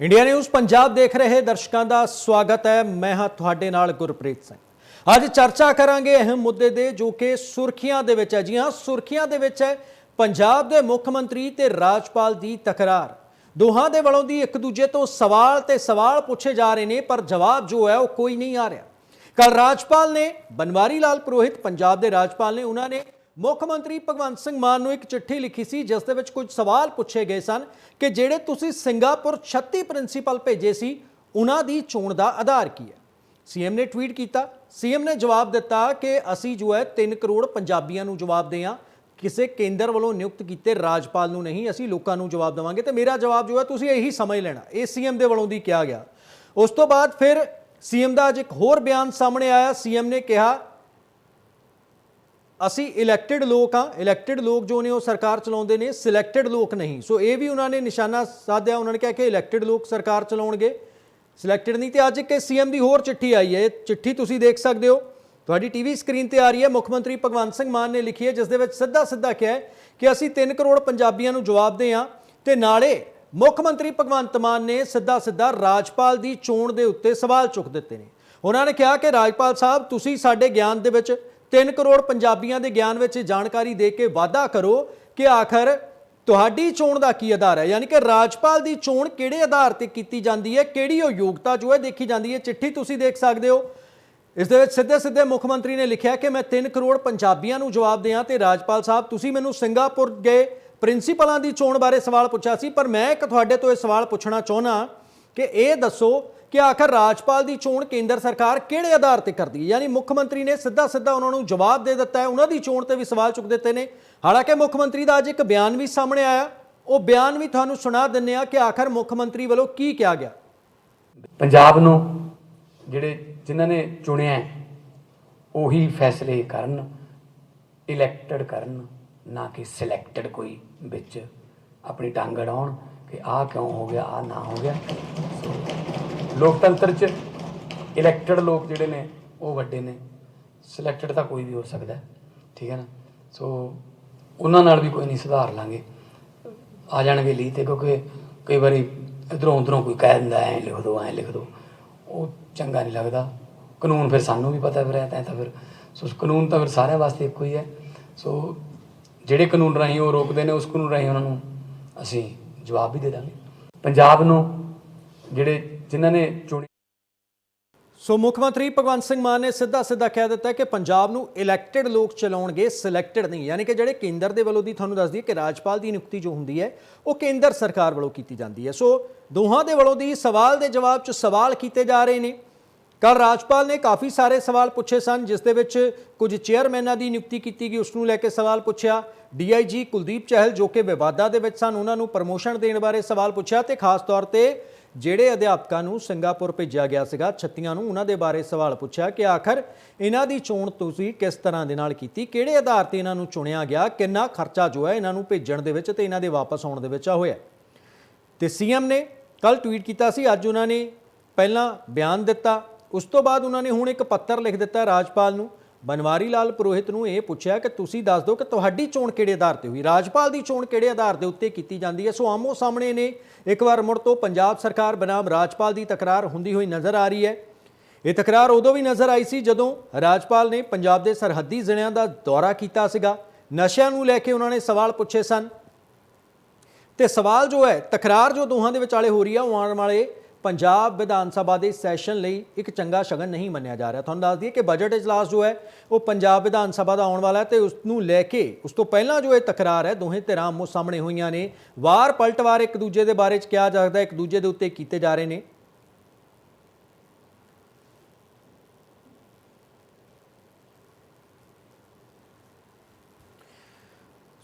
India news Punjab देख रहे दर्शकों का स्वागत है। मैं हाँ तुहाडे नाल गुरप्रीत सिंह। अज चर्चा करांगे अहम मुद्दे दे जो कि सुर्खियां दे विच है। जी हाँ, सुर्खियां दे विच है पंजाब दे मुख मंत्री ते राज्यपाल दी तकरार। दोहां दे वलों दी एक दूजे तो सवाल ते सवाल पूछे जा रहे हैं, पर जवाब जो है वो कोई नहीं आ रहा। कल राज्यपाल ने बनवारी लाल पुरोहित पंजाब के राज्यपाल ने उन्होंने मुख्यमंत्री भगवंत सिंह मान नूं एक चिट्ठी लिखी सी, जिस दे विच कुछ सवाल पूछे गए सन कि जिहड़े तुसीं सिंगापुर 36 प्रिंसीपल भेजे सी उन्हां दी चोण दा आधार की है। सीएम ने ट्वीट किया। सीएम ने जवाब दिता कि असी जो है 3 करोड़ पंजाबियों नूं जवाब दे हां, किसी केंद्र वालों नियुक्त किए राज्यपाल नूं नहीं, असी लोकां नूं जवाब देवांगे। तो मेरा जवाब जो है तुसीं यही समझ लेना, ये सीएम दे वलों दी किया गया। उस तो बाद फिर सीएम का अज एक होर बयान सामने आया। सीएम ने कहा असी इलैक्टेड लोग हाँ, इलैक्टेड लोग जो ने वो सरकार चलाउंदे ने, सिलैक्टेड लोग नहीं। सो ये भी उन्होंने निशाना साधिया। उन्होंने कहा कि इलैक्टेड लोग सरकार चलाउणगे, सिलैक्टेड नहीं। तो अज एक सीएम की होर चिट्ठी आई है, चिट्ठी तुसीं देख सकते हो, तुहाडी टीवी स्क्रीन पर आ रही है। मुख्यमंत्री भगवंत सिंह मान ने लिखी है, जिस दे विच सीधा सीधा कहा है कि असी 3 करोड़ पंजाबियों नूं जवाब दे हां। ते नाले मुख्यमंत्री भगवंत मान ने सीधा सीधा राज्यपाल की चोण के उत्ते सवाल चुक दिते हैं। उन्होंने कहा कि राज्यपाल साहब तुसीं साडे ज्ञान दे विच 3 करोड़ पंजाबियों के ज्ञान में जानकारी दे के वादा करो कि आखिर तुहाडी चोण का की आधार है, यानी कि राज्यपाल की चोण किहड़े आधार पर की जाती है, किहड़ी योग्यता जो है देखी जाती है। चिट्ठी तुसीं देख सकते हो, इस दे विच सीधे सीधे मुख्यमंत्री ने लिखा कि मैं 3 करोड़ पंजाबियों नूं जवाब दें तो राज्यपाल साहब तुसीं मैनूं सिंगापुर गए प्रिंसीपलों की चोण बारे सवाल पूछा सी, पर मैं एक तुहाडे तो यह सवाल पूछना चाहना कि यह दसो कि आखिर राज्यपाल की चोण केंद्र सरकार किहड़े आधार पर करती है। यानी मुख्यमंत्री ने सीधा सीधा उन्होंने जवाब दे दिता है, उन्होंने चोण पर भी सवाल चुक दिते हैं। हालांकि मुख्यमंत्री का अज एक बयान भी सामने आया, वो बयान भी तुहानूं सुना दिंदे कि आखिर मुख्यमंत्री वालों की कहा गया। पंजाब नूं जिहड़े जिन्हां ने चुनिया उही फैसले करन, इलैक्टेड करन, ना कि सिलैक्टेड कोई विच अपनी टंग अड़ाउण कि आ क्यों हो गया, आ ना हो गया। लोकतंत्र च इलैक्टेड लोग जिहड़े ने वो वड्डे ने, सिलैक्टेड तो कोई भी हो सकता है, ठीक है ना। सो उन्हां नाल भी कोई नहीं सुधार लांगे, आ जाणगे ली ते, क्योंकि कई बारी इधरों उधरों कोई कह दिंदा ऐ लिख दो, ऐ लिख दो, वो चंगा नहीं लगता। कानून फिर सानू भी पता फिर फिर सो कानून तो फिर सारे वास्ते एक ही है। सो ਜਿਹੜੇ ਕਾਨੂੰਨ ਰਾਹੀਂ ਉਹ ਰੋਕਦੇ ਨੇ ਉਸ ਕਾਨੂੰਨ ਰਾਹੀਂ ਉਹਨਾਂ ਨੂੰ ਅਸੀਂ ਜਵਾਬ ਵੀ ਦੇ ਦਾਂਗੇ। ਪੰਜਾਬ ਨੂੰ ਜਿਹੜੇ ਜਿਨ੍ਹਾਂ ਨੇ ਚੁਣੇ। सो मुख्यमंत्री भगवंत सिंह मान ने सीधा सीधा कह दिता है कि पंजाब नूं इलैक्टेड लोग चलाउणगे, सिलैक्टेड नहीं। यानी कि जिहड़े केंद्र के वलों दी तुहानूं दस दईए कि राज्यपाल की नियुक्ति जो हुंदी है वो केंद्र सरकार वलों की जाती है। सो दोहां दे वलों दी सवाल के जवाब च सवाल किए जा रहे हैं। कल राज्यपाल ने काफ़ी सारे सवाल पूछे सन, जिस दे विच कुछ चेयरमैनां की नियुक्ति की गई, उसनूं लैके सवाल पूछा। DIG कुलदीप चहल जो कि विवादां दे विच सन, उन्हां नूं प्रमोशन देने बारे सवाल पूछा। तो खास तौर पर ਜਿਹੜੇ ਅਧਿਆਪਕਾਂ ਨੂੰ ਸਿੰਗਾਪੁਰ ਭੇਜਿਆ ਗਿਆ ਸੀਗਾ 36 ਨੂੰ, ਉਹਨਾਂ ਦੇ ਬਾਰੇ ਸਵਾਲ ਪੁੱਛਿਆ ਕਿ ਆਖਰ ਇਹਨਾਂ ਦੀ ਚੋਣ ਤੁਸੀਂ ਕਿਸ ਤਰ੍ਹਾਂ ਦੇ ਨਾਲ ਕੀਤੀ, ਕਿਹੜੇ ਆਧਾਰ ਤੇ ਇਹਨਾਂ ਨੂੰ ਚੁਣਿਆ ਗਿਆ, ਕਿੰਨਾ ਖਰਚਾ ਜੋ ਹੈ ਇਹਨਾਂ ਨੂੰ ਭੇਜਣ ਦੇ ਵਿੱਚ ਤੇ ਇਹਨਾਂ ਦੇ ਵਾਪਸ ਆਉਣ ਦੇ ਵਿੱਚ ਹੋਇਆ। ਤੇ ਸੀਐਮ ਨੇ ਕੱਲ ਟਵੀਟ ਕੀਤਾ ਸੀ, ਅੱਜ ਉਹਨਾਂ ਨੇ ਪਹਿਲਾਂ ਬਿਆਨ ਦਿੱਤਾ, ਉਸ ਤੋਂ ਬਾਅਦ ਉਹਨਾਂ ਨੇ ਹੁਣ ਇੱਕ ਪੱਤਰ ਲਿਖ ਦਿੱਤਾ ਰਾਜਪਾਲ ਨੂੰ। बनवारी लाल पुरोहित नूं ये पूछा कि तुसीं दस दो कि तुहाडी चोण किहड़े आधार ते हुई, राज्यपाल की चोण किहड़े आधार के उत्ते कीती जांदी है। सो आमो सामने ने एक बार मुड़ तो पंजाब सरकार बनाम राज्यपाल की तकरार हुंदी हुई नज़र आ रही है। ये तकरार उदों भी नज़र आई सी जदों राज्यपाल ने पंजाब के सरहदी जिलिਆਂ का दौरा किया सीगा, नशिਆਂ नूं लैके उन्होंने सवाल पूछे सन। तो सवाल जो है तकरार जो दोहां दे विचाले हो रही है, आने वाले पंजाब विधान सभा के सैशन ਲਈ एक चंगा शगन नहीं मन्निया जा रहा। तुहानूं दस दईए कि बजट इजलास जो है वो पंजाब विधान सभा का आने वाला है, तो उसनूं लैके उस तो पहला जो ये तकरार है दोहें धिरां आमो सामने हुई ने, वार पलटवार एक दूजे के बारे कहा जाता है, एक दूजे के उत्ते कीते जा रहे हैं।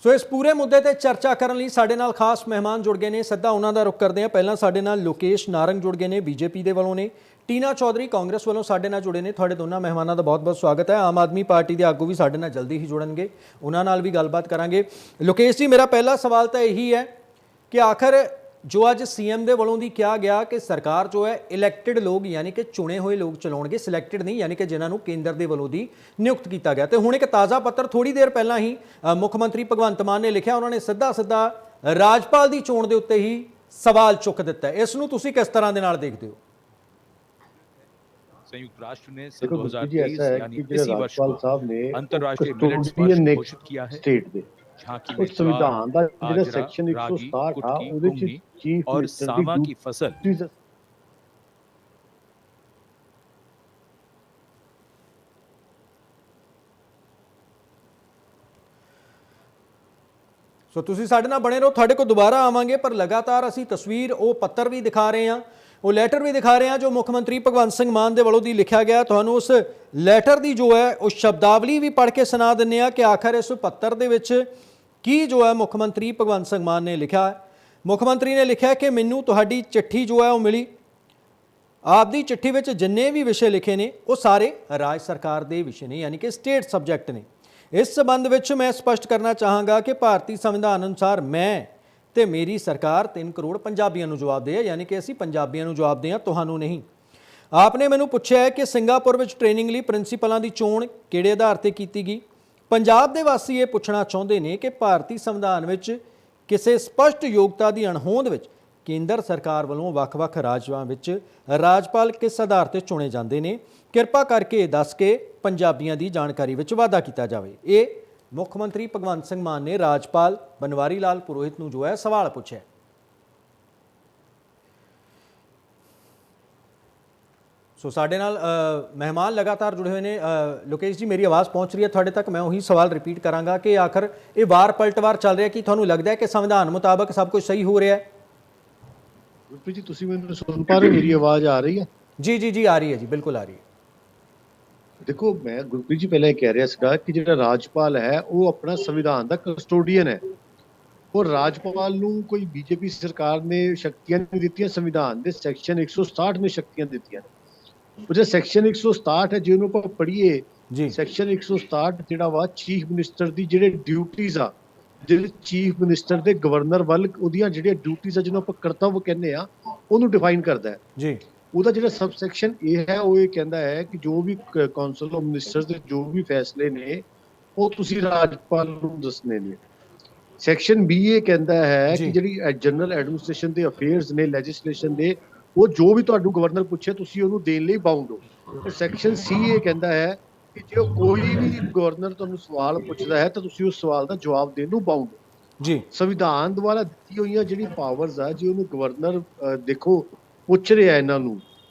सो इस पूरे मुद्दे पर चर्चा करने लई साडे नाल खास मेहमान जुड़ गए हैं। सीधा उन्हां दा रुख करते हैं। पहला साडे नाल लोकेश नारंग जुड़ गए हैं, बीजेपी के वालों ने। टीना चौधरी कांग्रेस वालों साडे नाल जुड़े ने। तुहाडे दोनों मेहमानों का बहुत बहुत स्वागत है। आम आदमी पार्टी के आगू भी साडे नाल जल्दी ही जुड़नगे, उन्हां नाल भी गलबात करांगे। लोकेश जी, मेरा पहला सवाल तो यही है कि आखिर जो अज सीएम के वालों दी कहा गया कि सरकार जो है इलैक्टेड लोग यानी कि चुने हुए लोग चलाउणगे, सिलैक्टेड नहीं, यानी कि जिन्होंने केंद्र के वालों दी नियुक्त किया गया। तो हुण एक ताज़ा पत्र थोड़ी देर पहला ही मुख्यमंत्री भगवंत मान ने लिखा, उन्होंने सीधा सीधा राज्यपाल की चोण के उत्ते ही ਸਵਾਲ ਚੁੱਕ ਦਿੱਤਾ ਹੈ। ਇਸ ਨੂੰ ਤੁਸੀਂ ਕਿਸ ਤਰ੍ਹਾਂ ਦੇ ਨਾਲ ਦੇਖਦੇ ਹੋ? संयुक्त राष्ट्र ने सन देखो गुरप्रीत जी, 2023 ऐसा है यानी कि जो इसी वर्ष राज्यपाल को साहब ने अंतर्राष्ट्रीय मिलेट्स वर्ष कस्टोडियन ने घोषित किया है। स्टेट ਦੇ झांकी ਉਹ में ज्वार, ਸੰਵਿਧਾਨ ਦਾ ਜਿਹੜਾ बाजरा, ਸੈਕਸ਼ਨ रागी, 167 ਆ कुटकी, ਉਹਦੇ ਚ कुंगनी ਚੀਫ और ਮਿਨਿਸਟਰ सामा की फसल ਦੀ ਸੋ ਤੁਸੀਂ ਸਾਡੇ ਨਾਲ ਬਣੇ ਰਹੋ, ਤੁਹਾਡੇ ਕੋਲ ਦੁਬਾਰਾ ਆਵਾਂਗੇ। ਪਰ ਲਗਾਤਾਰ ਅਸੀਂ ਤਸਵੀਰ, ਉਹ ਪੱਤਰ ਵੀ ਦਿਖਾ ਰਹੇ ਹਾਂ, ਉਹ ਲੈਟਰ ਵੀ ਦਿਖਾ ਰਹੇ ਹਾਂ ਜੋ ਮੁੱਖ ਮੰਤਰੀ ਭਗਵੰਤ ਸਿੰਘ ਮਾਨ ਦੇ ਵੱਲੋਂ ਦੀ ਲਿਖਿਆ ਗਿਆ। ਤੁਹਾਨੂੰ ਉਸ ਲੈਟਰ ਦੀ ਜੋ ਹੈ ਉਹ ਸ਼ਬਦਾਵਲੀ ਵੀ ਪੜ੍ਹ ਕੇ ਸੁਣਾ ਦਿੰਦੇ ਹਾਂ ਕਿ ਆਖਰ ਇਸ ਪੱਤਰ ਦੇ ਵਿੱਚ ਕੀ ਜੋ ਹੈ ਮੁੱਖ ਮੰਤਰੀ ਭਗਵੰਤ ਸਿੰਘ ਮਾਨ ਨੇ ਲਿਖਿਆ ਹੈ। ਮੁੱਖ ਮੰਤਰੀ ਨੇ ਲਿਖਿਆ ਕਿ ਮੈਨੂੰ ਤੁਹਾਡੀ ਚਿੱਠੀ ਜੋ ਹੈ ਉਹ ਮਿਲੀ। ਆਪਦੀ ਚਿੱਠੀ ਵਿੱਚ ਜਿੰਨੇ ਵੀ ਵਿਸ਼ੇ ਲਿਖੇ ਨੇ ਉਹ ਸਾਰੇ ਰਾਜ ਸਰਕਾਰ ਦੇ ਵਿਸ਼ੇ ਨੇ, ਯਾਨੀ ਕਿ ਸਟੇਟ ਸਬਜੈਕਟ ਨੇ। ਇਸ ਸੰਬੰਧ ਵਿੱਚ ਮੈਂ ਸਪਸ਼ਟ ਕਰਨਾ ਚਾਹਾਂਗਾ ਕਿ ਭਾਰਤੀ ਸੰਵਿਧਾਨ ਅਨੁਸਾਰ ਮੈਂ ਤੇ ਮੇਰੀ ਸਰਕਾਰ 3 ਕਰੋੜ ਪੰਜਾਬੀਆਂ ਨੂੰ ਜਵਾਬਦੇਹ ਹੈ, ਯਾਨੀ ਕਿ ਅਸੀਂ ਪੰਜਾਬੀਆਂ ਨੂੰ ਜਵਾਬਦੇਹ ਹਾਂ, ਤੁਹਾਨੂੰ ਨਹੀਂ। ਆਪਨੇ ਮੈਨੂੰ ਪੁੱਛਿਆ ਹੈ ਕਿ ਸਿੰਗਾਪੁਰ ਵਿੱਚ ਟ੍ਰੇਨਿੰਗ ਲਈ ਪ੍ਰਿੰਸੀਪਲਾਂ ਦੀ ਚੋਣ ਕਿਹੜੇ ਆਧਾਰ ਤੇ ਕੀਤੀ ਗਈ। ਪੰਜਾਬ ਦੇ ਵਾਸੀ ਇਹ ਪੁੱਛਣਾ ਚਾਹੁੰਦੇ ਨੇ ਕਿ ਭਾਰਤੀ ਸੰਵਿਧਾਨ ਵਿੱਚ ਕਿਸੇ ਸਪਸ਼ਟ ਯੋਗਤਾ ਦੀ ਅਣਹੋਂਦ ਵਿੱਚ ਕੇਂਦਰ ਸਰਕਾਰ ਵੱਲੋਂ ਵੱਖ-ਵੱਖ ਰਾਜਾਂ ਵਿੱਚ ਰਾਜਪਾਲ ਕਿਸ ਆਧਾਰ ਤੇ ਚੁਣੇ ਜਾਂਦੇ ਨੇ। ਕਿਰਪਾ ਕਰਕੇ ਦੱਸ ਕੇ ਪੰਜਾਬੀਆਂ ਦੀ ਜਾਣਕਾਰੀ ਵਿੱਚ ਵਾਧਾ ਕੀਤਾ ਜਾਵੇ। ਇਹ ਮੁੱਖ ਮੰਤਰੀ ਭਗਵੰਤ ਸਿੰਘ ਮਾਨ ਨੇ ਰਾਜਪਾਲ ਬਨਵਾਰੀ ਲਾਲ ਪੁਰੋਹਿਤ ਨੂੰ ਜੋ ਹੈ ਸਵਾਲ ਪੁੱਛਿਆ। ਸੋ ਸਾਡੇ ਨਾਲ ਮਹਿਮਾਨ ਲਗਾਤਾਰ ਜੁੜੇ ਹੋਏ ਨੇ। ਲੋਕੇਸ਼ ਜੀ, ਮੇਰੀ ਆਵਾਜ਼ ਪਹੁੰਚ ਰਹੀ ਹੈ ਤੁਹਾਡੇ ਤੱਕ? ਮੈਂ ਉਹੀ ਸਵਾਲ ਰਿਪੀਟ ਕਰਾਂਗਾ ਕਿ ਆਖਰ ਇਹ ਵਾਰ ਪਲਟਵਾਰ ਚੱਲ ਰਿਹਾ ਕਿ ਤੁਹਾਨੂੰ ਲੱਗਦਾ ਹੈ ਕਿ ਸੰਵਿਧਾਨ ਮੁਤਾਬਕ ਸਭ ਕੁਝ ਸਹੀ ਹੋ ਰਿਹਾ ਹੈ? ਗੁਰਪ੍ਰੀਤ ਜੀ, ਤੁਸੀਂ ਮੈਨੂੰ ਸੁਣ ਪਾ ਰਹੇ ਹੋ? ਮੇਰੀ ਆਵਾਜ਼ ਆ ਰਹੀ ਹੈ? ਜੀ ਜੀ ਜੀ, ਆ ਰਹੀ ਹੈ ਜੀ, ਬਿਲਕੁਲ ਆ ਰਹੀ ਹੈ। ਦੇਖੋ, ਮੈਂ ਗੁਰਪ੍ਰੀਤ ਜੀ ਪਹਿਲਾਂ ਇਹ ਕਹਿ ਰਿਹਾ ਸੀਗਾ ਕਿ ਜਿਹੜਾ ਰਾਜਪਾਲ ਹੈ ਉਹ ਆਪਣਾ ਸੰਵਿਧਾਨ ਦਾ ਕਸਟੋਡੀਅਨ ਹੈ। ਔਰ ਰਾਜਪਾਲ ਨੂੰ ਕੋਈ ਬੀਜੇਪੀ ਸਰਕਾਰ ਨੇ ਸ਼ਕਤੀਆਂ ਨਹੀਂ ਦਿੱਤੀਆਂ, ਸੰਵਿਧਾਨ ਦੇ ਸੈਕਸ਼ਨ 167 ਨੇ ਸ਼ਕਤੀਆਂ ਦਿੱਤੀਆਂ। ਉਹ ਜਿਹੜਾ ਸੈਕਸ਼ਨ 167 ਹੈ, ਜਿਹਨੂੰ ਆਪਾਂ ਪੜ੍ਹੀਏ, ਸੈਕਸ਼ਨ 167 ਜਿਹੜਾ ਵਾ ਚੀਫ ਮਿਨਿਸਟਰ ਦੀ ਜਿਹੜੇ ਡਿਊਟੀਜ਼ ਆ, ਜਿਹੜੇ ਚੀਫ ਮਿਨਿਸਟਰ ਦੇ ਗਵਰਨਰ ਵੱਲ ਉਹਦੀਆਂ ਜਿਹੜੀਆਂ ਡਿਊਟੀਜ਼ ਆ, ਜਿਹਨੂੰ ਆਪਾਂ ਕਰਤੱਵ ਕਹਿੰਦੇ ਆ, ਉਹਨੂੰ ਡਿਫਾਈਨ ਕਰਦਾ ਹੈ ਜੀ। ਉਹਦਾ ਜਿਹੜਾ ਸਬ ਸੈਕਸ਼ਨ ਇਹ ਹੈ ਉਹ ਇਹ ਕਹਿੰਦਾ ਹੈ ਕਿ ਜੋ ਵੀ ਕਾਉਂਸਲ ਆਫ ਮਿਨਿਸਟਰਸ ਦੇ ਜੋ ਵੀ ਫੈਸਲੇ ਨੇ ਉਹ ਤੁਸੀਂ ਰਾਜਪਾਲ ਨੂੰ ਦੱਸਣੇ ਨੇ। ਸੈਕਸ਼ਨ ਬੀ ਇਹ ਕਹਿੰਦਾ ਹੈ ਕਿ ਜਿਹੜੀ ਜਨਰਲ ਐਡਮਿਨਿਸਟ੍ਰੇਸ਼ਨ ਦੇ ਅਫੇਅਰਸ ਨੇ, ਲੈਜਿਸਲੇਸ਼ਨ ਦੇ, ਉਹ ਜੋ ਵੀ ਤੁਹਾਨੂੰ ਗਵਰਨਰ ਪੁੱਛੇ ਤੁਸੀਂ ਉਹਨੂੰ ਦੇਣ ਲਈ ਬਾਉਂਡ ਹੋ। ਤੇ ਸੈਕਸ਼ਨ ਸੀ ਇਹ ਕਹਿੰਦਾ ਹੈ ਕਿ ਜੇ ਕੋਈ ਵੀ ਗਵਰਨਰ ਤੁਹਾਨੂੰ ਸਵਾਲ ਪੁੱਛਦਾ ਹੈ ਤਾਂ ਤੁਸੀਂ ਉਸ ਸਵਾਲ ਦਾ ਜਵਾਬ ਦੇਣ ਨੂੰ ਬਾਉਂਡ ਹੋ ਜੀ। ਸੰਵਿਧਾਨ ਦੁਆਰਾ ਦਿੱਤੀ ਹੋਈਆਂ ਜਿਹੜੀ ਪਾਵਰਸ ਆ, ਜੇ ਉਹਨੂੰ ਗਵਰਨਰ ਦੇਖੋ ਪੁੱਛ ਰਿਹਾ ਇਹਨਾਂ ਨੂੰ,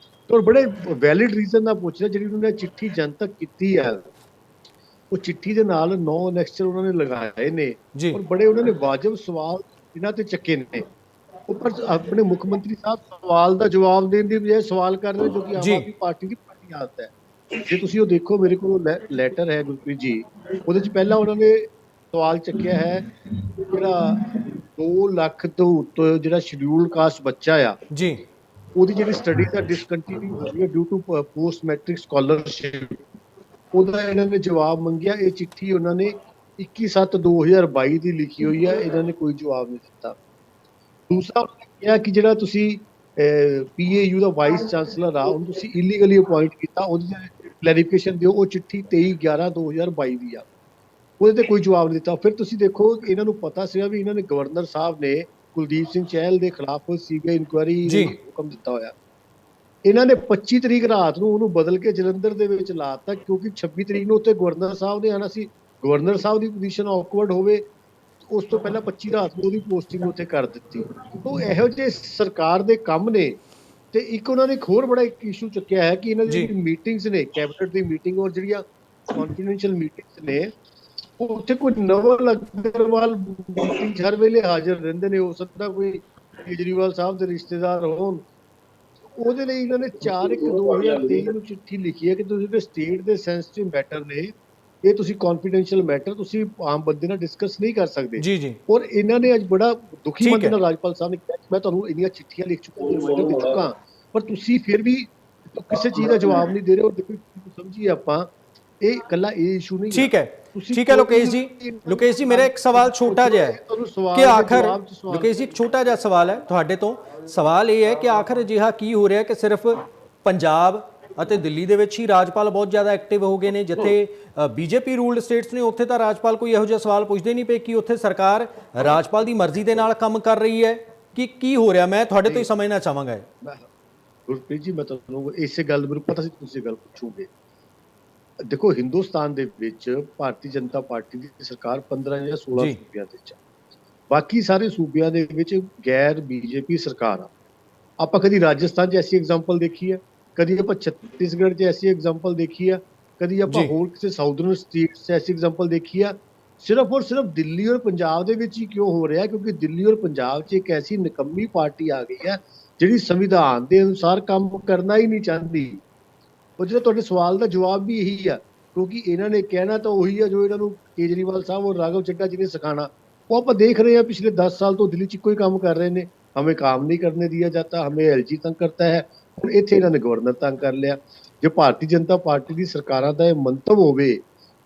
ਔਰ ਬੜੇ ਵੈਲਿਡ ਰੀਜ਼ਨ ਨਾਲ ਪੁੱਛ ਰਿਹਾ। ਜਿਹੜੀ ਉਹਨਾਂ ਨੇ ਚਿੱਠੀ ਜਨਤਕ ਕੀਤੀ ਹੈ, ਉਹ ਚਿੱਠੀ ਦੇ ਨਾਲ 9 ਲੈਕਚਰ ਉਹਨਾਂ ਨੇ ਲਗਾਏ ਨੇ ਔਰ ਬੜੇ ਉਹਨਾਂ ਨੇ ਵਾਜਬ ਸਵਾਲ ਇਹਨਾਂ ਤੇ ਚੱਕੇ ਨੇ। ਉੱਪਰ ਆਪਣੇ ਮੁੱਖ ਮੰਤਰੀ ਸਾਹਿਬ ਸਵਾਲ ਦਾ ਜਵਾਬ ਦੇਣ ਦੀ ਬਜਾਏ ਸਵਾਲ ਕਰ ਰਹੇ, ਜੋ ਕਿ ਆਮ ਆਦਮੀ ਪਾਰਟੀ ਦੀ ਪੁਰਾਣੀ ਆਦਤ ਹੈ। ਜੇ ਤੁਸੀਂ ਉਹ ਦੇਖੋ, ਮੇਰੇ ਕੋਲ ਲੈਟਰ ਹੈ ਗੁਰਪ੍ਰੀਤ ਜੀ, ਉਹਦੇ ਚ ਪਹਿਲਾਂ ਉਹਨਾਂ ਨੇ ਸਵਾਲ ਚੱਕਿਆ ਹੈ ਜਿਹੜਾ 2 ਲੱਖ ਤੋਂ ਉੱਤੇ ਜਿਹੜਾ ਸ਼ਡਿਊਲ ਕਾਸਟ ਬੱਚਾ ਆ ਜੀ, ਉਹਦੀ ਜਿਹੜੀ ਸਟੱਡੀ ਦਾ ਡਿਸਕੰਟੀਨਿਊ ਹੋ ਰਹੀ ਹੈ due to post matric scholarship, ਉਹਦਾ ਇਹਨਾਂ ਨੇ ਜਵਾਬ ਮੰਗਿਆ। ਇਹ ਚਿੱਠੀ ਉਹਨਾਂ ਨੇ 21/7/2022 ਦੀ ਲਿਖੀ ਹੋਈ ਹੈ, ਇਹਨਾਂ ਨੇ ਕੋਈ ਜਵਾਬ ਨਹੀਂ ਦਿੱਤਾ। ਦੂਸਰਾ ਕਿਹਾ ਕਿ ਜਿਹੜਾ ਤੁਸੀਂ PAU ਦਾ ਵਾਈਸ ਚਾਂਸਲਰ ਆ, ਉਹਨੂੰ ਤੁਸੀਂ ਇਲੀਗਲੀ ਅਪਾਇੰਟ ਕੀਤਾ, ਉਹਦੀ ਕਲੈਰੀਫਿਕੇਸ਼ਨ ਦਿਓ। ਉਹ ਚਿੱਠੀ 23/11/2022 ਦੀ ਆ, ਉਹਦੇ ਤੇ ਕੋਈ ਜਵਾਬ ਨਹੀਂ ਦਿੱਤਾ। ਫਿਰ ਤੁਸੀਂ ਦੇਖੋ, ਇਹਨਾਂ ਨੂੰ ਪਤਾ ਸੀਗਾ ਵੀ ਇਹਨਾਂ ਨੇ ਗਵਰਨਰ ਸਾਹਿਬ ਨੇ ਕੁਲਦੀਪ ਸਿੰਘ ਚਹਿਲ ਦੇ ਖਿਲਾਫ ਸੀਬੀਆਈ ਇਨਕੁਆਇਰੀ ਹੁਕਮ ਦਿੱਤਾ ਹੋਇਆ। ਇਹਨਾਂ ਨੇ 25 ਤਰੀਕ ਰਾਤ ਨੂੰ ਉਹਨੂੰ ਬਦਲ ਕੇ ਜਲੰਧਰ ਦੇ ਵਿੱਚ ਲਾਤਾ, ਕਿਉਂਕਿ 26 ਤਰੀਕ ਨੂੰ ਉੱਥੇ ਗਵਰਨਰ ਸਾਹਿਬ ਨੇ ਆਣਾ ਸੀ। ਗਵਰਨਰ ਸਾਹਿਬ ਦੀ ਪੋਜੀਸ਼ਨ ਔਕਵਰਡ ਹੋਵੇ, ਉਸ ਤੋਂ ਪਹਿਲਾਂ 25 ਰਾਤ ਨੂੰ ਉਹਦੀ ਪੋਸਟਿੰਗ ਉੱਥੇ ਕਰ ਦਿੱਤੀ। ਉਹ ਇਹੋ ਜਿਹੇ ਸਰਕਾਰ ਦੇ ਕੰਮ ਨੇ। ਤੇ ਇੱਕ ਉਹਨਾਂ ਨੇ ਇੱਕ ਹੋਰ ਬੜਾ ਇੱਕ ਇਸ਼ੂ ਚੁੱਕਿਆ ਹੈ ਕਿ ਇਹਨਾਂ ਦੀ ਮੀਟਿੰਗਸ ਨੇ, ਕੈਬਨਿਟ ਦੀ ਮੀਟਿੰਗ ਔਰ ਜਿਹੜੀਆਂ ਕੌਨਫੀਡੈਂਸ਼ੀਅਲ ਮੀਟਿੰਗਸ ਨੇ, ਉੱਥੇ ਕੋਈ ਨਵਲ ਅਗਰਵਾਲ ਮੀਟਿੰਗ ਹਰ ਵੇਲੇ ਹਾਜ਼ਰ ਰਹਿੰਦੇ ਨੇ। ਹੋ ਸਕਦਾ ਕੋਈ ਕੇਜਰੀਵਾਲ ਸਾਹਿਬ ਦੇ ਰਿਸ਼ਤੇਦਾਰ ਹੋਣ। ਉਹਦੇ ਲਈ ਇਹਨਾਂ ਨੇ 4/1/2023 ਨੂੰ ਚਿੱਠੀ ਲਿਖੀ ਹੈ ਕਿ ਤੁਸੀਂ ਜਿਹੜੇ ਸਟੇਟ ਦੇ ਸੈਂਸਿਟਿਵ ਮੈਟਰ ਨੇ, ਇਹ ਤੁਸੀਂ ਕੌਨਫੀਡੈਂਸ਼ੀਅਲ ਮੈਟਰ ਤੁਸੀਂ ਆਮ ਬੰਦੇ ਨਾਲ ਡਿਸਕਸ ਨਹੀਂ ਕਰ ਸਕਦੇ ਜੀ। ਔਰ ਇਹਨਾਂ ਨੇ ਅੱਜ ਬੜਾ ਦੁਖੀ ਮਨ ਨਾਲ ਰਾਜਪਾਲ ਸਾਹਿਬ ਨੇ ਕਿਹਾ ਮੈਂ ਤੁਹਾਨੂੰ ਇੰਨੀਆਂ ਚਿੱਠੀਆਂ ਲਿਖ ਚੁੱਕਾ, ਮੈਟਰ ਦੇ ਚੁੱਕਾ, ਪਰ ਤੁਸੀਂ ਫਿਰ ਵੀ ਕਿਸੇ ਚੀਜ਼ ਦਾ ਜਵਾਬ ਨਹੀਂ ਦੇ ਰਹੇ ਹੋ। ਦੇਖੋ, ਸਮਝੀਏ ਆਪਾਂ, ਇਹ ਇਕੱਲਾ ਇਹ ਇਸ਼ੂ ਨਹੀਂ। ਠੀਕ ਹੈ ਲੋਕੇਸ਼ ਜੀ, ਮੇਰਾ ਇੱਕ ਸਵਾਲ ਛੋਟਾ ਜਿਹਾ ਹੈ ਕਿ ਆਖਰ ਲੋਕੇਸ਼ ਜੀ, ਇੱਕ ਛੋਟਾ ਜਿਹਾ ਸਵਾਲ ਹੈ ਤੁਹਾਡੇ ਤੋਂ। ਸਵਾਲ ਇਹ ਹੈ ਕਿ ਆਖਰ ਅਜਿਹਾ ਕੀ ਹੋ ਰਿਹਾ ਕਿ ਸਿਰਫ ਪੰਜਾਬ ਅਤੇ ਦਿੱਲੀ ਦੇ ਵਿੱਚ ਹੀ ਰਾਜਪਾਲ ਬਹੁਤ ਜ਼ਿਆਦਾ ਐਕਟਿਵ ਹੋ ਗਏ ਨੇ, ਜਿੱਥੇ ਬੀਜੇਪੀ ਰੂਲਡ ਸਟੇਟਸ ਨੇ ਉੱਥੇ ਤਾਂ ਰਾਜਪਾਲ ਕੋਈ ਇਹੋ ਜਿਹਾ ਸਵਾਲ ਪੁੱਛਦੇ ਨਹੀਂ ਪਏ ਕਿ ਉੱਥੇ ਸਰਕਾਰ ਰਾਜਪਾਲ ਦੀ ਮਰਜ਼ੀ ਦੇ ਨਾਲ ਕੰਮ ਕਰ ਰਹੀ ਹੈ। ਕਿ ਕੀ ਹੋ ਰਿਹਾ? ਮੈਂ ਤੁਹਾਡੇ ਤੋਂ ਹੀ ਸਮਝਣਾ ਚਾਹਾਂਗਾ ਇਹ। ਮੈਂ ਗੁਰਪ੍ਰੀਤ ਜੀ, ਮੈਂ ਤੁਹਾਨੂੰ ਇਸੇ ਗੱਲ, ਮੈਨੂੰ ਪਤਾ ਸੀ ਤੁਸੀਂ ਗੱਲ ਪੁੱਛੋਗੇ। ਦੇਖੋ, ਹਿੰਦੁਸਤਾਨ ਦੇ ਵਿੱਚ ਭਾਰਤੀ ਜਨਤਾ ਪਾਰਟੀ ਦੀ ਸਰਕਾਰ 15 ਜਾਂ 16 ਜੀ। ਸੂਬਿਆਂ ਦੇ ਵਿੱਚ, ਬਾਕੀ ਸਾਰੇ ਸੂਬਿਆਂ ਦੇ ਵਿੱਚ ਗੈਰ ਬੀਜੇਪੀ ਸਰਕਾਰ ਆ। ਆਪਾਂ ਕਦੀ ਰਾਜਸਥਾਨ 'ਚ ਐਸੀ ਐਗਜ਼ਾਮਪਲ ਦੇਖੀ ਹੈ, ਕਦੀ ਆਪਾਂ ਛੱਤੀਸਗੜ੍ਹ 'ਚ ਐਸੀ ਐਗਜ਼ਾਮਪਲ ਦੇਖੀ ਆ, ਕਦੀ ਆਪਾਂ ਜੀ। ਹੋਰ ਕਿਸੇ ਸਾਊਦਰਨ ਸਟੇਟਸ 'ਚ ਐਸੀ ਐਗਜ਼ਾਮਪਲ ਦੇਖੀ ਆ। ਸਿਰਫ ਔਰ ਸਿਰਫ ਦਿੱਲੀ ਔਰ ਪੰਜਾਬ ਦੇ ਵਿੱਚ ਹੀ ਕਿਉਂ ਹੋ ਰਿਹਾ? ਕਿਉਂਕਿ ਦਿੱਲੀ ਔਰ ਪੰਜਾਬ 'ਚ ਇੱਕ ਐਸੀ ਨਿਕੰਮੀ ਪਾਰਟੀ ਆ ਗਈ ਹੈ ਜਿਹੜੀ ਸੰਵਿਧਾਨ ਦੇ ਅਨੁਸਾਰ ਕੰਮ ਕਰਨਾ ਹੀ ਨਹੀਂ ਚਾਹੁੰਦੀ। ਉਹ ਜਿਹੜਾ ਤੁਹਾਡੇ ਸਵਾਲ ਦਾ ਜਵਾਬ ਵੀ ਇਹੀ ਆ, ਕਿਉਂਕਿ ਇਹਨਾਂ ਨੇ ਕਹਿਣਾ ਤਾਂ ਉਹੀ ਆ ਜੋ ਇਹਨਾਂ ਨੂੰ ਕੇਜਰੀਵਾਲ ਸਾਹਿਬ ਔਰ ਰਾਘਵ ਚੱਡਾ ਜੀ ਨੇ ਸਿਖਾਣਾ। ਉਹ ਆਪਾਂ ਦੇਖ ਰਹੇ ਹਾਂ ਪਿਛਲੇ 10 ਸਾਲ ਤੋਂ ਦਿੱਲੀ 'ਚ ਇੱਕੋ ਹੀ ਕੰਮ ਕਰ ਰਹੇ ਨੇ, ਹमें काम नहीं करने दिया जाता, हमें एलजी तंग करता है। ਹੁਣ ਇੱਥੇ ਇਹਨਾਂ ਨੇ ਗਵਰਨਰ ਤੰਗ ਕਰ ਲਿਆ। ਜੇ ਭਾਰਤੀ ਜਨਤਾ ਪਾਰਟੀ ਦੀ ਸਰਕਾਰਾਂ ਦਾ ਇਹ ਮੰਤਵ ਹੋਵੇ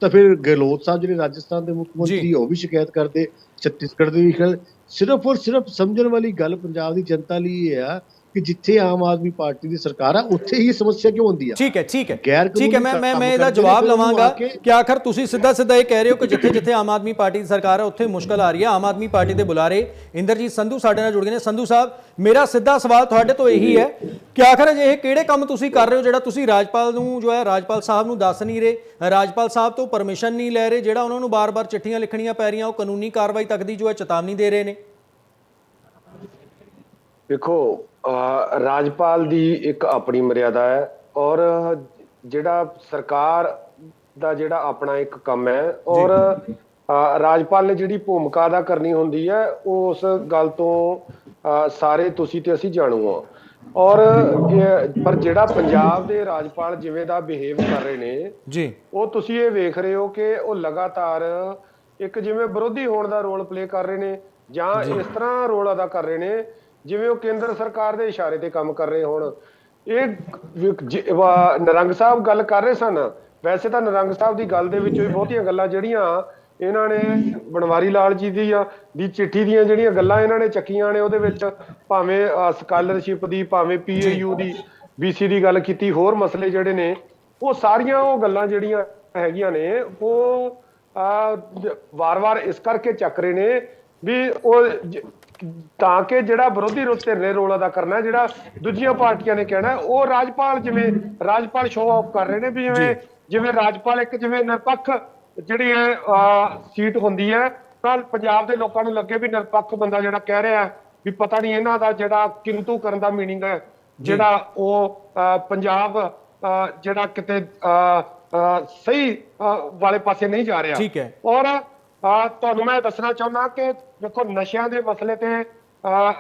ਤਾਂ ਫਿਰ ਗਹਿਲੋਤ ਸਾਹਿਬ ਜਿਹੜੇ ਰਾਜਸਥਾਨ ਦੇ ਮੁੱਖ ਮੰਤਰੀ ਉਹ ਵੀ ਸ਼ਿਕਾਇਤ ਕਰਦੇ, ਛੱਤੀਸਗੜ੍ਹ ਦੇ ਵੀ। ਸਿਰਫ ਔਰ ਸਿਰਫ ਸਮਝਣ ਵਾਲੀ ਗੱਲ ਪੰਜਾਬ ਦੀ ਜਨਤਾ ਲਈ ਇਹ ਆ ਕਿ ਜਿੱਥੇ ਆਮ ਆਦਮੀ ਪਾਰਟੀ ਦੀ ਸਰਕਾਰ ਆ ਉੱਥੇ ਹੀ ਸਮੱਸਿਆ ਕਿਉਂ ਹੁੰਦੀ ਆ। ਠੀਕ ਹੈ, ਠੀਕ ਹੈ, ਗੈਰ ਠੀਕ ਹੈ। ਮੈਂ ਇਹਦਾ ਜਵਾਬ ਲਵਾਂਗਾ ਕਿ ਆਖਰ ਤੁਸੀਂ ਸਿੱਧਾ ਇਹ ਕਹਿ ਰਹੇ ਹੋ ਕਿ ਜਿੱਥੇ ਜਿੱਥੇ ਆਮ ਆਦਮੀ ਪਾਰਟੀ ਦੀ ਸਰਕਾਰ ਹੈ ਉੱਥੇ ਮੁਸ਼ਕਲ ਆ ਰਹੀ ਹੈ। ਆਮ ਆਦਮੀ ਪਾਰਟੀ ਦੇ ਬੁਲਾਰੇ ਇੰਦਰਜੀਤ ਸੰਧੂ ਸਾਡੇ ਨਾਲ ਜੁੜ ਗਏ ਨੇ। ਸੰਧੂ ਸਾਹਿਬ, ਮੇਰਾ ਸਿੱਧਾ ਸਵਾਲ ਤੁਹਾਡੇ ਤੋਂ ਇਹੀ ਹੈ ਕਿ ਆਖਰ ਅਜਿਹੇ ਕਿਹੜੇ ਕੰਮ ਤੁਸੀਂ ਕਰ ਰਹੇ ਹੋ ਜਿਹੜਾ ਤੁਸੀਂ ਰਾਜਪਾਲ ਨੂੰ ਜੋ ਹੈ ਰਾਜਪਾਲ ਸਾਹਿਬ ਨੂੰ ਦੱਸ ਨਹੀਂ ਰਹੇ, ਰਾਜਪਾਲ ਸਾਹਿਬ ਤੋਂ ਪਰਮਿਸ਼ਨ ਨਹੀਂ ਲੈ ਰਹੇ, ਜਿਹੜਾ ਉਹਨਾਂ ਨੂੰ ਬਾਰ-ਬਾਰ ਚਿੱਠੀਆਂ ਲਿਖਣੀਆਂ ਪੈ ਰਹੀਆਂ, ਉਹ ਕਾਨੂੰਨੀ ਕਾਰਵਾਈ ਤੱਕ ਦੀ ਜੋ ਹੈ ਚੇਤਾਵਨੀ ਦੇ ਰਹੇ ਨੇ? ਦੇਖੋ, ਰਾਜਪਾਲ ਦੀ ਇੱਕ ਆਪਣੀ ਮਰਿਆਦਾ ਹੈ ਔਰ ਜਿਹੜਾ ਸਰਕਾਰ ਦਾ ਜਿਹੜਾ ਆਪਣਾ ਇੱਕ ਕੰਮ ਹੈ, ਔਰ ਰਾਜਪਾਲ ਨੇ ਜਿਹੜੀ ਭੂਮਿਕਾ ਅਦਾ ਕਰਨੀ ਹੁੰਦੀ ਹੈ ਉਸ ਗੱਲ ਤੋਂ ਸਾਰੇ ਤੁਸੀਂ ਤੇ ਅਸੀਂ ਜਾਣੂ ਹਾਂ। ਔਰ ਪਰ ਜਿਹੜਾ ਪੰਜਾਬ ਦੇ ਰਾਜਪਾਲ ਜਿਵੇਂ ਦਾ ਬਿਹੇਵ ਕਰ ਰਹੇ ਨੇ ਜੀ, ਉਹ ਤੁਸੀਂ ਇਹ ਵੇਖ ਰਹੇ ਹੋ ਕਿ ਉਹ ਲਗਾਤਾਰ ਇੱਕ ਜਿਵੇਂ ਵਿਰੋਧੀ ਹੋਣ ਦਾ ਰੋਲ ਪਲੇ ਕਰ ਰਹੇ ਨੇ, ਜਾਂ ਇਸ ਤਰ੍ਹਾਂ ਰੋਲ ਅਦਾ ਕਰ ਰਹੇ ਨੇ ਜਿਵੇਂ ਉਹ ਕੇਂਦਰ ਸਰਕਾਰ ਦੇ ਇਸ਼ਾਰੇ ਤੇ ਕੰਮ ਕਰ ਰਹੇ ਹੋਣ। ਇਹ ਨਿਰੰਗ ਸਾਹਿਬ ਗੱਲ ਕਰ ਰਹੇ ਸਨ। ਵੈਸੇ ਤਾਂ ਨਿਰੰਗ ਸਾਹਿਬ ਦੀ ਗੱਲ ਦੇ ਵਿੱਚ ਵੀ ਬਹੁਤੀਆਂ ਗੱਲਾਂ ਜਿਹੜੀਆਂ ਇਹਨਾਂ ਨੇ ਬਣਵਾਰੀ ਲਾਲ ਜੀ ਦੀ ਚਿੱਠੀ ਦੀਆਂ ਜਿਹੜੀਆਂ ਗੱਲਾਂ ਇਹਨਾਂ ਨੇ ਚੱਕੀਆਂ ਨੇ, ਉਹਦੇ ਵਿੱਚ ਭਾਵੇਂ ਸਕਾਲਰਸ਼ਿਪ ਦੀ, ਭਾਵੇਂ PAU ਦੀ, BC ਦੀ ਗੱਲ ਕੀਤੀ, ਹੋਰ ਮਸਲੇ ਜਿਹੜੇ ਨੇ ਉਹ ਸਾਰੀਆਂ ਉਹ ਗੱਲਾਂ ਜਿਹੜੀਆਂ ਹੈਗੀਆਂ ਨੇ ਉਹ ਵਾਰ-ਵਾਰ ਇਸ ਕਰਕੇ ਚੱਕ ਰਹੇ ਨੇ ਵੀ ਉਹ ਤਾਂ ਕਿ ਜਿਹੜਾ ਵਿਰੋਧੀ ਧਿਰ ਨੇ ਰੋਲ ਅਦਾ ਕਰਨਾ, ਜਿਹੜਾ ਦੂਜੀਆਂ ਪਾਰਟੀਆਂ ਨੇ ਕਹਿਣਾ, ਉਹ ਜਿਵੇਂ ਰਾਜਪਾਲ ਸ਼ੋਅ ਆਫ ਕਰ ਰਹੇ ਨੇ ਵੀ ਜਿਵੇਂ ਰਾਜਪਾਲ ਇੱਕ ਜਿਵੇਂ ਨਿਰਪੱਖ ਜਿਹੜੀ ਸੀਟ ਹੁੰਦੀ ਹੈ, ਤਾਂ ਪੰਜਾਬ ਦੇ ਲੋਕਾਂ ਨੂੰ ਲੱਗੇ ਵੀ ਨਿਰਪੱਖ ਬੰਦਾ ਜਿਹੜਾ ਕਹਿ ਰਿਹਾ ਵੀ ਪਤਾ ਨਹੀਂ ਇਹਨਾਂ ਦਾ ਜਿਹੜਾ ਕਿੰਤੂ ਕਰਨ ਦਾ ਮੀਨਿੰਗ ਹੈ ਜਿਹੜਾ ਉਹ ਪੰਜਾਬ ਜਿਹੜਾ ਕਿਤੇ ਸਹੀ ਵਾਲੇ ਪਾਸੇ ਨਹੀਂ ਜਾ ਰਿਹਾ। ਠੀਕ ਹੈ। ਔਰ ਤੁਹਾਨੂੰ ਮੈਂ ਦੱਸਣਾ ਚਾਹੁੰਦਾ ਕਿ ਦੇਖੋ, ਨਸ਼ਿਆਂ ਦੇ ਮਸਲੇ ਤੇ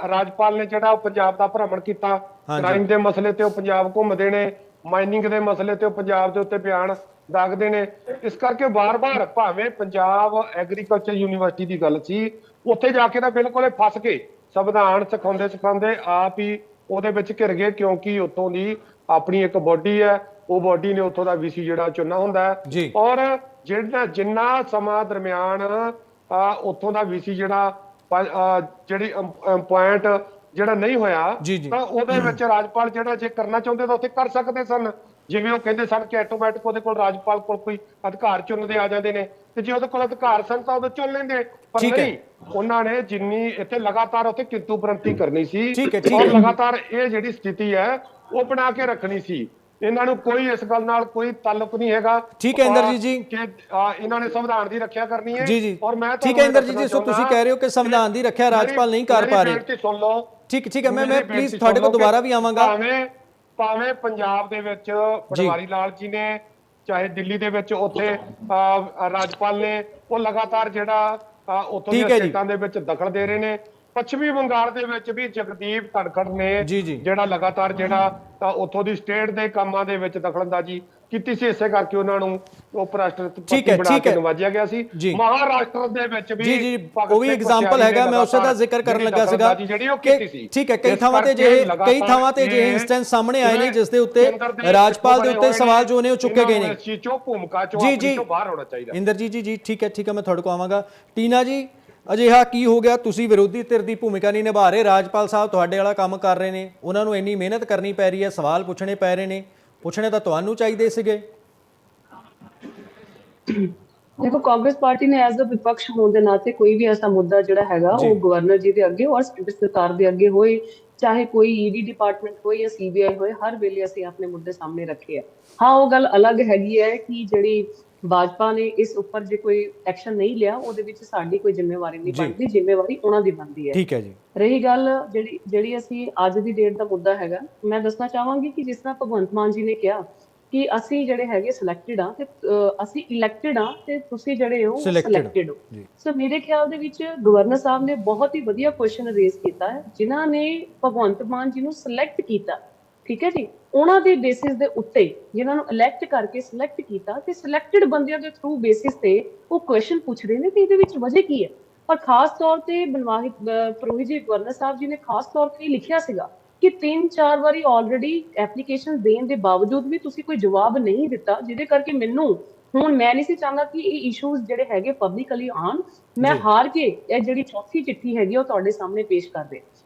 ਰਾਜਪਾਲ ਨੇ ਜਿਹੜਾ ਪੰਜਾਬ ਦਾ ਭ੍ਰਮਣ ਕੀਤਾ, ਕ੍ਰਾਈਮ ਦੇ ਮਸਲੇ ਤੇ ਉਹ ਪੰਜਾਬ ਘੁੰਮਦੇ ਨੇ, ਮਾਈਨਿੰਗ ਦੇ ਮਸਲੇ ਤੇ ਉਹ ਪੰਜਾਬ ਦੇ ਉੱਤੇ ਬਿਆਨ ਦਾਗਦੇ ਨੇ। ਇਸ ਕਰਕੇ ਵਾਰ-ਵਾਰ ਭਾਵੇਂ ਪੰਜਾਬ ਐਗਰੀਕਲਚਰ ਯੂਨੀਵਰਸਿਟੀ ਦੀ ਗੱਲ ਸੀ, ਉੱਥੇ ਜਾ ਕੇ ਤਾਂ ਬਿਲਕੁਲ ਫਸ ਕੇ ਸੰਵਿਧਾਨ ਸਿਖਾਉਂਦੇ ਆਪ ਹੀ ਉਹਦੇ ਵਿੱਚ ਘਿਰ ਗਏ, ਕਿਉਂਕਿ ਉੱਥੋਂ ਦੀ ਆਪਣੀ ਇੱਕ ਬੋਡੀ ਹੈ, ਉਹ ਬੋਡੀ ਨੇ ਉੱਥੋਂ ਦਾ VC ਜਿਹੜਾ ਚੁਣਨਾ ਹੁੰਦਾ ਹੈ। ਔਰ ਜਿੰਨਾ ਸਮਾਂ ਦਰਮਿਆਨ ਉੱਥੋਂ ਦਾ VC ਜਿਹੜੀ ਪੁਆਇੰਟ ਜਿਹੜਾ ਨਹੀਂ ਹੋਇਆ, ਤਾਂ ਉਹਦੇ ਵਿੱਚ ਰਾਜਪਾਲ ਜਿਹੜਾ ਜੇ ਕਰਨਾ ਚਾਹੁੰਦੇ ਤਾਂ ਉੱਥੇ ਕਰ ਸਕਦੇ ਸਨ। ਜਿਵੇਂ ਉਹ ਕਹਿੰਦੇ ਸਨ ਕਿ ਆਟੋਮੈਟਿਕ ਉਹਦੇ ਕੋਲ ਰਾਜਪਾਲ ਕੋਲ ਕੋਈ ਅਧਿਕਾਰ ਚੁਣਦੇ ਆ ਜਾਂਦੇ ਨੇ, ਤੇ ਜੇ ਉਹਦੇ ਕੋਲ ਅਧਿਕਾਰ ਸਨ ਤਾਂ ਉਹਦੇ ਚੁਣ ਲੈਂਦੇ, ਪਰ ਨਹੀਂ, ਉਹਨਾਂ ਨੇ ਜਿੰਨੀ ਇੱਥੇ ਲਗਾਤਾਰ ਉੱਥੇ ਕਿੰਤੂ ਪ੍ਰੰਤੀ ਕਰਨੀ ਸੀ ਔਰ ਲਗਾਤਾਰ ਇਹ ਜਿਹੜੀ ਸਥਿਤੀ ਹੈ ਉਹ ਬਣਾ ਕੇ ਰੱਖਣੀ ਸੀ। ਇਹਨਾਂ ਨੂੰ ਕੋਈ ਇਸ ਗੱਲ ਨਾਲ ਕੋਈ ਤਾਲੁਕ ਨਹੀਂ ਹੈਗਾ। ਠੀਕ ਹੈ ਇੰਦਰਜੀਤ ਜੀ, ਕਿ ਇਹਨਾਂ ਨੇ ਸੰਵਿਧਾਨ ਦੀ ਰੱਖਿਆ ਕਰਨੀ ਹੈ। ਔਰ ਮੈਂ ਠੀਕ ਹੈ ਇੰਦਰਜੀਤ ਜੀ, ਸੋ ਤੁਸੀਂ ਕਹਿ ਰਹੇ ਹੋ ਕਿ ਸੰਵਿਧਾਨ ਦੀ ਰੱਖਿਆ ਰਾਜਪਾਲ ਨਹੀਂ ਕਰ ਪਾ ਰਹੇ। ਸੁਣ ਲਓ, ਠੀਕ ਹੈ, ਮੈਂ ਪਲੀਜ਼ ਤੁਹਾਡੇ ਕੋਲ ਦੁਬਾਰਾ ਵੀ ਆਵਾਂਗਾ। ਭਾਵੇਂ ਪੰਜਾਬ ਦੇ ਵਿੱਚ ਪਟਵਾਰੀ ਲਾਲ ਜੀ ਨੇ, ਚਾਹੇ ਦਿੱਲੀ ਦੇ ਵਿੱਚ ਉੱਥੇ ਰਾਜਪਾਲ ਨੇ, ਉਹ ਲਗਾਤਾਰ ਜਿਹੜਾ ਉੱਥੋਂ ਦੀਆਂ ਸਟੇਟਾਂ ਦੇ ਵਿੱਚ ਦਖਲ ਦੇ ਰਹੇ ਨੇ। ਪੱਛਮੀ ਬੰਗਾਲ ਦੇ ਵਿੱਚ ਵੀ ਜਗਦੀਪ ਧਨਖੜ ਨੇ ਜਿਹੜਾ ਲਗਾਤਾਰ ਜਿਹੜਾ ਉੱਥੋਂ ਦੀ ਸਟੇਟ ਦੇ ਕੰਮਾਂ ਦੇ ਵਿੱਚ ਦਖਲਅੰਦਾਜ਼ੀ ਕੀਤੀ ਸੀ, ਇਸੇ ਕਰਕੇ ਉਹਨਾਂ ਨੂੰ ਉਪ ਰਾਸ਼ਟਰਪਤੀ ਬਣਾ ਕੇ ਨਵਾਜਿਆ ਗਿਆ ਸੀ। ਮਹਾਰਾਸ਼ਟਰ ਦੇ ਵਿੱਚ ਵੀ ਉਹ ਵੀ ਐਗਜ਼ਾਮਪਲ ਹੈਗਾ, ਮੈਂ ਉਸੇ ਦਾ ਜ਼ਿਕਰ ਕਰਨ ਲੱਗਾ ਸੀਗਾ। ਠੀਕ ਹੈ, ਕਈ ਥਾਵਾਂ ਤੇ ਜੇ ਇੰਸਟੈਂਸ ਸਾਹਮਣੇ ਆਏ ਨੇ ਜਿਸ ਦੇ ਉੱਤੇ ਰਾਜਪਾਲ ਦੇ ਉੱਤੇ ਸਵਾਲ ਜੋ ਨੇ ਉਹ ਚੁੱਕੇ ਗਏ ਨੇ। ਜੀ ਬਾਹਰ ਹੋਣਾ ਚਾਹੀਦਾ। ਇੰਦਰਜੀਤ ਜੀ ਠੀਕ ਹੈ, ਮੈਂ ਤੁਹਾਡੇ ਕੋਲ ਆਵਾਂਗਾ। ਟੀਨਾ ਜੀ, ਅਜਿਹਾ ਕੀ ਹੋ ਗਿਆ? ਤੁਸੀਂ ਵਿਰੋਧੀ ਧਿਰ ਦੀ ਭੂਮਿਕਾ ਨਹੀਂ ਨਿਭਾ ਰਹੇ, ਰਾਜਪਾਲ ਸਾਹਿਬ ਤੁਹਾਡੇ ਵਾਲਾ ਕੰਮ ਕਰ ਰਹੇ ਨੇ, ਉਹਨਾਂ ਨੂੰ ਇੰਨੀ ਮਿਹਨਤ ਕਰਨੀ ਪੈ ਰਹੀ ਹੈ, ਸਵਾਲ ਪੁੱਛਣੇ ਪੈ ਰਹੇ ਨੇ, ਪੁੱਛਣੇ ਤਾਂ ਤੁਹਾਨੂੰ ਚਾਹੀਦੇ ਸੀਗੇ। ਦੇਖੋ ਕਾਂਗਰਸ ਪਾਰਟੀ ਨੇ ਐਜ਼ ਅ ਵਿਪਕਸ਼ ਹੋਣ ਦੇ ਨਾਤੇ ਕੋਈ ਵੀ ਐਸਾ ਮੁੱਦਾ ਜਿਹੜਾ ਹੈਗਾ ਜੀ ਉਹ ਗਵਰਨਰ ਜੀ ਦੇ ਅੱਗੇ ਔਰ ਸੈਂਟਰ ਸਰਕਾਰ ਦੇ ਅੱਗੇ ਹੋਏ, ਚਾਹੇ ਕੋਈ ਈਡੀ ਡਿਪਾਰਟਮੈਂਟ ਹੋਏ ਜਾਂ ਸੀਬੀਆਈ ਹੋਏ, ਹਰ ਵੇਲੇ ਅਸੀਂ ਆਪਣੇ ਮੁੱਦੇ ਸਾਹਮਣੇ ਰੱਖੇ ਆ। ਹਾਂ, ਉਹ ਗੱਲ ਅਲੱਗ ਹੈਗੀ ਹੈ ਕਿ ਜਿਹੜੀ ਭਾਜਪਾ ਨੇ ਇਸ ਉੱਪਰ ਜੇ ਕੋਈ ਐਕਸ਼ਨ ਨਹੀਂ ਲਿਆ ਉਹਦੇ ਵਿੱਚ ਸਾਡੀ ਕੋਈ ਜ਼ਿੰਮੇਵਾਰੀ ਨਹੀਂ ਜੀ ਬਣਦੀ, ਜ਼ਿੰਮੇਵਾਰੀ ਉਹਨਾਂ ਦੀ ਬਣਦੀ ਹੈ। ਠੀਕ ਹੈ ਜੀ। ਰਹੀ ਗੱਲ ਜਿਹੜੀ ਅਸੀਂ ਅੱਜ ਦੀ ਡੇਟ ਦਾ ਮੁੱਦਾ ਹੈਗਾ, ਮੈਂ ਦੱਸਣਾ ਚਾਹਾਂਗੀ ਕਿ ਜਿਸ ਤਰ੍ਹਾਂ ਭਗਵੰਤ ਮਾਨ ਜੀ ਨੇ ਕਿਹਾ ਕਿ ਅਸੀਂ ਜਿਹੜੇ ਹੈਗੇ ਸਿਲੈਕਟਡ ਆ ਤੇ ਅਸੀਂ ਇਲੈਕਟਡ ਆ ਤੇ ਤੁਸੀਂ ਜਿਹੜੇ ਹੋ Selected ਸਿਲੈਕਟਡ ਹੋ। ਜੀ ਸੋ ਮੇਰੇ ਖਿਆਲ ਦੇ ਵਿੱਚ ਗਵਰਨਰ ਸਾਹਿਬ ਨੇ ਬਹੁਤ ਹੀ ਵਧੀਆ ਕੁਐਸਚਨ ਰੇਜ਼ ਕੀਤਾ ਹੈ, ਜਿਨ੍ਹਾਂ ਨੇ ਭਗਵੰਤ ਮਾਨ ਜੀ ਨੂੰ ਸਿਲੈਕਟ ਕੀਤਾ, ਠੀਕ ਹੈ ਜੀ, ਉਹਨਾਂ ਦੇ ਬੇਸਿਸ ਦੇ ਉੱਤੇ ਜਿਨ੍ਹਾਂ ਨੂੰ ਇਲੈਕਟ ਕਰਕੇ ਸਿਲੈਕਟ ਕੀਤਾ ਤੇ ਸਿਲੈਕਟਡ ਬੰਦਿਆਂ ਦੇ ਥਰੂ ਬੇਸਿਸ ਤੇ ਉਹ ਕੁਐਸਚਨ ਪੁੱਛ ਰਹੇ ਨੇ ਕਿ ਇਹਦੇ ਵਿੱਚ ਵਜ੍ਹਾ ਕੀ ਹੈ। ਪਰ ਖਾਸ ਤੌਰ ਤੇ ਬਨਵਾਰੀ ਪੁਰੋਹਿਤ ਜੀ ਗਵਰਨਰ ਸਾਹਿਬ ਜੀ ਨੇ ਖਾਸ ਤੌਰ ਤੇ ਲਿਖਿਆ ਸੀਗਾ ਕਿ 3-4 ਵਾਰੀ ਆਲਰੇਡੀ ਐਪਲੀਕੇਸ਼ਨ ਦੇਣ ਦੇ ਬਾਵਜੂਦ ਵੀ ਤੁਸੀਂ ਕੋਈ ਜਵਾਬ ਨਹੀਂ ਦਿੱਤਾ, ਜਿਹਦੇ ਕਰਕੇ ਮੈਨੂੰ ਹੁਣ ਮੈਂ ਨਹੀਂ ਸੀ ਚਾਹੁੰਦਾ ਕਿ ਇਹ ਇਸ਼ੂਜ਼ ਜਿਹੜੇ ਹੈਗੇ ਪਬਲਿਕਲੀ ਆਣ। ਮੈਂ ਜੀ ਹਾਰ ਕੇ ਇਹ ਜਿਹੜੀ ਚੌਥੀ ਚਿੱਠੀ ਹੈਗੀ ਉਹ ਤੁਹਾਡੇ ਸਾਹਮਣੇ ਪੇਸ਼ ਕਰ ਦੇ।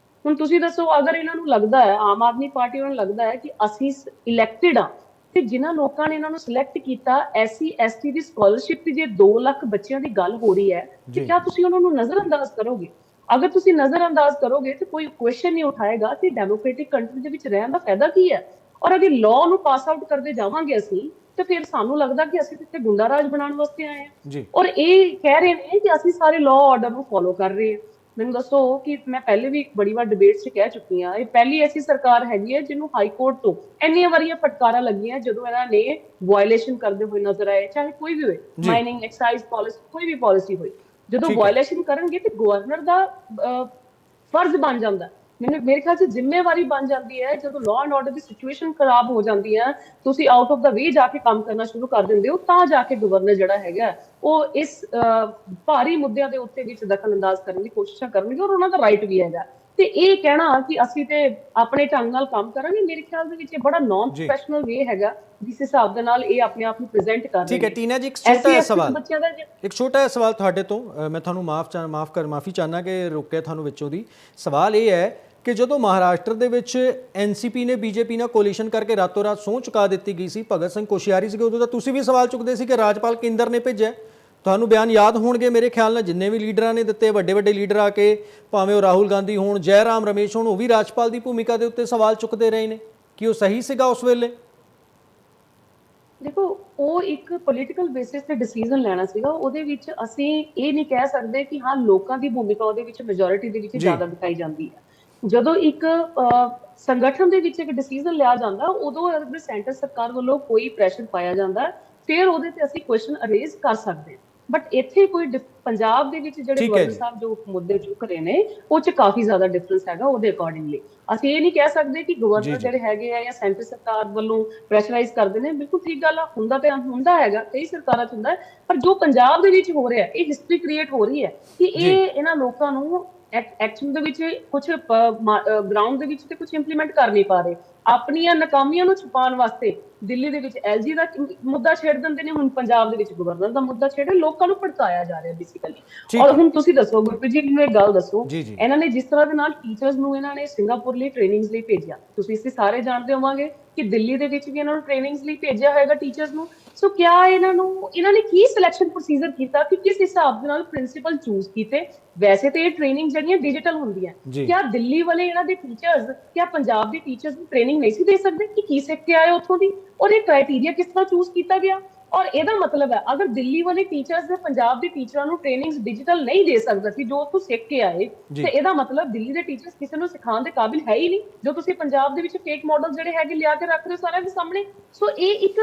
ਹੁਣ ਤੁਸੀਂ ਦੱਸੋ, ਅਗਰ ਇਹਨਾਂ ਨੂੰ ਲੱਗਦਾ ਹੈ, ਆਮ ਆਦਮੀ ਪਾਰਟੀ ਨੂੰ ਲੱਗਦਾ ਹੈ ਕਿ ਅਸੀਂ ਇਲੈਕਟਡ ਆ ਤੇ ਜਿਨ੍ਹਾਂ ਲੋਕਾਂ ਨੇ ਇਹਨਾਂ ਨੂੰ ਸਿਲੈਕਟ ਕੀਤਾ ਐਸਸੀ ਐਸਟੀ ਦੀ ਸਕਾਲਰਸ਼ਿਪ ਦੀ ਜੇ 2 ਲੱਖ ਬੱਚਿਆਂ ਦੀ ਗੱਲ ਹੋ ਰਹੀ ਹੈ ਤੇ ਜੀ ਕਿਆ ਤੁਸੀਂ ਉਹਨਾਂ ਨੂੰ ਨਜ਼ਰਅੰਦਾਜ਼ ਕਰੋਗੇ? ਅਗਰ ਤੁਸੀਂ ਨਜ਼ਰਅੰਦਾਜ਼ ਕਰੋਗੇ ਤੇ ਕੋਈ ਕੁਐਸਚਨ ਨਹੀਂ ਉਠਾਏਗਾ ਤੇ ਡੈਮੋਕ੍ਰੈਟਿਕ ਕੰਟਰੀ ਦੇ ਵਿੱਚ ਰਹਿਣ ਦਾ ਫਾਇਦਾ ਕੀ ਹੈ? ਔਰ ਅਗਰ ਲਾਅ ਨੂੰ ਪਾਸ ਆਊਟ ਕਰਦੇ ਜਾਵਾਂਗੇ ਅਸੀਂ ਤੇ ਫਿਰ ਸਾਨੂੰ ਲੱਗਦਾ ਕਿ ਅਸੀਂ ਇੱਥੇ ਗੁੰਡਾ ਰਾਜ ਬਣਾਉਣ ਵਾਸਤੇ ਆਏ ਹਾਂ। ਜੀ ਔਰ ਇਹ ਕਹਿ ਰਹੇ ਨੇ ਕਿ ਅਸੀਂ ਸਾਰੇ ਲਾਅ ਆਰਡਰ ਨੂੰ ਫੋਲੋ ਕਰ ਰਹੇ ਹਾਂ। ਮੈਨੂੰ ਦੱਸੋ ਕਿ ਮੈਂ ਪਹਿਲੇ ਵੀ ਬੜੀ ਵਾਰ ਡਿਬੇਟਸ 'ਚ ਕਹਿ ਚੁੱਕੀ ਹਾਂ, ਇਹ ਪਹਿਲੀ ਐਸੀ ਸਰਕਾਰ ਹੈਗੀ ਹੈ ਜਿਹਨੂੰ ਹਾਈ ਕੋਰਟ ਤੋਂ ਇੰਨੀਆਂ ਵਾਰੀਆਂ ਫਟਕਾਰਾਂ ਲੱਗੀਆਂ ਜਦੋਂ ਇਹਨਾਂ ਨੇ ਵਾਇਲੇਸ਼ਨ ਕਰਦੇ ਹੋਏ ਨਜ਼ਰ ਆਏ, ਚਾਹੇ ਕੋਈ ਵੀ ਹੋਏ, ਜੀ ਮਾਈਨਿੰਗ ਐਕਸਾਈਜ਼ ਪਾਲਿਸੀ, ਕੋਈ ਵੀ ਪਾਲਿਸੀ ਹੋਈ। ਜਦੋਂ ਠੀਕ ਹੈ ਵਾਇਲੇਸ਼ਨ ਕਰਨਗੇ ਤੇ ਗਵਰਨਰ ਦਾ ਫਰਜ਼ ਬਣ ਜਾਂਦਾ, ਮੇਰੇ ਖਿਆਲ 'ਚ ਜ਼ਿੰਮੇਵਾਰੀ ਬਣ ਜਾਂਦੀ ਹੈ। ਜਦੋਂ law and order the situation ਖਰਾਬ ਹੋ ਜਾਂਦੀ ਹੈ, ਤੁਸੀਂ ਆਊਟ ਆਫ ਦਾ ਵੇ ਜਾ ਕੇ ਕੰਮ ਕਰਨਾ ਸ਼ੁਰੂ ਕਰ ਦਿੰਦੇ ਹੋ, ਤਾਂ ਜਾ ਕੇ ਗਵਰਨਰ ਜਿਹੜਾ ਹੈਗਾ ਉਹ ਇਸ ਭਾਰੀ ਮੁੱਦਿਆਂ ਦੇ ਉੱਤੇ ਵਿੱਚ ਦਖਲ ਅੰਦਾਜ਼ ਕਰਨ ਦੀ ਕੋਸ਼ਿਸ਼ਾਂ ਕਰਨਗੇ ਔਰ ਉਹਨਾਂ ਦਾ ਰਾਈਟ ਵੀ ਹੈਗਾ। ਤੇ ਇਹ ਕਹਿਣਾ ਕਿ ਅਸੀਂ ਤੇ ਆਪਣੇ ਢੰਗ ਨਾਲ ਕੰਮ ਕਰਾਂਗੇ, ਮੇਰੇ ਖਿਆਲ ਦੇ ਵਿੱਚ ਇਹ ਬੜਾ ਨਾਨ ਜੀ ਪ੍ਰੋਫੈਸ਼ਨਲ ਵੇ ਹੈਗਾ ਜਿਸ ਹਿਸਾਬ ਦੇ ਨਾਲ ਇਹ ਆਪਣੇ ਆਪ ਨੂੰ ਪ੍ਰੈਜ਼ੈਂਟ ਕਰ ਰਹੇ ਠੀਕ ਹੈ ਨੇ। ਟੀਨਾ ਜੀ, ਇੱਕ ਛੋਟਾ ਜਿਹਾ ਸਵਾਲ, ਬੱਚਿਆਂ ਦਾ ਇੱਕ ਛੋਟਾ ਜਿਹਾ ਸਵਾਲ ਤੁਹਾਡੇ ਤੋਂ, ਮੈਂ ਤੁਹਾਨੂੰ ਮਾਫੀ ਚਾਹੁੰਦਾ ਕਿ ਰੋਕਿਆ ਤੁਹਾਨੂੰ ਵਿੱਚੋਂ ਦੀ। ਸਵਾਲ ਇਹ ਹੈ ਕਿ ਜਦੋਂ ਮਹਾਰਾਸ਼ਟਰ ਦੇ ਵਿੱਚ ਐਨਸੀਪੀ ਨੇ ਬੀਜੇਪੀ ਨਾਲ ਕੋਲੀਸ਼ਨ ਕਰਕੇ ਰਾਤੋਂ ਰਾਤ ਸਹੁੰ ਚੁਕਾ ਦਿੱਤੀ ਗਈ ਸੀ, ਭਗਤ ਸਿੰਘ ਕੋਸ਼ਿਆਰੀ ਸੀਗੇ, ਉਦੋਂ ਤਾਂ ਤੁਸੀਂ ਵੀ ਸਵਾਲ ਚੁੱਕਦੇ ਸੀ ਕਿ ਰਾਜਪਾਲ ਕੇਂਦਰ ਨੇ ਭੇਜਿਆ। ਤੁਹਾਨੂੰ ਬਿਆਨ ਯਾਦ ਹੋਣਗੇ ਮੇਰੇ ਖਿਆਲ ਨਾਲ, ਜਿੰਨੇ ਵੀ ਲੀਡਰਾਂ ਨੇ ਦਿੱਤੇ, ਵੱਡੇ ਵੱਡੇ ਲੀਡਰ ਆ ਕੇ, ਭਾਵੇਂ ਉਹ ਰਾਹੁਲ ਗਾਂਧੀ ਹੋਣ, ਜੈਰਾਮ ਰਮੇਸ਼ ਹੋਣ, ਉਹ ਵੀ ਰਾਜਪਾਲ ਦੀ ਭੂਮਿਕਾ ਦੇ ਉੱਤੇ ਸਵਾਲ ਚੁੱਕਦੇ ਰਹੇ ਨੇ ਕਿ ਉਹ ਸਹੀ ਸੀਗਾ ਉਸ ਵੇਲੇ। ਦੇਖੋ, ਉਹ ਇੱਕ ਪੋਲੀਟੀਕਲ ਬੇਸਿਸ ਤੇ ਡਿਸੀਜਨ ਲੈਣਾ ਸੀਗਾ, ਉਹਦੇ ਵਿੱਚ ਅਸੀਂ ਇਹ ਨਹੀਂ ਕਹਿ ਸਕਦੇ ਕਿ ਹਾਂ ਲੋਕਾਂ ਦੀ ਭੂਮਿਕਾ ਉਹਦੇ ਵਿੱਚ ਮੈਜੋਰਿਟੀ ਦੇ ਵਿੱਚ ਜ਼ਿਆਦਾ ਦਿਖਾਈ ਜਾਂਦੀ ਹੈ। ਜਦੋਂ ਇੱਕ ਸੰਗਠਨ ਦੇ ਵਿੱਚ ਇੱਕ ਡਿਸੀਜਨ ਲਿਆ ਜਾਂਦਾ, ਉਦੋਂ ਅਗਰ ਸੈਂਟਰ ਸਰਕਾਰ ਵੱਲੋਂ ਕੋਈ ਪ੍ਰੈਸ਼ਰ ਪਾਇਆ ਜਾਂਦਾ ਫਿਰ ਉਹਦੇ ਤੇ ਅਸੀਂ ਕੁਐਸਚਨ ਅਰੇਜ਼ ਕਰ ਸਕਦੇ ਹਾਂ। ਬਟ ਇੱਥੇ ਕੋਈ ਪੰਜਾਬ ਦੇ ਵਿੱਚ ਜਿਹੜੇ ਗਵਰਨਰ ਸਾਹਿਬ ਜੋ ਮੁੱਦੇ ਚੁੱਕ ਰਹੇ ਨੇ ਉਹ 'ਚ ਕਾਫੀ ਜ਼ਿਆਦਾ ਡਿਫਰੈਂਸ ਹੈਗਾ। ਉਹਦੇ ਅਕੋਰਡਿੰਗਲੀ ਅਸੀਂ ਇਹ ਨਹੀਂ ਕਹਿ ਸਕਦੇ ਕਿ ਗਵਰਨਰ ਜਿਹੜੇ ਹੈਗੇ ਆ ਜਾਂ ਸੈਂਟਰ ਸਰਕਾਰ ਵੱਲੋਂ ਪ੍ਰੈਸ਼ਰਾਈਜ਼ ਕਰਦੇ ਨੇ, ਬਿਲਕੁਲ ਠੀਕ ਗੱਲ ਆ, ਹੁੰਦਾ ਹੈਗਾ, ਕਈ ਸਰਕਾਰਾਂ 'ਚ ਹੁੰਦਾ। ਪਰ ਜੋ ਪੰਜਾਬ ਦੇ ਵਿੱਚ ਹੋ ਰਿਹਾ, ਇਹ ਹਿਸਟਰੀ ਕ੍ਰੀਏਟ ਹੋ ਰਹੀ ਹੈ ਕਿ ਇਹਨਾਂ ਲੋਕਾਂ ਨੂੰ ਐਕਚੁਅਲ ਦੇ ਵਿੱਚ ਕੁਝ ਗਰਾਊਂਡ ਦੇ ਵਿੱਚ ਤੇ ਕੁਝ ਇੰਪਲੀਮੈਂਟ ਕਰ ਨਹੀਂ ਪਾ ਰਹੇ। ਆਪਣੀਆਂ ਨਾਕਾਮੀਆਂ ਨੂੰ ਛੁਪਾਉਣ ਵਾਸਤੇ ਦਿੱਲੀ ਦੇ ਵਿੱਚ ਐਲਜੀ ਦਾ ਮੁੱਦਾ ਛੇੜ ਦਿੰਦੇ ਨੇ, ਹੁਣ ਪੰਜਾਬ ਦੇ ਵਿੱਚ ਗਵਰਨਰ ਦਾ ਮੁੱਦਾ ਛੇੜੇ, ਲੋਕਾਂ ਨੂੰ ਭੜਕਾਇਆ ਜਾ ਰਿਹਾ ਬੇਸਿਕਲੀ। ਔਰ ਹੁਣ ਤੁਸੀਂ ਦੱਸੋ ਗੁਰਪ੍ਰੀਤ ਜੀ, ਮੈਨੂੰ ਇੱਕ ਗੱਲ ਦੱਸੋ, ਇਹਨਾਂ ਨੇ ਜਿਸ ਤਰ੍ਹਾਂ ਦੇ ਨਾਲ ਟੀਚਰਸ ਨੂੰ ਇਹਨਾਂ ਨੇ ਸਿੰਗਾਪੁਰ ਲਈ ਟ੍ਰੇਨਿੰਗਸ ਲਈ ਭੇਜਿਆ, ਤੁਸੀਂ ਇਸੇ ਸਾਰੇ ਜਾਣਦੇ ਹੋਵਾਂਗੇ ਕਿ ਦਿੱਲੀ ਦੇ ਵਿੱਚ ਵੀ ਇਹਨਾਂ ਨੂੰ ਟ੍ਰੇਨਿੰਗਸ ਲਈ ਭੇਜਿਆ ਹੋਏਗਾ ਟੀਚਰਸ ਨੂੰ। ਸੋ ਕਿਆ ਇਹਨਾਂ ਨੇ ਕੀ ਸਿਲੈਕਸ਼ਨ ਪ੍ਰੋਸੀਜਰ ਕੀਤਾ ਕਿ ਕਿਸ ਹਿਸਾਬ ਦੇ ਨਾਲ ਪ੍ਰਿੰਸੀਪਲ ਚੂਜ਼ ਕੀਤੇ? ਵੈਸੇ ਤੇ ਇਹ ਟ੍ਰੇਨਿੰਗ ਜਿਹੜੀਆਂ ਡਿਜੀਟਲ ਹੁੰਦੀਆਂ, ਕਿਆ ਦਿੱਲੀ ਵਾਲੇ ਇਹਨਾਂ ਦੇ ਟੀਚਰਸ, ਕਿਆ ਪੰਜਾਬ ਦੇ ਟੀਚਰਸ ਨੂੰ ਟ੍ਰੇਨਿੰਗ ਨਹੀਂ ਸੀ ਦੇ ਸਕਦੇ ਕਿ ਕੀ ਸਿੱਖ ਕੇ ਆਏ ਉੱਥੋਂ ਦੀ, ਔਰ ਇਹ ਕ੍ਰਾਈਟੇਰੀਆ ਕਿਸ ਤਰ੍ਹਾਂ ਚੂਜ਼ ਕੀਤਾ ਗਿਆ? ਔਰ ਇਹਦਾ ਮਤਲਬ ਹੈ ਅਗਰ ਦਿੱਲੀ ਵਾਲੇ ਟੀਚਰਸ ਦੇ ਪੰਜਾਬ ਦੇ ਟੀਚਰਾਂ ਨੂੰ ਟ੍ਰੇਨਿੰਗਸ ਡਿਜੀਟਲ ਨਹੀਂ ਦੇ ਸਕਦਾ ਸੀ ਜੋ ਉੱਥੋਂ ਸਿੱਖ ਕੇ ਆਏ, ਤੇ ਇਹਦਾ ਮਤਲਬ ਦਿੱਲੀ ਦੇ ਟੀਚਰਸ ਕਿਸੇ ਨੂੰ ਸਿਖਾਉਣ ਦੇ ਕਾਬਿਲ ਹੈ ਹੀ ਨਹੀਂ, ਜੋ ਤੁਸੀਂ ਪੰਜਾਬ ਦੇ ਵਿੱਚ ਫੇਕ ਮਾਡਲ ਜਿਹੜੇ ਹੈਗੇ ਲਿਆ ਕੇ ਰੱਖ ਰਹੇ ਹੋ ਸਾਰਿਆਂ ਦੇ ਸਾਹਮਣੇ। ਸੋ ਇਹ ਇੱਕ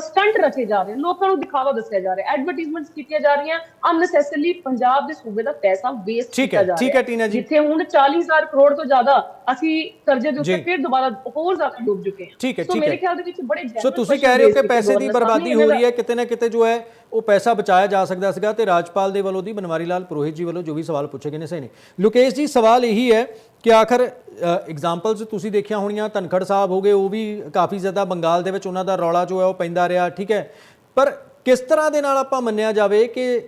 ਸਟੰਟ ਰਚੇ ਜਾ ਰਹੇ, ਲੋਕਾਂ ਨੂੰ ਦਿਖਾਵਾ ਦੱਸਿਆ ਜਾ ਰਿਹਾ, ਐਡਵਰਟਾਈਜ਼ਮੈਂਟਸ ਕੀਤੀਆਂ ਜਾ ਰਹੀਆਂ, ਅਨਨੈਸੈਸਰੀ ਪੰਜਾਬ ਦੇ ਸੂਬੇ ਦਾ ਪੈਸਾ ਵੇਸਟ ਕੀਤਾ ਜਾ ਰਿਹਾ। ਜਿੱਥੇ ਹੁਣ 40,000 ਕਰੋੜ ਤੋਂ ਜ਼ਿਆਦਾ ਅਸੀਂ ਕਰਜ਼ੇ ਦੇ ਉੱਤੇ ਫਿਰ ਦੁਬਾਰਾ ਹੋਰ ਜ਼ਿਆਦਾ ਡੁੱਬ ਚੁੱਕੇ ਹਾਂ। ਸੋ ਮੇਰੇ ਖਿਆਲ ਦੇ ਵਿੱਚ ਬੜੇ ਸੋ ਤੁਸੀਂ ਕਹਿ ਰਹੇ ਹੋ ਕਿ ਪੈਸੇ ਦੀ ਬਰਬਾਦੀ ਹੋ ਰਹੀ ਹੈ, ਕਿਤੇ ਨਾ ਕਿਤੇ ਜੋ ਹੈ ਉਹ ਪੈਸਾ ਬਚਾਇਆ ਜਾ ਸਕਦਾ ਸੀਗਾ, ਤੇ ਰਾਜਪਾਲ ਦੇ ਵੱਲੋਂ ਦੀ ਬਨਵਾਰੀ ਲਾਲ ਪੁਰੋਹਿਤ ਜੀ ਵੱਲੋਂ ਜੋ ਵੀ ਸਵਾਲ ਪੁੱਛੇ ਗਏ ਨੇ ਸਹੀ ਨੇ। ਲੋਕੇਸ਼ ਜੀ, ਸਵਾਲ ਇਹੀ ਹੈ ਕਿ ਆਖਰ ਐਗਜ਼ਾਮਪਲਸ ਤੁਸੀਂ ਦੇਖਿਆ ਹੋਣੀਆਂ, ਧਨਖੜ ਸਾਹਿਬ ਹੋ ਗਏ, ਉਹ ਵੀ ਕਾਫੀ ਜ਼ਿਆਦਾ ਬੰਗਾਲ ਦੇ ਵਿੱਚ ਉਹਨਾਂ ਦਾ ਰੌਲਾ ਜੋ ਹੈ ਉਹ ਪੈਂਦਾ ਰਿਹਾ, ਠੀਕ ਹੈ, ਪਰ ਕਿਸ ਤਰ੍ਹਾਂ ਦੇ ਨਾਲ ਆਪਾਂ ਮੰਨਿਆ ਜਾਵੇ ਕਿ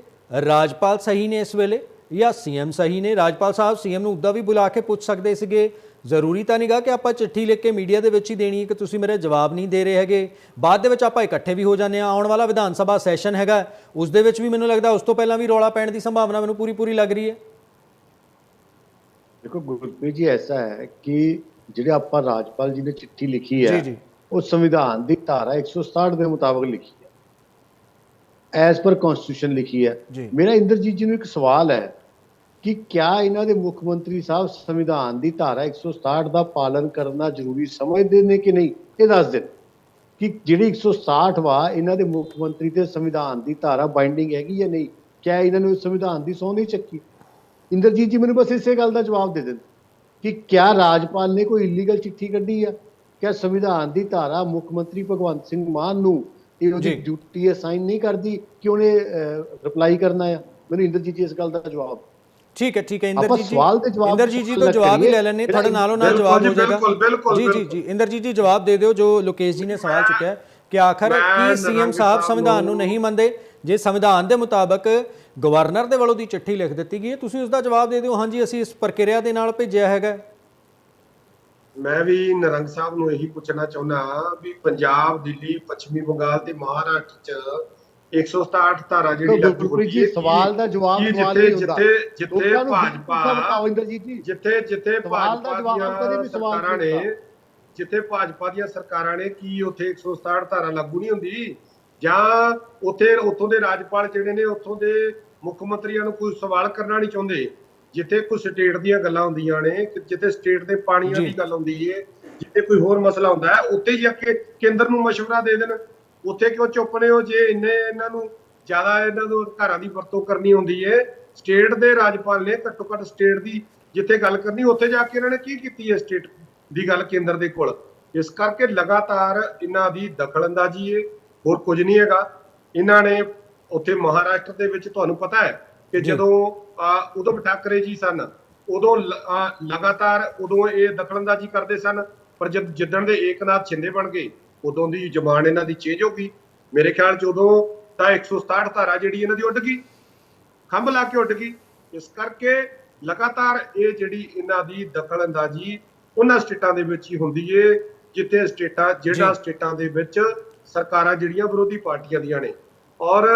ਰਾਜਪਾਲ ਸਹੀ ਨੇ ਇਸ ਵੇਲੇ ਜਾਂ ਸੀਐਮ ਸਹੀ ਨੇ? ਰਾਜਪਾਲ ਸਾਹਿਬ ਸੀਐਮ ਨੂੰ ਉੱਦਾਂ ਵੀ ਬੁਲਾ ਕੇ ਪੁੱਛ ਸਕਦੇ ਸੀਗੇ, ਜ਼ਰੂਰੀ ਤਾਂ ਨਹੀਂਗਾ ਕਿ ਆਪਾਂ ਚਿੱਠੀ ਲਿਖ ਕੇ ਮੀਡੀਆ ਦੇ ਵਿੱਚ ਹੀ ਦੇਣੀ ਕਿ ਤੁਸੀਂ ਮੇਰੇ ਜਵਾਬ ਨਹੀਂ ਦੇ ਰਹੇ ਹੈਗੇ, ਬਾਅਦ ਦੇ ਵਿੱਚ ਆਪਾਂ ਇਕੱਠੇ ਵੀ ਹੋ ਜਾਂਦੇ ਆ। ਆਉਣ ਵਾਲਾ ਵਿਧਾਨ ਸਭਾ ਸੈਸ਼ਨ ਹੈਗਾ, ਉਸ ਦੇ ਵਿੱਚ ਵੀ ਮੈਨੂੰ ਲੱਗਦਾ ਉਸ ਤੋਂ ਪਹਿਲਾਂ ਵੀ ਰੌਲਾ ਪੈਣ ਦੀ ਸੰਭਾਵਨਾ ਮੈਨੂੰ ਪੂਰੀ ਲੱਗ ਰਹੀ ਹੈ। ਦੇਖੋ ਗੁਰਪ੍ਰੀਤ ਜੀ, ਐਸਾ ਹੈ ਕਿ ਜਿਹੜੇ ਆਪਾਂ ਰਾਜਪਾਲ ਜੀ ਨੇ ਚਿੱਠੀ ਲਿਖੀ ਹੈ ਜੀ ਉਹ ਸੰਵਿਧਾਨ ਦੀ ਧਾਰਾ 167 ਦੇ ਮੁਤਾਬਕ ਲਿਖੀ ਹੈ, ਐਜ਼ ਪਰ ਕਨਸਟੀਟਿਊਸ਼ਨ ਲਿਖੀ ਹੈ। ਮੇਰਾ ਇੰਦਰਜੀਤ ਜੀ ਨੂੰ ਇੱਕ ਸਵਾਲ ਹੈ ਕਿ ਕਿਆ ਇਹਨਾਂ ਦੇ ਮੁੱਖ ਮੰਤਰੀ ਸਾਹਿਬ ਸੰਵਿਧਾਨ ਦੀ ਧਾਰਾ 167 ਦਾ ਪਾਲਨ ਕਰਨਾ ਜ਼ਰੂਰੀ ਸਮਝਦੇ ਨੇ ਕਿ ਨਹੀਂ? ਇਹ ਦੱਸ ਦੇਣ ਕਿ ਜਿਹੜੀ 167 ਵਾ ਇਹਨਾਂ ਦੇ ਮੁੱਖ ਮੰਤਰੀ ਤੇ ਸੰਵਿਧਾਨ ਦੀ ਧਾਰਾ ਬਾਈਂਡਿੰਗ ਹੈਗੀ ਜਾਂ ਨਹੀਂ। ਕਿਆ ਇਹਨਾਂ ਨੂੰ ਸੰਵਿਧਾਨ ਦੀ ਸਹੁੰ ਨਹੀਂ ਚੱਕੀ? ਇੰਦਰਜੀਤ ਜੀ ਮੈਨੂੰ ਬਸ ਇਸੇ ਗੱਲ ਦਾ ਜਵਾਬ ਦੇ ਦੇਣ ਕਿ ਕਿਆ ਰਾਜਪਾਲ ਨੇ ਕੋਈ ਇਲੀਗਲ ਚਿੱਠੀ ਕੱਢੀ ਆ? ਕਿਆ ਸੰਵਿਧਾਨ ਦੀ ਧਾਰਾ ਮੁੱਖ ਮੰਤਰੀ ਭਗਵੰਤ ਸਿੰਘ ਮਾਨ ਨੂੰ ਇਹ ਉਹਦੀ ਡਿਊਟੀ ਅਸਾਈਨ ਨਹੀਂ ਕਰਦੀ ਕਿ ਉਹਨੇ ਰਿਪਲਾਈ ਕਰਨਾ ਆ? ਮੈਨੂੰ ਇੰਦਰਜੀਤ ਜੀ ਇਸ ਗੱਲ ਦਾ ਜਵਾਬ। ਠੀਕ ਹੈ ਇੰਦਰਜੀਤ ਜੀ ਤੋਂ ਜਵਾਬ ਹੀ ਲੈ ਲੈਣੇ, ਤੁਹਾਡੇ ਨਾਲੋਂ ਨਾਲ ਜਵਾਬ ਹੋ ਜਾਏਗਾ। ਜੀ ਇੰਦਰਜੀਤ ਜੀ ਜਵਾਬ ਦੇ ਦਿਓ ਜੋ ਲੋਕੇਸ਼ ਜੀ ਨੇ ਸਵਾਲ ਚੁੱਕਿਆ ਕਿ ਆਖਰ ਕੀ ਸੀਐਮ ਸਾਹਿਬ ਸੰਵਿਧਾਨ ਨੂੰ ਨਹੀਂ ਮੰਨਦੇ? ਜੇ ਸੰਵਿਧਾਨ ਦੇ ਮੁਤਾਬਕ ਗਵਰਨਰ ਦੇ ਵੱਲੋਂ ਦੀ ਚਿੱਠੀ ਲਿਖ ਦਿੱਤੀ ਗਈ ਹੈ, ਤੁਸੀਂ ਉਸ ਦਾ ਜਵਾਬ ਦੇ ਦਿਓ ਹਾਂਜੀ ਅਸੀਂ ਇਸ ਪ੍ਰਕਿਰਿਆ ਦੇ ਨਾਲ ਭੇਜਿਆ ਹੈਗਾ। ਮੈਂ ਵੀ ਨਿਰੰਗ ਸਾਹਿਬ ਨੂੰ ਇਹੀ ਪੁੱਛਣਾ ਚਾਹੁੰਦਾ ਵੀ ਪੰਜਾਬ, ਦਿੱਲੀ, ਪੱਛਮੀ ਬੰਗਾਲ ਤੇ ਮਹਾਰਾਸ਼ਟਰ ਚ 167 ਧਾਰਾ ਜਿਹੜੀ ਲਾਗੂ ਹੋਈ ਹੈ, ਸਵਾਲ ਦਾ ਜਵਾਬ ਜਿੱਥੇ ਭਾਜਪਾ ਦੀਆਂ ਸਰਕਾਰਾਂ ਨੇ ਕੀ ਉੱਥੇ 167 ਧਾਰਾ ਲਾਗੂ ਨਹੀਂ ਹੁੰਦੀ? ਜਾਂ ਉੱਥੋਂ ਦੇ ਰਾਜਪਾਲ ਜਿਹੜੇ ਨੇ ਉੱਥੋਂ ਦੇ ਮੁੱਖ ਮੰਤਰੀਆਂ ਨੂੰ ਕੋਈ ਸਵਾਲ ਕਰਨਾ ਨਹੀਂ ਚਾਹੁੰਦੇ? ਜਿੱਥੇ ਕੋਈ ਸਟੇਟ ਦੀਆਂ ਗੱਲਾਂ ਹੁੰਦੀਆਂ ਨੇ, ਜਿੱਥੇ ਸਟੇਟ ਦੇ ਪਾਣੀਆਂ ਦੀ ਗੱਲ ਹੁੰਦੀ ਹੈ, ਜਿੱਥੇ ਕੋਈ ਹੋਰ ਮਸਲਾ ਹੁੰਦਾ ਹੈ, ਉੱਥੇ ਜਾ ਕੇ ਕੇਂਦਰ ਨੂੰ ਮਸ਼ਵਰਾ ਦੇ ਦੇਣ। ਉੱਥੇ ਕਿਉਂ ਚੁੱਪ ਨੇ ਹੋ? ਜੇ ਇਹਨਾਂ ਨੂੰ ਜ਼ਿਆਦਾ ਇਹਨਾਂ ਨੂੰ ਅਧਿਕਾਰਾਂ ਦੀ ਵਰਤੋਂ ਕਰਨੀ ਹੁੰਦੀ ਹੈ, ਸਟੇਟ ਦੇ ਰਾਜਪਾਲ ਨੇ ਘੱਟੋ ਘੱਟ ਸਟੇਟ ਦੀ ਜਿੱਥੇ ਗੱਲ ਕਰਨੀ, ਉੱਥੇ ਜਾ ਕੇ ਇਹਨਾਂ ਨੇ ਕੀ ਕੀਤੀ ਹੈ ਸਟੇਟ ਦੀ ਗੱਲ ਕੇਂਦਰ ਦੇ ਕੋਲ? ਇਸ ਕਰਕੇ ਲਗਾਤਾਰ ਇਹਨਾਂ ਦੀ ਦਖਲਅੰਦਾਜ਼ੀ ਹੈ, ਹੋਰ ਕੁਝ ਨਹੀਂ ਹੈਗਾ। ਇਹਨਾਂ ਨੇ ਉੱਥੇ ਮਹਾਰਾਸ਼ਟਰ ਦੇ ਵਿੱਚ ਤੁਹਾਨੂੰ ਪਤਾ ਹੈ ਕਿ ਜਦੋਂ ਉਦੋਂ ਠਾਕਰੇ ਜੀ ਸਨ, ਉਦੋਂ ਲਗਾਤਾਰ ਉਦੋਂ ਇਹ ਦਖਲਅੰਦਾਜ਼ੀ ਕਰਦੇ ਸਨ, ਪਰ ਜਿੱਦਣ ਦੇ ਏਕਨਾਥ ਸ਼ਿੰਦੇ ਬਣ ਗਏ ਉਦੋਂ ਦੀ ਜ਼ਬਾਨ ਇਹਨਾਂ ਦੀ ਚੇਂਜ ਹੋ ਗਈ। ਮੇਰੇ ਖਿਆਲ ਚ ਉਦੋਂ ਤਾਂ 167 ਧਾਰਾ ਜਿਹੜੀ ਇਹਨਾਂ ਦੀ ਉੱਡ ਗਈ, ਖੰਭ ਲਾ ਕੇ ਉੱਡ ਗਈ। ਇਸ ਕਰਕੇ ਲਗਾਤਾਰ ਇਹ ਜਿਹੜੀ ਇਹਨਾਂ ਦੀ ਦਖਲਅੰਦਾਜ਼ੀ ਉਹਨਾਂ ਸਟੇਟਾਂ ਦੇ ਵਿੱਚ ਹੀ ਹੁੰਦੀ ਏ ਜਿੱਥੇ ਸਟੇਟਾਂ ਦੇ ਵਿੱਚ ਸਰਕਾਰਾਂ ਜਿਹੜੀਆਂ ਵਿਰੋਧੀ ਪਾਰਟੀਆਂ ਦੀਆਂ ਨੇ। ਔਰ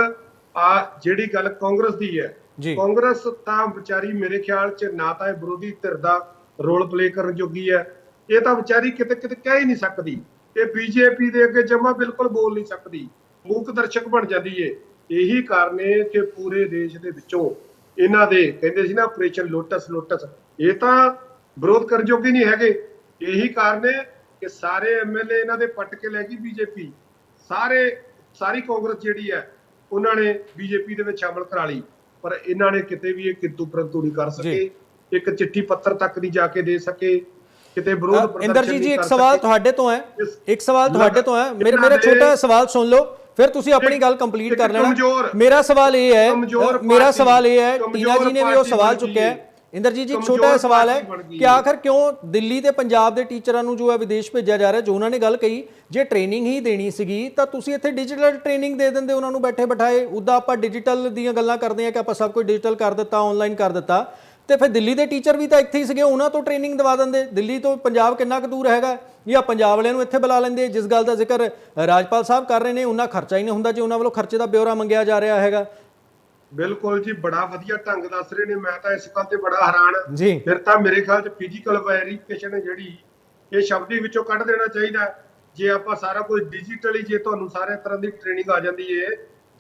ਜਿਹੜੀ ਗੱਲ ਕਾਂਗਰਸ ਦੀ ਹੈ, ਕਾਂਗਰਸ ਤਾਂ ਵਿਚਾਰੀ ਮੇਰੇ ਖਿਆਲ ਚ ਨਾ ਤਾਂ ਇਹ ਵਿਰੋਧੀ ਧਿਰ ਦਾ ਰੋਲ ਪਲੇ ਕਰਨ ਜੋਗੀ ਹੈ, ਇਹ ਤਾਂ ਵਿਚਾਰੀ ਕਿਤੇ ਕਹਿ ਹੀ ਨਹੀਂ ਸਕਦੀ। ਇਹ ਬੀਜੇਪੀ ਦੇ ਅੱਗੇ ਜਮਾ ਬਿਲਕੁਲ ਬੋਲ ਨਹੀਂ ਸਕਦੀ, ਮੂਕ ਦਰਸ਼ਕ ਬਣ ਜਾਂਦੀ ਏ। ਇਹੀ ਕਾਰਨ ਹੈ ਕਿ ਪੂਰੇ ਦੇਸ਼ ਦੇ ਵਿੱਚੋਂ ਇਹਨਾਂ ਦੇ ਕਹਿੰਦੇ ਸੀ ਨਾ ਆਪਰੇਸ਼ਨ ਲੋਟਸ, ਇਹ ਤਾਂ ਵਿਰੋਧ ਕਰਨ ਜੋਗੇ ਨਹੀਂ ਹੈਗੇ। ਇਹੀ ਕਾਰਨ ਹੈ ਕਿ ਸਾਰੇ ਐਮਐਲਏ ਇਹਨਾਂ ਦੇ ਪੱਟ ਕੇ ਲੈ ਗਈ ਬੀਜੇਪੀ। ਸਾਰੀ ਕਾਂਗਰਸ ਜਿਹੜੀ ਹੈ ਉਹਨਾਂ ਨੇ ਬੀਜੇਪੀ ਦੇ ਵਿੱਚ ਸ਼ਾਮਲ ਕਰਾ ਲਈ, ਪਰ ਇਹਨਾਂ ਨੇ ਕਿਤੇ ਵੀ ਇਹ ਕਿੰਤੂ ਪਰੰਤੂ ਨਹੀਂ ਕਰ ਸਕੇ, ਇੱਕ ਚਿੱਠੀ ਪੱਤਰ ਤੱਕ ਨਹੀਂ ਜਾ ਕੇ ਦੇ ਸਕੇ, ਕਿਤੇ ਵਿਰੋਧ ਪ੍ਰਦਰਸ਼ਨ। ਇੰਦਰਜੀਤ ਜੀ ਇੱਕ ਸਵਾਲ ਤੁਹਾਡੇ ਤੋਂ ਹੈ, ਮੇਰਾ ਛੋਟਾ ਸਵਾਲ ਸੁਣ ਲਓ ਫਿਰ ਤੁਸੀਂ ਆਪਣੀ ਗੱਲ ਕੰਪਲੀਟ ਕਰ ਲੈਣਾ। ਮੇਰਾ ਸਵਾਲ ਇਹ ਹੈ ਟੀਨਾ ਜੀ ਨੇ ਵੀ ਉਹ ਸਵਾਲ ਚੁੱਕਿਆ ਹੈ। ਇੰਦਰਜੀਤ ਜੀ ਇੱਕ ਛੋਟਾ ਸਵਾਲ ਹੈ ਕਿ ਆਖਰ ਕਿਉਂ ਦਿੱਲੀ ਤੇ ਪੰਜਾਬ ਦੇ ਟੀਚਰਾਂ ਨੂੰ ਜੋ ਹੈ ਵਿਦੇਸ਼ ਭੇਜਿਆ ਜਾ ਰਿਹਾ? ਜੋ ਉਹਨਾਂ ਨੇ ਗੱਲ ਕਹੀ ਜੇ ਟ੍ਰੇਨਿੰਗ ਹੀ ਦੇਣੀ ਸੀਗੀ ਤਾਂ ਤੁਸੀਂ ਇੱਥੇ ਡਿਜੀਟਲ ਟ੍ਰੇਨਿੰਗ ਦੇ ਦਿੰਦੇ ਉਹਨਾਂ ਨੂੰ ਬੈਠੇ ਬਿਠਾਏ। ਉੱਦਾਂ ਆਪਾਂ ਡਿਜੀਟਲ ਦੀਆਂ ਗੱਲਾਂ ਕਰਦੇ ਹਾਂ ਕਿ ਆਪਾਂ ਸਭ ਕੁਝ ਡਿਜੀਟਲ ਕਰ ਦਿੱਤਾ, ਆਨਲਾਈਨ ਕਰ ਦਿੱਤਾ, ਤੇ ਫਿਰ ਦਿੱਲੀ ਦੇ ਟੀਚਰ ਵੀ ਤਾਂ ਇੱਥੇ ਹੀ ਸੀਗੇ, ਉਹਨਾਂ ਤੋਂ ਟ੍ਰੇਨਿੰਗ ਦਵਾ ਦਿੰਦੇ। ਦਿੱਲੀ ਤੋਂ ਪੰਜਾਬ ਕਿੰਨਾ ਕੁ ਦੂਰ ਹੈਗਾ? ਜਾਂ ਪੰਜਾਬ ਵਾਲਿਆਂ ਨੂੰ ਇੱਥੇ ਬੁਲਾ ਲੈਂਦੇ। ਜਿਸ ਗੱਲ ਦਾ ਜ਼ਿਕਰ ਰਾਜਪਾਲ ਸਾਹਿਬ ਕਰ ਰਹੇ ਨੇ ਉਹਨਾਂ ਖਰਚਾ ਹੀ ਨਹੀਂ ਹੁੰਦਾ ਜੇ ਉਹਨਾਂ ਵੱਲੋਂ ਖਰਚੇ ਦਾ ਬਿਊਰਾ ਮੰਗਿਆ ਜਾ ਰਿਹਾ ਹੈਗਾ। ਬਿਲਕੁਲ ਜੀ, ਬੜਾ ਵਧੀਆ ਢੰਗ ਦੱਸ ਰਹੇ ਨੇ। ਮੈਂ ਤਾਂ ਇਸ ਗੱਲ ਤੇ ਬੜਾ ਹੈਰਾਨ ਜੀ। ਫਿਰ ਤਾਂ ਮੇਰੇ ਖਿਆਲ ਚ ਫਿਜ਼ੀਕਲ ਵੈਰੀਫਿਕੇਸ਼ਨ ਹੈ ਜਿਹੜੀ, ਇਹ ਸ਼ਬਦ ਹੀ ਵਿੱਚੋਂ ਕੱਢ ਦੇਣਾ ਚਾਹੀਦਾ। ਜੇ ਆਪਾਂ ਸਾਰਾ ਕੁਝ ਡਿਜੀਟਲੀ, ਜੇ ਤੁਹਾਨੂੰ ਸਾਰੇ ਤਰ੍ਹਾਂ ਦੀ ਟ੍ਰੇਨਿੰਗ ਆ ਜਾਂਦੀ ਹੈ,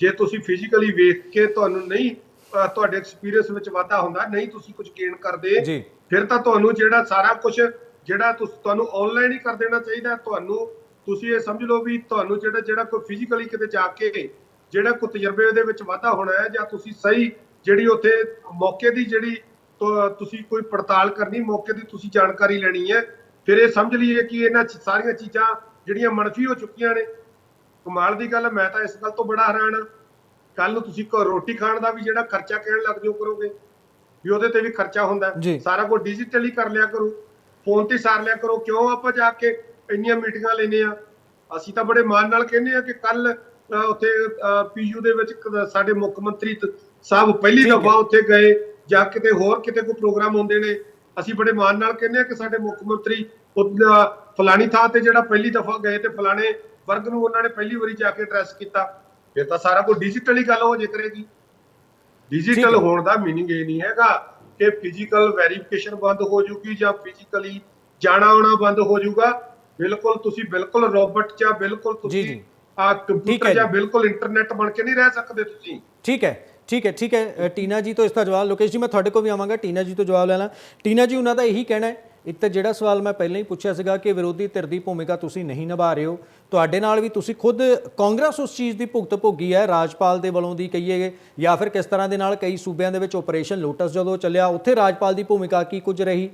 ਜੇ ਤੁਸੀਂ ਫਿਜ਼ੀਕਲੀ ਵੇਖ ਕੇ ਤੁਹਾਨੂੰ ਨਹੀਂ ਤੁਹਾਡੇ ਐਕਸਪੀਰੀਅੰਸ ਵਿੱਚ ਵਾਧਾ ਹੁੰਦਾ, ਨਹੀਂ ਤੁਸੀਂ ਕੁਝ ਗੇਨ ਕਰਦੇ, ਫਿਰ ਤਾਂ ਤੁਹਾਨੂੰ ਜਿਹੜਾ ਸਾਰਾ ਕੁਝ ਜਿਹੜਾ ਤੁਹਾਨੂੰ ਆਨਲਾਈਨ ਹੀ ਕਰ ਦੇਣਾ ਚਾਹੀਦਾ। ਤੁਸੀਂ ਇਹ ਸਮਝ ਲਓ ਵੀ ਤੁਹਾਨੂੰ ਜਿਹੜਾ ਕੋਈ ਫਿਜ਼ੀਕਲੀ ਕਿਤੇ ਜਾ ਕੇ ਜਿਹੜਾ ਕੋਈ ਤਜਰਬੇ ਦੇ ਵਿੱਚ ਵਾਧਾ ਹੋਣਾ ਹੈ, ਜਾਂ ਤੁਸੀਂ ਸਹੀ ਜਿਹੜੀ ਉੱਥੇ ਮੌਕੇ ਦੀ ਜਿਹੜੀ ਤੁਸੀਂ ਕੋਈ ਪੜਤਾਲ ਕਰਨੀ, ਮੌਕੇ ਦੀ ਤੁਸੀਂ ਜਾਣਕਾਰੀ ਲੈਣੀ ਹੈ, ਫਿਰ ਇਹ ਸਮਝ ਲਈਏ ਕਿ ਇਹਨਾਂ ਸਾਰੀਆਂ ਚੀਜ਼ਾਂ ਜਿਹੜੀਆਂ ਮਨਫੀ ਹੋ ਚੁੱਕੀਆਂ ਨੇ। ਕਮਾਲ ਦੀ ਗੱਲ ਹੈ, ਮੈਂ ਤਾਂ ਇਸ ਗੱਲ ਤੋਂ ਬੜਾ ਹੈਰਾਨ ਹਾਂ। ਕੱਲ ਨੂੰ ਤੁਸੀਂ ਰੋਟੀ ਖਾਣ ਦਾ ਵੀ ਜਿਹੜਾ ਖਰਚਾ ਕਹਿਣ ਲੱਗ ਜਾਓ ਕਰੋਗੇ ਵੀ ਉਹਦੇ ਤੇ ਵੀ ਖਰਚਾ ਹੁੰਦਾ। ਸਾਰਾ ਕੁਝ ਡਿਜੀਟਲੀ ਕਰ ਲਿਆ ਕਰੋ, ਫੋਨ ਤੇ ਸਾਰ ਲਿਆ ਕਰੋ। ਕਿਉਂ ਆਪਾਂ ਜਾ ਕੇ ਇੰਨੀਆਂ ਮੀਟਿੰਗਾਂ ਲੈਨੇ ਆ? ਅਸੀਂ ਤਾਂ ਬੜੇ ਮਾਣ ਨਾਲ ਕਹਿੰਦੇ ਆ ਕਿ ਕੱਲ ਉੱਥੇ ਪੀਯੂ ਦੇ ਵਿੱਚ ਸਾਡੇ ਮੁੱਖ ਮੰਤਰੀ ਸਾਹਿਬ ਪਹਿਲੀ ਦਫਾ ਉੱਥੇ ਗਏ, ਜਾਂ ਕਿਤੇ ਹੋਰ ਕਿਤੇ ਕੋਈ ਪ੍ਰੋਗਰਾਮ ਹੁੰਦੇ ਨੇ ਅਸੀਂ ਬੜੇ ਮਾਣ ਨਾਲ ਕਹਿੰਦੇ ਆ ਕਿ ਸਾਡੇ ਮੁੱਖ ਮੰਤਰੀ ਫਲਾਣੀ ਥਾਂ ਤੇ ਜਿਹੜਾ ਪਹਿਲੀ ਦਫਾ ਗਏ ਤੇ ਫਲਾਣੇ ਵਰਗ ਨੂੰ ਉਹਨਾਂ ਨੇ ਪਹਿਲੀ ਵਾਰੀ ਜਾ ਕੇ ਐਡਰੈਸ ਕੀਤਾ। ਫਿਰ ਤਾਂ ਸਾਰਾ ਕੁਝ ਡਿਜੀਟਲ ਹੀ ਗੱਲ ਹੋ ਜੇ ਕਰੇਗੀ। ਡਿਜੀਟਲ ਹੋਣ ਦਾ ਮੀਨਿੰਗ ਇਹ ਨਹੀਂ ਹੈਗਾ ਕਿ ਫਿਜ਼ੀਕਲ ਵੈਰੀਫਿਕੇਸ਼ਨ ਬੰਦ ਹੋ ਜੂਗੀ ਜਾਂ ਫਿਜ਼ੀਕਲੀ ਜਾਣਾ ਆਉਣਾ ਬੰਦ ਹੋ ਜਾਊਗਾ। ਬਿਲਕੁਲ ਤੁਸੀਂ ਬਿਲਕੁਲ ਰੋਬੋਟ ਜਾਂ ਬਿਲਕੁਲ ਤੁਸੀਂ ਕੰਪਿਊਟਰ ਜਾਂ ਬਿਲਕੁਲ ਇੰਟਰਨੈਟ ਬਣ ਕੇ ਨਹੀਂ ਰਹਿ ਸਕਦੇ ਤੁਸੀਂ। ਠੀਕ ਹੈ ਟੀਨਾ ਜੀ ਤੋਂ ਇਸ ਦਾ ਜਵਾਬ। ਲੋਕੇਸ਼ ਜੀ ਮੈਂ ਤੁਹਾਡੇ ਕੋਲ ਵੀ ਆਵਾਂਗਾ, ਟੀਨਾ ਜੀ ਤੋਂ ਜਵਾਬ ਲੈਣਾ। ਟੀਨਾ ਜੀ ਉਹਨਾਂ ਦਾ ਇਹੀ ਕਹਿਣਾ ਹੈ, ਇੱਕ ਤਾਂ ਜਿਹੜਾ ਸਵਾਲ ਮੈਂ ਪਹਿਲਾਂ ਹੀ ਪੁੱਛਿਆ ਸੀਗਾ ਕਿ ਵਿਰੋਧੀ ਧਿਰ ਦੀ ਭੂਮਿਕਾ ਤੁਸੀਂ ਨਹੀਂ ਨਿਭਾ ਰਹੇ ਹੋ, ਤੁਹਾਡੇ ਨਾਲ ਵੀ ਤੁਸੀਂ ਖੁਦ ਕਾਂਗਰਸ ਉਸ ਚੀਜ਼ ਦੀ ਭੁਗਤ ਭੋਗੀ ਹੈ ਰਾਜਪਾਲ ਦੇ ਵੱਲੋਂ ਦੀ ਕਹੀਏ ਜਾਂ ਫਿਰ ਕਿਸ ਤਰ੍ਹਾਂ ਦੇ ਨਾਲ ਕਈ ਸੂਬਿਆਂ ਦੇ ਵਿੱਚ ਆਪਰੇਸ਼ਨ ਲੋਟਸ ਜਦੋਂ ਚੱਲਿਆ ਉੱਥੇ ਰਾਜਪਾਲ ਦੀ ਭੂਮਿਕਾ ਕੀ ਕੁਝ ਰਹੀ?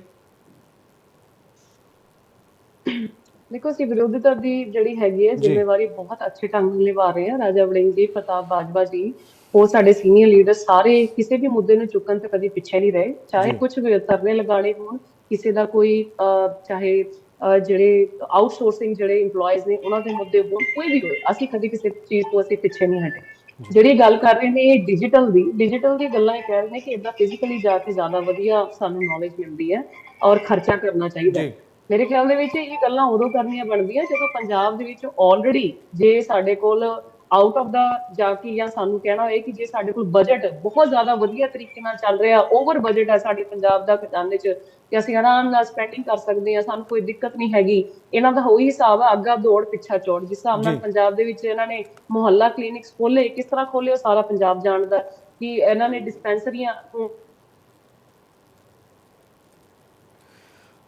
ਦੇਖੋ ਅਸੀਂ ਵਿਰੋਧੀ ਧਿਰ ਦੀ ਜਿਹੜੀ ਹੈਗੀ ਹੈ ਜ਼ਿੰਮੇਵਾਰੀ ਬਹੁਤ ਅੱਛੇ ਢੰਗ ਨਾਲ ਨਿਭਾ ਰਹੇ ਆ। ਰਾਜਾ ਵੜਿੰਗ ਜੀ, ਪ੍ਰਤਾਪ ਬਾਜਵਾ ਜੀ, ਉਹ ਸਾਡੇ ਸੀਨੀਅਰ ਲੀਡਰ ਸਾਰੇ ਕਿਸੇ ਵੀ ਮੁੱਦੇ ਨੂੰ ਚੁੱਕਣ ਤੇ ਕਦੀ ਪਿੱਛੇ ਨਹੀਂ ਰਹੇ, ਚਾਹੇ ਕੁਝ ਵੀ ਧਰਨੇ ਲਗਾਣੇ ਹੋਣ, ਕਿਸੇ ਦਾ ਕੋਈ ਚਾਹੇ ਜਿਹੜੇ ਆਊਟਸੋਰਸਿੰਗ ਜਿਹੜੇ EMPLOYEES ਨੇ ਉਹਨਾਂ ਦੇ ਮੁੱਦੇ ਹੋਣ, ਕੋਈ ਵੀ ਹੋਏ, ਅਸੀਂ ਕਦੀ ਕਿਸੇ ਚੀਜ਼ ਤੋਂ ਅਸੀਂ ਪਿੱਛੇ ਨਹੀਂ ਹਟੇ। ਜਿਹੜੀ ਗੱਲ ਕਰ ਰਹੇ ਨੇ ਡਿਜੀਟਲ ਦੀ ਗੱਲਾਂ ਇਹ ਕਹਿ ਰਹੇ ਨੇ ਕਿ ਏਦਾਂ ਫਿਜ਼ੀਕਲੀ ਜਾ ਕੇ ਜ਼ਿਆਦਾ ਵਧੀਆ ਸਾਨੂੰ ਨੌਲੇਜ ਮਿਲਦੀ ਹੈ ਔਰ ਖਰਚਾ ਕਰਨਾ ਚਾਹੀਦਾ। ਮੇਰੇ ਖਿਆਲ ਦੇ ਵਿੱਚ ਇਹ ਗੱਲਾਂ ਉਦੋਂ ਕਰਨੀਆਂ ਬਣਦੀਆਂ ਜਦੋਂ ਪੰਜਾਬ ਦੇ ਵਿੱਚ ਆਲਰੇਡੀ ਜੇ ਸਾਡੇ ਕੋਲ ਆਊਟ ਆਫ ਦਾ ਜਾ ਕੇ ਜਾਂ ਸਾਨੂੰ ਕਹਿਣਾ ਹੋਏ ਕਿ ਜੇ ਸਾਡੇ ਕੋਲ ਬਜਟ ਬਹੁਤ ਜ਼ਿਆਦਾ ਵਧੀਆ ਤਰੀਕੇ ਨਾਲ ਚੱਲ ਰਿਹਾ, ਓਵਰ ਬਜਟ ਹੈ ਸਾਡੇ ਪੰਜਾਬ ਦਾ ਖਜ਼ਾਨੇ 'ਚ, ਤੇ ਅਸੀਂ ਆਰਾਮ ਨਾਲ ਸਪੈਂਡਿੰਗ ਕਰ ਸਕਦੇ ਹਾਂ, ਸਾਨੂੰ ਕੋਈ ਦਿੱਕਤ ਨਹੀਂ ਹੈਗੀ। ਇਹਨਾਂ ਦਾ ਉਹੀ ਹਿਸਾਬ ਹੈ, ਅੱਗਾ ਦੌੜ ਪਿੱਛਾ ਚੌੜ। ਜਿਸ ਹਿਸਾਬ ਨਾਲ ਪੰਜਾਬ ਦੇ ਵਿੱਚ ਇਹਨਾਂ ਨੇ ਮੁਹੱਲਾ ਕਲੀਨਿਕਸ ਖੋਲੇ, ਕਿਸ ਤਰ੍ਹਾਂ ਖੋਲੇ ਉਹ ਸਾਰਾ ਪੰਜਾਬ ਜਾਣਦਾ ਕਿ ਇਹਨਾਂ ਨੇ ਡਿਸਪੈਂਸਰੀਆਂ।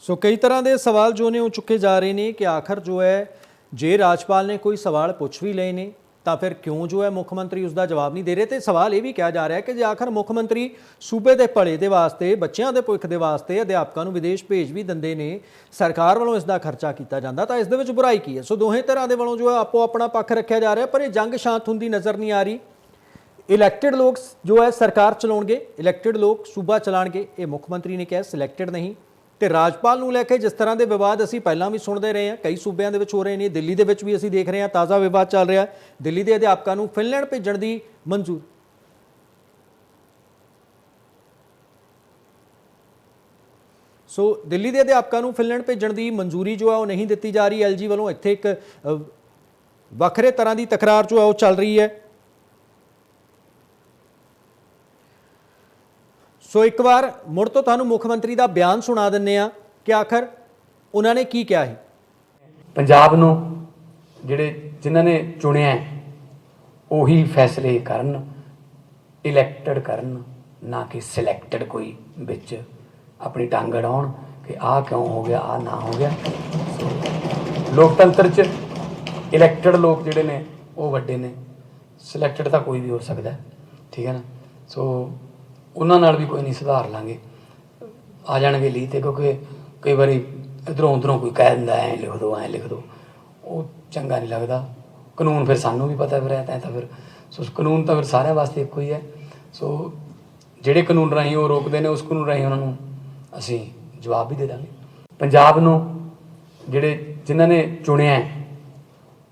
ਸੋ ਕਈ ਤਰ੍ਹਾਂ ਦੇ ਸਵਾਲ ਜੋ ਨੇ ਉਹ ਚੁੱਕੇ ਜਾ ਰਹੇ ਨੇ ਕਿ ਆਖਰ ਜੋ ਹੈ ਜੇ ਰਾਜਪਾਲ ਨੇ ਕੋਈ ਸਵਾਲ ਪੁੱਛ ਵੀ ਲਏ ਨੇ ਤਾਂ ਫਿਰ ਕਿਉਂ ਜੋ ਹੈ ਮੁੱਖ ਮੰਤਰੀ ਉਸ ਦਾ ਜਵਾਬ ਨਹੀਂ ਦੇ ਰਹੇ। ਤੇ ਸਵਾਲ ਇਹ ਵੀ ਕਿਹਾ ਜਾ ਰਿਹਾ ਕਿ ਜੇ ਆਖਰ ਮੁੱਖ ਮੰਤਰੀ ਸੂਬੇ ਦੇ ਭਲੇ ਦੇ ਵਾਸਤੇ, ਬੱਚਿਆਂ ਦੇ ਭਵਿੱਖ ਦੇ ਵਾਸਤੇ ਅਧਿਆਪਕਾਂ ਨੂੰ ਵਿਦੇਸ਼ ਭੇਜ ਵੀ ਦਿੰਦੇ ਨੇ, ਸਰਕਾਰ ਵੱਲੋਂ ਇਸ ਦਾ ਖਰਚਾ ਕੀਤਾ ਜਾਂਦਾ, ਤਾਂ ਇਸ ਦੇ ਵਿੱਚ ਬੁਰਾਈ ਕੀ ਹੈ? ਸੋ ਦੋਹੇ ਧਿਰਾਂ ਦੇ ਵੱਲੋਂ ਜੋ ਹੈ ਆਪੋ ਆਪਣਾ ਪੱਖ ਰੱਖਿਆ ਜਾ ਰਿਹਾ, ਪਰ ਇਹ ਜੰਗ ਸ਼ਾਂਤ ਹੁੰਦੀ ਨਜ਼ਰ ਨਹੀਂ ਆ ਰਹੀ। ਇਲੈਕਟਿਡ ਲੋਕ ਜੋ ਹੈ ਸਰਕਾਰ ਚਲਾਉਣਗੇ, ਇਲੈਕਟਿਡ ਲੋਕ ਸੂਬਾ ਚਲਾਉਣਗੇ, ਇਹ ਮੁੱਖ ਮੰਤਰੀ ਨੇ ਕਿਹਾ, ਸਿਲੈਕਟਿਡ ਨਹੀਂ। ਤੇ ਰਾਜਪਾਲ ਨੂੰ ਲੈ ਕੇ ਜਿਸ ਤਰ੍ਹਾਂ ਦੇ ਵਿਵਾਦ ਅਸੀਂ ਪਹਿਲਾਂ ਵੀ ਸੁਣਦੇ ਰਹੇ ਹਾਂ, ਕਈ ਸੂਬਿਆਂ ਦੇ ਵਿੱਚ ਹੋ ਰਹੇ ਨੇ, ਦਿੱਲੀ ਦੇ ਵਿੱਚ ਵੀ ਅਸੀਂ ਦੇਖ ਰਹੇ ਹਾਂ ਤਾਜ਼ਾ ਵਿਵਾਦ ਚੱਲ ਰਿਹਾ। ਦਿੱਲੀ ਦੇ ਅਧਿਆਪਕਾਂ ਨੂੰ ਫਿਨਲੈਂਡ ਭੇਜਣ ਦੀ ਮਨਜ਼ੂਰ ਦਿੱਲੀ ਦੇ ਅਧਿਆਪਕਾਂ ਨੂੰ ਫਿਨਲੈਂਡ ਭੇਜਣ ਦੀ ਮਨਜ਼ੂਰੀ ਜੋ ਹੈ ਉਹ ਨਹੀਂ ਦਿੱਤੀ ਜਾ ਰਹੀ LG ਵੱਲੋਂ। ਇੱਥੇ ਇੱਕ ਵੱਖਰੇ ਤਰ੍ਹਾਂ ਦੀ ਤਕਰਾਰ ਜੋ ਹੈ ਉਹ ਚੱਲ ਰਹੀ ਹੈ। ਸੋ ਇੱਕ ਵਾਰ ਮੁੜ ਤੋਂ ਤੁਹਾਨੂੰ ਮੁੱਖ ਮੰਤਰੀ ਦਾ ਬਿਆਨ ਸੁਣਾ ਦਿੰਦੇ ਆ ਕਿ ਆਖਰ ਉਹਨਾਂ ਨੇ ਕੀ ਕਿਹਾ ਹੈ। ਪੰਜਾਬ ਨੂੰ ਜਿਨ੍ਹਾਂ ਨੇ ਚੁਣਿਆ ਉਹੀ ਫੈਸਲੇ ਕਰਨ, ਇਲੈਕਟਡ ਕਰਨ, ਨਾ ਕਿ ਸਿਲੈਕਟਡ ਕੋਈ ਵਿੱਚ ਆਪਣੀ ਟੰਗ ਅੜਾਉਣ ਕਿ ਆਹ ਕਿਉਂ ਹੋ ਗਿਆ, ਆਹ ਨਾ ਹੋ ਗਿਆ। ਲੋਕਤੰਤਰ 'ਚ ਇਲੈਕਟਡ ਲੋਕ ਜਿਹੜੇ ਨੇ ਉਹ ਵੱਡੇ ਨੇ, ਸਿਲੈਕਟਡ ਤਾਂ ਕੋਈ ਵੀ ਹੋ ਸਕਦਾ, ਠੀਕ ਹੈ ਨਾ। ਸੋ ਉਹਨਾਂ ਨਾਲ ਵੀ ਕੋਈ ਨਹੀਂ, ਸੁਧਾਰ ਲਾਂਗੇ, ਆ ਜਾਣਗੇ ਲੀ ਤੇ, ਕਿਉਂਕਿ ਕਈ ਵਾਰੀ ਇੱਧਰੋਂ ਉੱਧਰੋਂ ਕੋਈ ਕਹਿ ਦਿੰਦਾ ਐਂ ਲਿਖ ਦਿਓ, ਐਂ ਲਿਖ ਦਿਓ, ਉਹ ਚੰਗਾ ਨਹੀਂ ਲੱਗਦਾ। ਕਾਨੂੰਨ ਫਿਰ ਸਾਨੂੰ ਵੀ ਪਤਾ ਫਿਰ ਤਾਂ ਫਿਰ ਸੋ ਕਾਨੂੰਨ ਤਾਂ ਫਿਰ ਸਾਰਿਆਂ ਵਾਸਤੇ ਇੱਕੋ ਹੀ ਹੈ। ਸੋ ਜਿਹੜੇ ਕਾਨੂੰਨ ਰਾਹੀਂ ਉਹ ਰੋਕਦੇ ਨੇ, ਉਸ ਕਾਨੂੰਨ ਰਾਹੀਂ ਉਹਨਾਂ ਨੂੰ ਅਸੀਂ ਜਵਾਬ ਵੀ ਦੇ ਦਾਂਗੇ। ਪੰਜਾਬ ਨੂੰ ਜਿਨ੍ਹਾਂ ਨੇ ਚੁਣਿਆ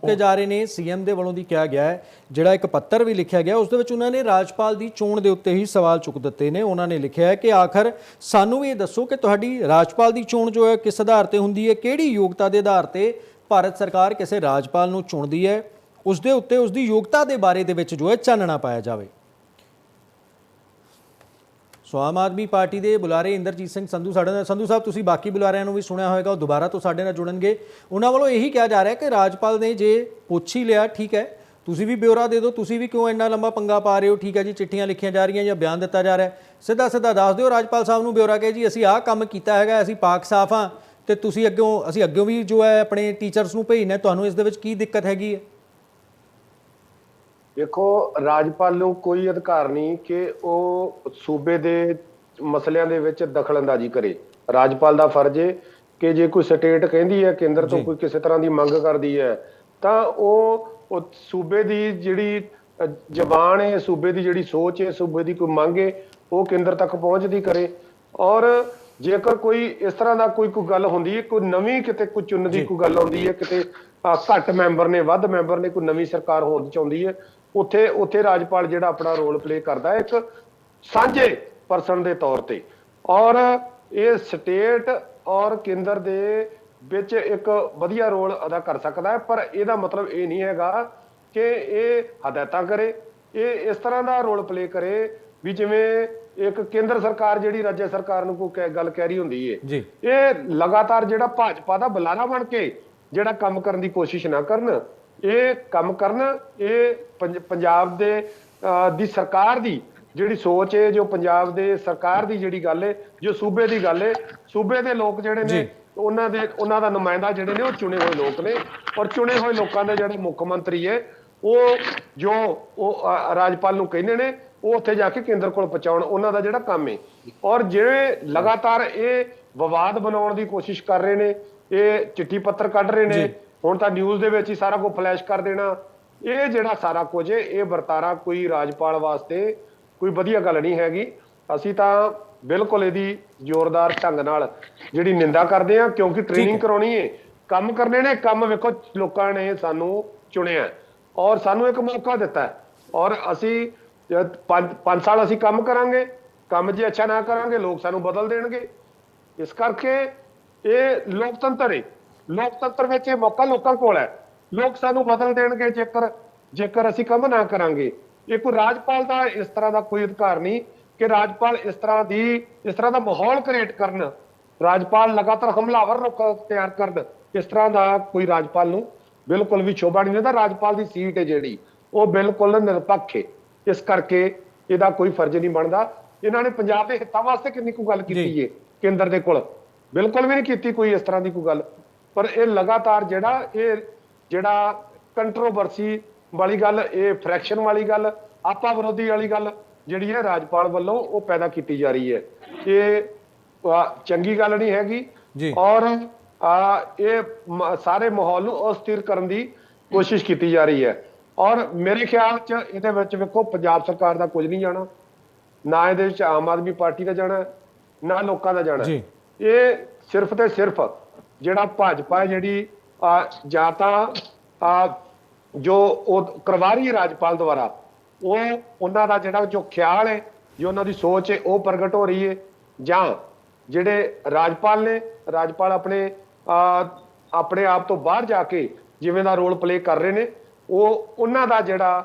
ਕੇ ਜਾ ਰਹੇ ਨੇ, ਸੀਐਮ ਦੇ ਵੱਲੋਂ ਦੀ ਕਿਹਾ ਗਿਆ ਹੈ, ਜਿਹੜਾ ਇੱਕ ਪੱਤਰ ਵੀ ਲਿਖਿਆ ਗਿਆ ਉਸ ਦੇ ਵਿੱਚ ਉਹਨਾਂ ਨੇ ਰਾਜਪਾਲ ਦੀ ਚੋਣ ਦੇ ਉੱਤੇ ਹੀ ਸਵਾਲ ਚੁੱਕ ਦਿੱਤੇ ਨੇ। ਉਹਨਾਂ ਨੇ ਲਿਖਿਆ ਹੈ ਕਿ ਆਖਰ ਸਾਨੂੰ ਵੀ ਇਹ ਦੱਸੋ ਕਿ ਤੁਹਾਡੀ ਰਾਜਪਾਲ ਦੀ ਚੋਣ ਜੋ ਹੈ ਕਿਸ ਆਧਾਰ ਤੇ ਹੁੰਦੀ ਹੈ, ਕਿਹੜੀ ਯੋਗਤਾ ਦੇ ਆਧਾਰ ਤੇ ਭਾਰਤ ਸਰਕਾਰ ਕਿਸੇ ਰਾਜਪਾਲ ਨੂੰ ਚੁਣਦੀ ਹੈ, ਉਸ ਦੇ ਉੱਤੇ ਉਸ ਦੀ ਯੋਗਤਾ ਦੇ ਬਾਰੇ ਦੇ ਵਿੱਚ ਜੋ ਹੈ ਚਾਨਣਾ ਪਾਇਆ ਜਾਵੇ। ਸੋ ਆਮ ਆਦਮੀ ਪਾਰਟੀ ਦੇ ਬੁਲਾਰੇ ਇੰਦਰਜੀਤ ਸਿੰਘ ਸੰਧੂ ਸਾਡੇ ਨਾਲ। ਸੰਧੂ ਸਾਹਿਬ, ਤੁਸੀਂ ਬਾਕੀ ਬੁਲਾਰਿਆਂ ਨੂੰ ਵੀ ਸੁਣਿਆ ਹੋਏਗਾ, ਉਹ ਦੁਬਾਰਾ ਤੋਂ ਸਾਡੇ ਨਾਲ ਜੁੜਨਗੇ। ਉਹਨਾਂ ਵੱਲੋਂ ਇਹੀ ਕਿਹਾ ਜਾ ਰਿਹਾ ਕਿ ਰਾਜਪਾਲ ਨੇ ਜੇ ਪੁੱਛ ਹੀ ਲਿਆ, ਠੀਕ ਹੈ, ਤੁਸੀਂ ਵੀ ਬਿਊਰਾ ਦੇ ਦਿਓ, ਤੁਸੀਂ ਵੀ ਕਿਉਂ ਇੰਨਾ ਲੰਬਾ ਪੰਗਾ ਪਾ ਰਹੇ ਹੋ, ਠੀਕ ਹੈ ਜੀ, ਚਿੱਠੀਆਂ ਲਿਖੀਆਂ ਜਾ ਰਹੀਆਂ ਜਾਂ ਬਿਆਨ ਦਿੱਤਾ ਜਾ ਰਿਹਾ, ਸਿੱਧਾ ਸਿੱਧਾ ਦੱਸ ਦਿਓ ਰਾਜਪਾਲ ਸਾਹਿਬ ਨੂੰ ਬਿਊਰਾ ਕੇ ਜੀ ਅਸੀਂ ਆਹ ਕੰਮ ਕੀਤਾ ਹੈਗਾ, ਅਸੀਂ ਪਾਕ ਸਾਫ ਹਾਂ, ਤੇ ਤੁਸੀਂ ਅਸੀਂ ਅੱਗੋਂ ਵੀ ਜੋ ਹੈ ਆਪਣੇ ਟੀਚਰਸ ਨੂੰ ਭੇਜਣਾ, ਤੁਹਾਨੂੰ ਇਸ ਦੇ ਵਿੱਚ ਕੀ ਦਿੱਕਤ ਹੈਗੀ ਹੈ? ਦੇਖੋ, ਰਾਜਪਾਲ ਨੂੰ ਕੋਈ ਅਧਿਕਾਰ ਨਹੀਂ ਕਿ ਉਹ ਸੂਬੇ ਦੇ ਮਸਲਿਆਂ ਦੇ ਵਿੱਚ ਦਖਲਅੰਦਾਜ਼ੀ ਕਰੇ। ਰਾਜਪਾਲ ਦਾ ਫਰਜ਼ ਹੈ ਕਿ ਜੇ ਕੋਈ ਸਟੇਟ ਕਹਿੰਦੀ ਹੈ, ਕੇਂਦਰ ਤੋਂ ਕੋਈ ਕਿਸੇ ਤਰ੍ਹਾਂ ਦੀ ਮੰਗ ਕਰਦੀ ਹੈ, ਤਾਂ ਉਹ ਸੂਬੇ ਦੀ ਜਿਹੜੀ ਜ਼ਬਾਨ ਹੈ, ਸੂਬੇ ਦੀ ਜਿਹੜੀ ਸੋਚ ਹੈ, ਸੂਬੇ ਦੀ ਕੋਈ ਮੰਗ ਹੈ, ਉਹ ਕੇਂਦਰ ਤੱਕ ਪਹੁੰਚਦੀ ਕਰੇ। ਔਰ ਜੇਕਰ ਕੋਈ ਇਸ ਤਰ੍ਹਾਂ ਦਾ ਕੋਈ ਗੱਲ ਹੁੰਦੀ ਹੈ, ਕੋਈ ਨਵੀਂ ਕਿਤੇ ਕੋਈ ਚੁਣਨ ਦੀ ਕੋਈ ਗੱਲ ਆਉਂਦੀ ਹੈ, ਕਿਤੇ ਘੱਟ ਮੈਂਬਰ ਨੇ, ਵੱਧ ਮੈਂਬਰ ਨੇ, ਕੋਈ ਨਵੀਂ ਸਰਕਾਰ ਹੋਣ ਚਾਹੁੰਦੀ ਹੈ, ਉੱਥੇ ਰਾਜਪਾਲ ਜਿਹੜਾ ਆਪਣਾ ਰੋਲ ਪਲੇ ਕਰਦਾ ਹੈ ਇੱਕ ਸਾਂਝੇ ਪਰਸਨ ਦੇ ਤੌਰ ਤੇ। ਔਰ ਇਹ ਸਟੇਟ ਔਰ ਕੇਂਦਰ ਦੇ ਵਿੱਚ ਇੱਕ ਵਧੀਆ ਰੋਲ ਅਦਾ ਕਰ ਸਕਦਾ ਹੈ, ਪਰ ਇਹਦਾ ਮਤਲਬ ਇਹ ਨਹੀਂ ਹੈਗਾ ਕਿ ਇਹ ਹਦਾਇਤਾਂ ਕਰੇ, ਇਹ ਇਸ ਤਰ੍ਹਾਂ ਦਾ ਰੋਲ ਪਲੇ ਕਰੇ ਵੀ ਜਿਵੇਂ ਇੱਕ ਕੇਂਦਰ ਸਰਕਾਰ ਜਿਹੜੀ ਰਾਜ ਸਰਕਾਰ ਨੂੰ ਕੋਈ ਗੱਲ ਕਹਿ ਰਹੀ ਹੁੰਦੀ ਹੈ। ਇਹ ਲਗਾਤਾਰ ਜਿਹੜਾ ਭਾਜਪਾ ਦਾ ਬੁਲਾਰਾ ਬਣ ਕੇ ਜਿਹੜਾ ਕੰਮ ਕਰਨ ਦੀ ਕੋਸ਼ਿਸ਼ ਨਾ ਕਰਨ, ਇਹ ਕੰਮ ਕਰਨ, ਇਹ ਪੰਜਾਬ ਦੇ ਦੀ ਸਰਕਾਰ ਦੀ ਜਿਹੜੀ ਸੋਚ ਹੈ, ਜੋ ਪੰਜਾਬ ਦੇ ਸਰਕਾਰ ਦੀ ਜਿਹੜੀ ਗੱਲ ਹੈ, ਜੋ ਸੂਬੇ ਦੀ ਗੱਲ ਹੈ, ਸੂਬੇ ਦੇ ਲੋਕ ਜਿਹੜੇ ਨੇ ਉਹਨਾਂ ਦਾ ਨੁਮਾਇੰਦਾ ਜਿਹੜੇ ਨੇ ਉਹ ਚੁਣੇ ਹੋਏ ਲੋਕ ਨੇ, ਔਰ ਚੁਣੇ ਹੋਏ ਲੋਕਾਂ ਦੇ ਜਿਹੜੇ ਮੁੱਖ ਮੰਤਰੀ ਹੈ ਉਹ ਰਾਜਪਾਲ ਨੂੰ ਕਹਿੰਦੇ ਨੇ ਉਹ ਉੱਥੇ ਜਾ ਕੇ ਕੇਂਦਰ ਕੋਲ ਪਹੁੰਚਾਉਣ, ਉਹਨਾਂ ਦਾ ਜਿਹੜਾ ਕੰਮ ਹੈ। ਔਰ ਜਿਹੜੇ ਲਗਾਤਾਰ ਇਹ ਵਿਵਾਦ ਬਣਾਉਣ ਦੀ ਕੋਸ਼ਿਸ਼ ਕਰ ਰਹੇ ਨੇ, ਇਹ ਚਿੱਠੀ ਪੱਤਰ ਕੱਢ ਰਹੇ ਨੇ, ਹੁਣ ਤਾਂ ਨਿਊਜ਼ ਦੇ ਵਿੱਚ ਹੀ ਸਾਰਾ ਕੁਝ ਫਲੈਸ਼ ਕਰ ਦੇਣਾ, ਇਹ ਜਿਹੜਾ ਸਾਰਾ ਕੁਝ ਹੈ, ਇਹ ਵਰਤਾਰਾ ਕੋਈ ਰਾਜਪਾਲ ਵਾਸਤੇ ਕੋਈ ਵਧੀਆ ਗੱਲ ਨਹੀਂ ਹੈਗੀ। ਅਸੀਂ ਤਾਂ ਬਿਲਕੁਲ ਇਹਦੀ ਜ਼ੋਰਦਾਰ ਢੰਗ ਨਾਲ ਜਿਹੜੀ ਨਿੰਦਾ ਕਰਦੇ ਹਾਂ, ਕਿਉਂਕਿ ਟ੍ਰੇਨਿੰਗ ਕਰਾਉਣੀ ਹੈ, ਕੰਮ ਕਰਨੇ ਨੇ, ਕੰਮ ਵੇਖੋ ਲੋਕਾਂ ਨੇ ਸਾਨੂੰ ਚੁਣਿਆ ਔਰ ਸਾਨੂੰ ਇੱਕ ਮੌਕਾ ਦਿੱਤਾ, ਔਰ ਅਸੀਂ 5 ਸਾਲ ਅਸੀਂ ਕੰਮ ਕਰਾਂਗੇ, ਕੰਮ ਜੇ ਅੱਛਾ ਨਾ ਕਰਾਂਗੇ ਲੋਕ ਸਾਨੂੰ ਬਦਲ ਦੇਣਗੇ। ਇਸ ਕਰਕੇ ਇਹ ਲੋਕਤੰਤਰ ਹੈ, ਲੋਕਤੰਤਰ ਵਿੱਚ ਇਹ ਮੌਕਾ ਲੋਕਾਂ ਕੋਲ ਹੈ, ਲੋਕ ਸਾਨੂੰ ਬਦਲ ਦੇਣਗੇ ਜੇਕਰ ਅਸੀਂ ਕੰਮ ਨਾ ਕਰਾਂਗੇ। ਇਹ ਕੋਈ ਰਾਜਪਾਲ ਦਾ ਇਸ ਤਰ੍ਹਾਂ ਦਾ ਕੋਈ ਅਧਿਕਾਰ ਨਹੀਂ ਕਿ ਰਾਜਪਾਲ ਇਸ ਤਰ੍ਹਾਂ ਦਾ ਮਾਹੌਲ ਕ੍ਰੀਏਟ ਕਰਨ, ਰਾਜਪਾਲ ਲਗਾਤਾਰ ਹਮਲਾਵਰ ਲੋਕ ਤਿਆਰ ਕਰਨ, ਇਸ ਤਰ੍ਹਾਂ ਦਾ ਕੋਈ ਰਾਜਪਾਲ ਨੂੰ ਬਿਲਕੁਲ ਵੀ ਸ਼ੋਭਾ ਨਹੀਂ ਦਿੰਦਾ। ਰਾਜਪਾਲ ਦੀ ਸੀਟ ਹੈ ਜਿਹੜੀ ਉਹ ਬਿਲਕੁਲ ਨਿਰਪੱਖ ਹੈ, ਇਸ ਕਰਕੇ ਇਹਦਾ ਕੋਈ ਫਰਜ਼ ਨਹੀਂ ਬਣਦਾ। ਇਹਨਾਂ ਨੇ ਪੰਜਾਬ ਦੇ ਹਿੱਤਾਂ ਵਾਸਤੇ ਕਿੰਨੀ ਕੁ ਗੱਲ ਕੀਤੀ ਹੈ ਕੇਂਦਰ ਦੇ ਕੋਲ, ਬਿਲਕੁਲ ਵੀ ਨਹੀਂ ਕੀਤੀ ਕੋਈ ਇਸ ਤਰ੍ਹਾਂ ਦੀ ਕੋਈ ਗੱਲ। ਪਰ ਇਹ ਲਗਾਤਾਰ ਜਿਹੜਾ ਕੰਟਰੋਵਰਸੀ ਵਾਲੀ ਗੱਲ, ਇਹ ਫ੍ਰੈਕਸ਼ਨ ਵਾਲੀ ਗੱਲ, ਆਪਾ ਵਿਰੋਧੀ ਵਾਲੀ ਗੱਲ ਜਿਹੜੀ ਹੈ ਰਾਜਪਾਲ ਵੱਲੋਂ ਉਹ ਪੈਦਾ ਕੀਤੀ ਜਾ ਰਹੀ ਹੈ, ਇਹ ਚੰਗੀ ਗੱਲ ਨਹੀਂ ਹੈਗੀ। ਔਰ ਇਹ ਸਾਰੇ ਮਾਹੌਲ ਨੂੰ ਅਸਥਿਰ ਕਰਨ ਦੀ ਕੋਸ਼ਿਸ਼ ਕੀਤੀ ਜਾ ਰਹੀ ਹੈ। ਔਰ ਮੇਰੇ ਖਿਆਲ 'ਚ ਇਹਦੇ ਵਿੱਚ ਵੇਖੋ ਪੰਜਾਬ ਸਰਕਾਰ ਦਾ ਕੁਝ ਨਹੀਂ ਜਾਣਾ, ਨਾ ਇਹਦੇ ਵਿੱਚ ਆਮ ਆਦਮੀ ਪਾਰਟੀ ਦਾ ਜਾਣਾ, ਨਾ ਲੋਕਾਂ ਦਾ ਜਾਣਾ। ਇਹ ਸਿਰਫ ਤੇ ਸਿਰਫ ਜਿਹੜਾ ਭਾਜਪਾ ਜਿਹੜੀ ਜਾਂ ਤਾਂ ਜੋ ਉਹ ਕਰਵਾ ਰਹੀ ਹੈ ਰਾਜਪਾਲ ਦੁਆਰਾ, ਉਹਨਾਂ ਦਾ ਜਿਹੜਾ ਜੋ ਖਿਆਲ ਹੈ, ਜੋ ਉਹਨਾਂ ਦੀ ਸੋਚ ਹੈ ਉਹ ਪ੍ਰਗਟ ਹੋ ਰਹੀ ਹੈ, ਜਾਂ ਜਿਹੜੇ ਰਾਜਪਾਲ ਆਪਣੇ ਆਪ ਤੋਂ ਬਾਹਰ ਜਾ ਕੇ ਜਿਵੇਂ ਦਾ ਰੋਲ ਪਲੇ ਕਰ ਰਹੇ ਨੇ, ਉਹਨਾਂ ਦਾ ਜਿਹੜਾ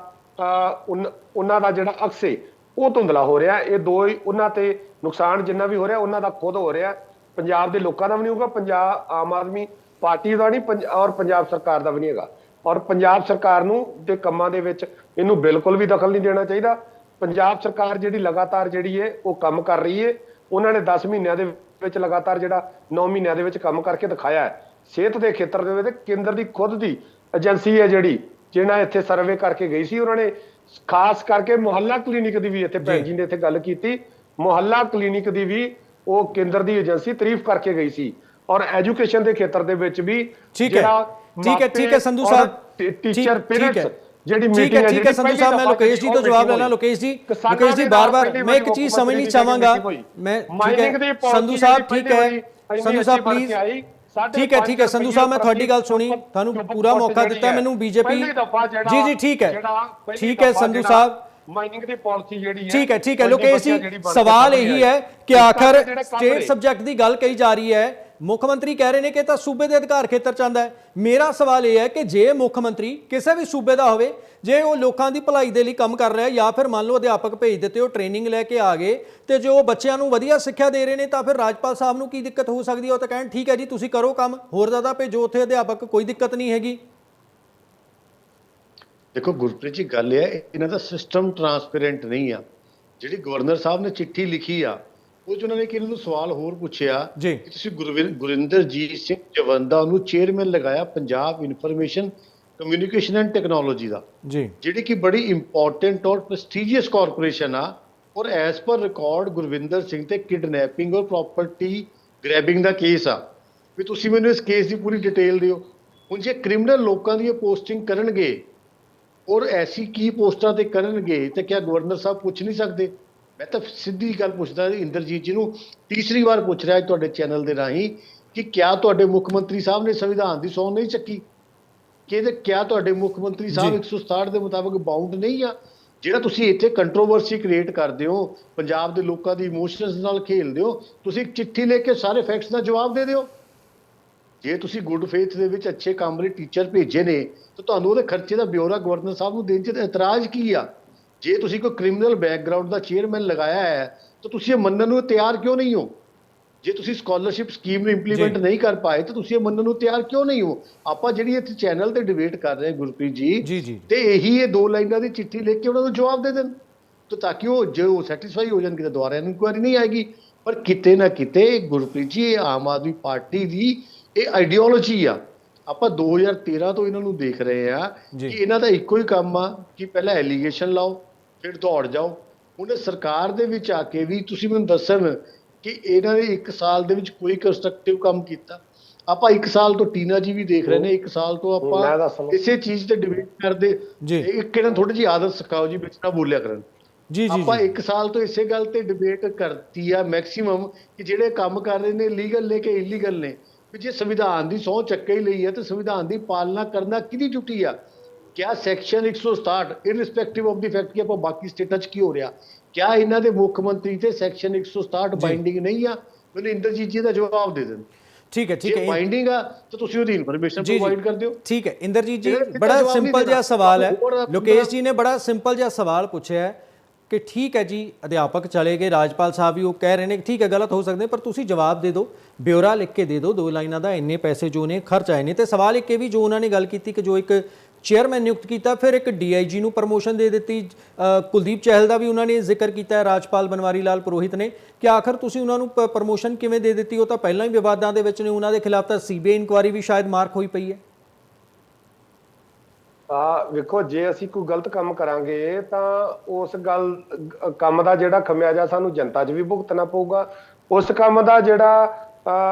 ਅਕਸ ਹੈ ਉਹ ਧੁੰਦਲਾ ਹੋ ਰਿਹਾ। ਇਹ ਦੋ ਹੀ ਉਹਨਾਂ ਤੇ ਨੁਕਸਾਨ ਜਿੰਨਾ ਵੀ ਹੋ ਰਿਹਾ ਉਹਨਾਂ ਦਾ ਖੁਦ ਹੋ ਰਿਹਾ, ਪੰਜਾਬ ਦੇ ਲੋਕਾਂ ਦਾ ਵੀ ਨਹੀਂ ਹੋਊਗਾ, ਪੰਜਾਬ ਆਮ ਆਦਮੀ ਪਾਰਟੀ ਦਾ ਨਹੀਂ, ਔਰ ਪੰਜਾਬ ਸਰਕਾਰ ਦਾ ਵੀ ਨਹੀਂ ਹੈਗਾ। ਔਰ ਪੰਜਾਬ ਸਰਕਾਰ ਨੂੰ ਦੇ ਕੰਮਾਂ ਦੇ ਵਿੱਚ ਇਹਨੂੰ ਬਿਲਕੁਲ ਵੀ ਦਖਲ ਨਹੀਂ ਦੇਣਾ ਚਾਹੀਦਾ। ਪੰਜਾਬ ਸਰਕਾਰ ਜਿਹੜੀ ਲਗਾਤਾਰ ਜਿਹੜੀ ਹੈ ਉਹ ਕੰਮ ਕਰ ਰਹੀ ਹੈ, ਉਹਨਾਂ ਨੇ 10 ਮਹੀਨਿਆਂ ਦੇ ਵਿੱਚ ਲਗਾਤਾਰ ਜਿਹੜਾ 9 ਮਹੀਨਿਆਂ ਦੇ ਵਿੱਚ ਕੰਮ ਕਰਕੇ ਦਿਖਾਇਆ ਹੈ। ਸਿਹਤ ਦੇ ਖੇਤਰ ਦੇ ਵਿੱਚ ਕੇਂਦਰ ਦੀ ਖੁਦ ਦੀ ਏਜੰਸੀ ਹੈ ਜਿਹੜਾ ਇੱਥੇ ਸਰਵੇ ਕਰਕੇ ਗਈ ਸੀ, ਉਹਨਾਂ ਨੇ ਖਾਸ ਕਰਕੇ ਮੁਹੱਲਾ ਕਲੀਨਿਕ ਦੀ ਵੀ ਇੱਥੇ ਭੈਣ ਜੀ ਨੇ ਇੱਥੇ ਗੱਲ ਕੀਤੀ, ਮੁਹੱਲਾ ਕਲੀਨਿਕ ਦੀ ਵੀ ਉਹ ਕੇਂਦਰ ਦੀ ਏਜੰਸੀ ਤਾਰੀਫ ਕਰਕੇ ਗਈ ਸੀ। ਔਰ ਐਜੂਕੇਸ਼ਨ ਦੇ ਖੇਤਰ ਦੇ ਵਿੱਚ ਵੀ ਠੀਕ ਹੈ ਸੰਧੂ ਸਾਹਿਬ, ਟੀਚਰ ਪੇਰੈਂਟਸ ਜਿਹੜੀ ਠੀਕ ਹੈ ਸੰਧੂ ਸਾਹਿਬ, ਮੈਂ ਲੋਕੇਸ਼ ਜੀ ਤੋਂ ਜਵਾਬ ਲੈਣਾ। ਲੋਕੇਸ਼ ਜੀ ਬਾਰ-ਬਾਰ ਮੈਂ ਇੱਕ ਚੀਜ਼ ਸਮਝਣੀ ਚਾਹਾਂਗਾ, ਮੈਂ ਸੰਧੂ ਸਾਹਿਬ ਠੀਕ ਹੈ, ਸੰਧੂ ਸਾਹਿਬ ਪਲੀਜ਼ ਠੀਕ ਹੈ ਸੰਧੂ ਸਾਹਿਬ, ਮੈਂ ਤੁਹਾਡੀ ਗੱਲ ਸੁਣੀ, ਤੁਹਾਨੂੰ ਪੂਰਾ ਮੌਕਾ ਦਿੱਤਾ ਮੈਨੂੰ ਬੀਜੇਪੀ ਜੀ ਠੀਕ ਹੈ ਸੰਧੂ ਸਾਹਿਬ, ਮਾਈਨਿੰਗ ਦੀ ਪਾਲਿਸੀ ਜਿਹੜੀ ਹੈ ਠੀਕ ਹੈ ਲੋਕੇਸ਼ ਜੀ, ਸਵਾਲ ਇਹੀ ਹੈ ਕਿ ਆਖਰ ਸਟੇਟ ਸਬਜੈਕਟ ਦੀ ਗੱਲ ਕਹੀ ਜਾ ਰਹੀ ਹੈ, ਮੁੱਖ ਮੰਤਰੀ ਕਹਿ ਰਹੇ ਨੇ ਕਿ ਤਾਂ ਸੂਬੇ ਦੇ ਅਧਿਕਾਰ ਖੇਤਰ ਚ ਆਉਂਦਾ ਹੈ। ਮੇਰਾ ਸਵਾਲ ਇਹ ਹੈ ਕਿ ਜੇ ਮੁੱਖ ਮੰਤਰੀ ਕਿਸੇ ਵੀ ਸੂਬੇ ਦਾ ਹੋਵੇ, ਜੇ ਉਹ ਲੋਕਾਂ ਦੀ ਭਲਾਈ ਦੇ ਲਈ ਕੰਮ ਕਰ ਰਿਹਾ, ਜਾਂ ਫਿਰ ਮੰਨ ਲਓ ਅਧਿਆਪਕ ਭੇਜ ਦਿੱਤੇ, ਉਹ ਟ੍ਰੇਨਿੰਗ ਲੈ ਕੇ ਆ ਗਏ ਤੇ ਜੋ ਬੱਚਿਆਂ ਨੂੰ ਵਧੀਆ ਸਿੱਖਿਆ ਦੇ ਰਹੇ ਨੇ, ਤਾਂ ਫਿਰ ਰਾਜਪਾਲ ਸਾਹਿਬ ਨੂੰ ਕੀ ਦਿੱਕਤ ਹੋ ਸਕਦੀ ਹੈ? ਉਹ ਤਾਂ ਕਹਿਣ ਠੀਕ ਹੈ ਜੀ ਤੁਸੀਂ ਕਰੋ ਕੰਮ, ਹੋਰ ਜ਼ਿਆਦਾ ਭੇਜੋ ਉੱਥੇ ਅਧਿਆਪਕ, ਕੋਈ ਦਿੱਕਤ ਨਹੀਂ ਹੈਗੀ। ਦੇਖੋ ਗੁਰਪ੍ਰੀਤ ਜੀ, ਗੱਲ ਇਹ ਹੈ ਇਹਨਾਂ ਦਾ ਸਿਸਟਮ ਟਰਾਂਸਪੇਰੈਂਟ ਨਹੀਂ ਆ। ਜਿਹੜੀ ਗਵਰਨਰ ਸਾਹਿਬ ਨੇ ਚਿੱਠੀ ਲਿਖੀ ਆ, ਉਹ 'ਚ ਉਹਨਾਂ ਨੇ ਇਹਨਾਂ ਨੂੰ ਸਵਾਲ ਹੋਰ ਪੁੱਛਿਆ ਕਿ ਤੁਸੀਂ ਗੁਰਿੰਦਰਜੀਤ ਸਿੰਘ ਜਵੰਦਾ ਨੂੰ ਚੇਅਰਮੈਨ ਲਗਾਇਆ Punjab information communication and technology ਦਾ, ਜਿਹੜੀ ਕਿ ਬੜੀ ਇੰਪੋਰਟੈਂਟ ਔਰ ਪ੍ਰੈਸਟੀਜੀਅਸ ਕਾਰਪੋਰੇਸ਼ਨ ਆ, ਔਰ as per record Gurvinder Singh ਤੇ ਕਿਡਨੈਪਿੰਗ ਔਰ ਪ੍ਰਾਪਰਟੀ ਗ੍ਰੈਬਿੰਗ ਦਾ ਕੇਸ ਆ। ਵੀ ਤੁਸੀਂ ਮੈਨੂੰ ਇਸ ਕੇਸ ਦੀ ਪੂਰੀ ਡਿਟੇਲ ਦਿਓ। ਹੁਣ ਜੇ ਕ੍ਰਿਮੀਨਲ ਲੋਕਾਂ ਦੀ ਪੋਸਟਿੰਗ ਕਰਨਗੇ ਔਰ ਐਸੀ ਕੀ ਪੋਸਟਾਂ ਤੇ ਕਰਨਗੇ, ਤੇ ਕਿਆ ਗਵਰਨਰ ਸਾਹਿਬ ਪੁੱਛ ਨਹੀਂ ਸਕਦੇ? ਮੈਂ ਤਾਂ ਸਿੱਧੀ ਗੱਲ ਪੁੱਛਦਾ ਇੰਦਰਜੀਤ ਜੀ ਨੂੰ, ਤੀਸਰੀ ਵਾਰ ਪੁੱਛ ਰਿਹਾ ਤੁਹਾਡੇ ਚੈਨਲ ਦੇ ਰਾਹੀਂ, ਕਿ ਕਿਆ ਤੁਹਾਡੇ ਮੁੱਖ ਮੰਤਰੀ ਸਾਹਿਬ ਨੇ ਸੰਵਿਧਾਨ ਦੀ ਸਹੁੰ ਨਹੀਂ ਚੱਕੀ? ਕਿ ਕਿਆ ਤੁਹਾਡੇ ਮੁੱਖ ਮੰਤਰੀ ਸਾਹਿਬ 167 ਦੇ ਮੁਤਾਬਕ ਬਾਉਂਡ ਨਹੀਂ ਆ ਜਿਹੜਾ ਤੁਸੀਂ ਇੱਥੇ ਕੰਟਰੋਵਰਸੀ ਕ੍ਰੀਏਟ ਕਰਦੇ ਹੋ, ਪੰਜਾਬ ਦੇ ਲੋਕਾਂ ਦੀ ਇਮੋਸ਼ਨਸ ਨਾਲ ਖੇਲਦੇ ਹੋ, ਤੁਸੀਂ ਇੱਕ ਚਿੱਠੀ ਲੈ ਕੇ ਸਾਰੇ ਫੈਕਟਸ ਦਾ ਜਵਾਬ ਦੇ ਦਿਓ। ਜੇ ਤੁਸੀਂ ਗੁੱਡ ਫੇਥ ਦੇ ਵਿੱਚ ਅੱਛੇ ਕੰਮ ਲਈ ਟੀਚਰ ਭੇਜੇ ਨੇ ਤਾਂ ਤੁਹਾਨੂੰ ਉਹਦੇ ਖਰਚੇ ਦਾ ਬਿਊਰਾ ਗਵਰਨਰ ਸਾਹਿਬ ਨੂੰ ਦੇਣ 'ਚ ਇਤਰਾਜ਼ ਕੀ ਆ? ਜੇ ਤੁਸੀਂ ਕੋਈ ਕ੍ਰਿਮੀਨਲ ਬੈਕਗ੍ਰਾਉਂਡ ਦਾ ਚੇਅਰਮੈਨ ਲਗਾਇਆ ਹੈ ਤਾਂ ਤੁਸੀਂ ਇਹ ਮੰਨਣ ਨੂੰ ਤਿਆਰ ਕਿਉਂ ਨਹੀਂ ਹੋ? ਜੇ ਤੁਸੀਂ ਸਕਾਲਰਸ਼ਿਪ ਸਕੀਮ ਨੂੰ ਇੰਪਲੀਮੈਂਟ ਨਹੀਂ ਕਰ ਪਾਏ ਤਾਂ ਤੁਸੀਂ ਇਹ ਮੰਨਣ ਨੂੰ ਤਿਆਰ ਕਿਉਂ ਨਹੀਂ ਹੋ? ਆਪਾਂ ਜਿਹੜੀ ਇੱਥੇ ਚੈਨਲ ਤੇ ਡਿਬੇਟ ਕਰ ਰਹੇ ਹਾਂ ਗੁਰਪ੍ਰੀਤ ਜੀ, ਤੇ ਇਹੀ ਇਹ 2 ਲਾਈਨਾਂ ਦੀ ਚਿੱਠੀ ਲਿਖ ਕੇ ਉਹਨਾਂ ਨੂੰ ਜਵਾਬ ਦੇ ਦੇਣ ਤਾਂ ਕਿ ਉਹ ਜੇ ਉਹ ਸੈਟੀਸਫਾਈ ਹੋ ਜਾਣਗੇ ਤਾਂ ਦੁਬਾਰਾ ਇਨਕੁਆਇਰੀ ਨਹੀਂ ਆਏਗੀ। ਪਰ ਕਿਤੇ ਨਾ ਕਿਤੇ ਗੁਰਪ੍ਰੀਤ ਜੀ, ਇਹ ਆਮ ਆਦਮੀ ਪਾਰਟੀ ਦੀ ਇਹ ਆਈਡੀਓਲੋਜੀ ਆ। ਆਪਾਂ 2013 ਤੋਂ ਇਹਨਾਂ ਨੂੰ ਦੇਖ ਰਹੇ ਆ ਕਿ ਇਹਨਾਂ ਦਾ ਇੱਕੋ ਹੀ ਕੰਮ ਆ ਕਿ ਪਹਿਲਾਂ ਐਲੀਗੇਸ਼ਨ ਲਾਓ ਫਿਰ ਦੌੜ ਜਾਓ। ਹੁਣ ਸਰਕਾਰ ਦੇ ਵਿੱਚ ਆ ਕੇ ਵੀ ਤੁਸੀਂ ਮੈਨੂੰ ਦੱਸਣ ਕਿ ਇਹਨਾਂ ਨੇ 1 ਸਾਲ ਦੇ ਵਿੱਚ ਕੋਈ ਕੰਸਟਰਕਟਿਵ ਕੰਮ ਕੀਤਾ? ਆਪਾਂ 1 ਸਾਲ ਤੋਂ ਟੀਨਾ ਜੀ ਵੀ ਦੇਖ ਰਹੇ ਨੇ, 1 ਸਾਲ ਤੋਂ ਆਪਾਂ ਇਸੇ ਚੀਜ਼ ਤੇ ਡਿਬੇਟ ਕਰਦੇ। ਇੱਕ ਇਹਨਾਂ ਥੋੜੀ ਜਿਹੀ ਆਦਤ ਸਿਖਾਓ ਜੀ, ਵਿੱਚ ਨਾ ਬੋਲਿਆ ਕਰਨ। ਆਪਾਂ 1 ਸਾਲ ਤੋਂ ਇਸੇ ਗੱਲ ਤੇ ਡਿਬੇਟ ਕਰਤੀ ਆ ਮੈਕਸਿਮਮ ਕਿ ਜਿਹੜੇ ਕੰਮ ਕਰ ਰਹੇ ਨੇ ਲੀਗਲ ਨੇ ਕਿ ਇਲੀਗਲ ਨੇ। ਵੀ ਜੇ ਸੰਵਿਧਾਨ ਦੀ ਸਹੁੰ ਚੱਕੇ ਹੀ ਲਈ ਹੈ ਤੇ ਸੰਵਿਧਾਨ ਦੀ ਪਾਲਣਾ ਕਰਨਾ ਕਿਹਦੀ ਡਿਊਟੀ ਆ? ਕਿਆ section 167 irrespective of the fact ਕਿ ਆਪਾਂ ਬਾਕੀ ਸਟੇਟਾਂ 'ਚ ਕੀ ਹੋ ਰਿਹਾ, ਕਿਆ ਇਹਨਾਂ ਦੇ ਮੁੱਖ ਮੰਤਰੀ ਤੇ ਸੈਕਸ਼ਨ 167 ਬਾਈਂਡਿੰਗ ਨਹੀਂ ਆ? ਮੈਨੂੰ ਇੰਦਰਜੀਤ ਜੀ ਦਾ ਜਵਾਬ ਦੇ ਦੇਣ। ਠੀਕ ਹੈ ਬਾਈਂਡਿੰਗ ਆ ਤਾਂ ਤੁਸੀਂ ਉਹਦੀ ਇਨਫੋਰਮੇਸ਼ਨ ਪ੍ਰੋਵਾਈਡ ਕਰ ਦਿਓ। ਠੀਕ ਹੈ ਇੰਦਰਜੀਤ ਜੀ, ਬੜਾ ਸਿੰਪਲ ਜਿਹਾ ਸਵਾਲ ਹੈ। ਲੋਕੇਸ਼ ਜੀ ਨੇ ਬੜਾ ਸਿੰਪਲ ਜਿਹਾ ਸਵਾਲ ਪੁੱਛਿਆ ਹੈ ਕਿ ਠੀਕ ਹੈ ਜੀ ਅਧਿਆਪਕ ਚਲੇ ਗਏ, ਰਾਜਪਾਲ ਸਾਹਿਬ ਵੀ ਉਹ ਕਹਿ ਰਹੇ ਨੇ ਠੀਕ ਹੈ ਗਲਤ ਹੋ ਸਕਦੇ ਪਰ ਤੁਸੀਂ ਜਵਾਬ ਦੇ ਦਿਓ, ਬਿਊਰਾ ਲਿਖ ਕੇ ਦੇ ਦਿਓ 2 ਲਾਈਨਾਂ ਦਾ, ਇੰਨੇ ਪੈਸੇ ਜੋ ਨੇ ਖਰਚ ਆਏ ਨੇ। ਤੇ ਸਵਾਲ ਇੱਕ ਇਹ ਵੀ ਜੋ ਉਹਨਾਂ ਨੇ ਗੱਲ ਕੀਤੀ ਕਿ ਜੋ ਇੱਕ ਚੇਅਰਮੈਨ ਨਿਯੁਕਤ ਕੀਤਾ, ਫਿਰ ਇੱਕ DIG ਨੂੰ ਪ੍ਰਮੋਸ਼ਨ ਦੇ ਦਿੱਤੀ, ਕੁਲਦੀਪ ਚਹਿਲ ਦਾ ਵੀ ਉਹਨਾਂ ਨੇ ਜ਼ਿਕਰ ਕੀਤਾ ਰਾਜਪਾਲ ਬਨਵਾਰੀ ਲਾਲ ਪੁਰੋਹਿਤ ਨੇ, ਕਿ ਆਖਰ ਤੁਸੀਂ ਉਹਨਾਂ ਨੂੰ ਪ੍ਰਮੋਸ਼ਨ ਕਿਵੇਂ ਦੇ ਦਿੱਤੀ? ਉਹ ਤਾਂ ਪਹਿਲਾਂ ਹੀ ਵਿਵਾਦਾਂ ਦੇ ਵਿੱਚ ਨੇ, ਉਹਨਾਂ ਦੇ ਖਿਲਾਫ ਤਾਂ CBI ਇਨਕੁਆਇਰੀ ਵੀ ਸ਼ਾਇਦ ਮਾਰਕ ਹੋਈ ਪਈ ਹੈ। ਵੇਖੋ, ਜੇ ਅਸੀਂ ਕੋਈ ਗਲਤ ਕੰਮ ਕਰਾਂਗੇ ਤਾਂ ਉਸ ਕੰਮ ਦਾ ਜਿਹੜਾ ਖਮਿਆਜਾ ਸਾਨੂੰ ਜਨਤਾ 'ਚ ਵੀ ਭੁਗਤਣਾ ਪਊਗਾ। ਉਸ ਕੰਮ ਦਾ ਜਿਹੜਾ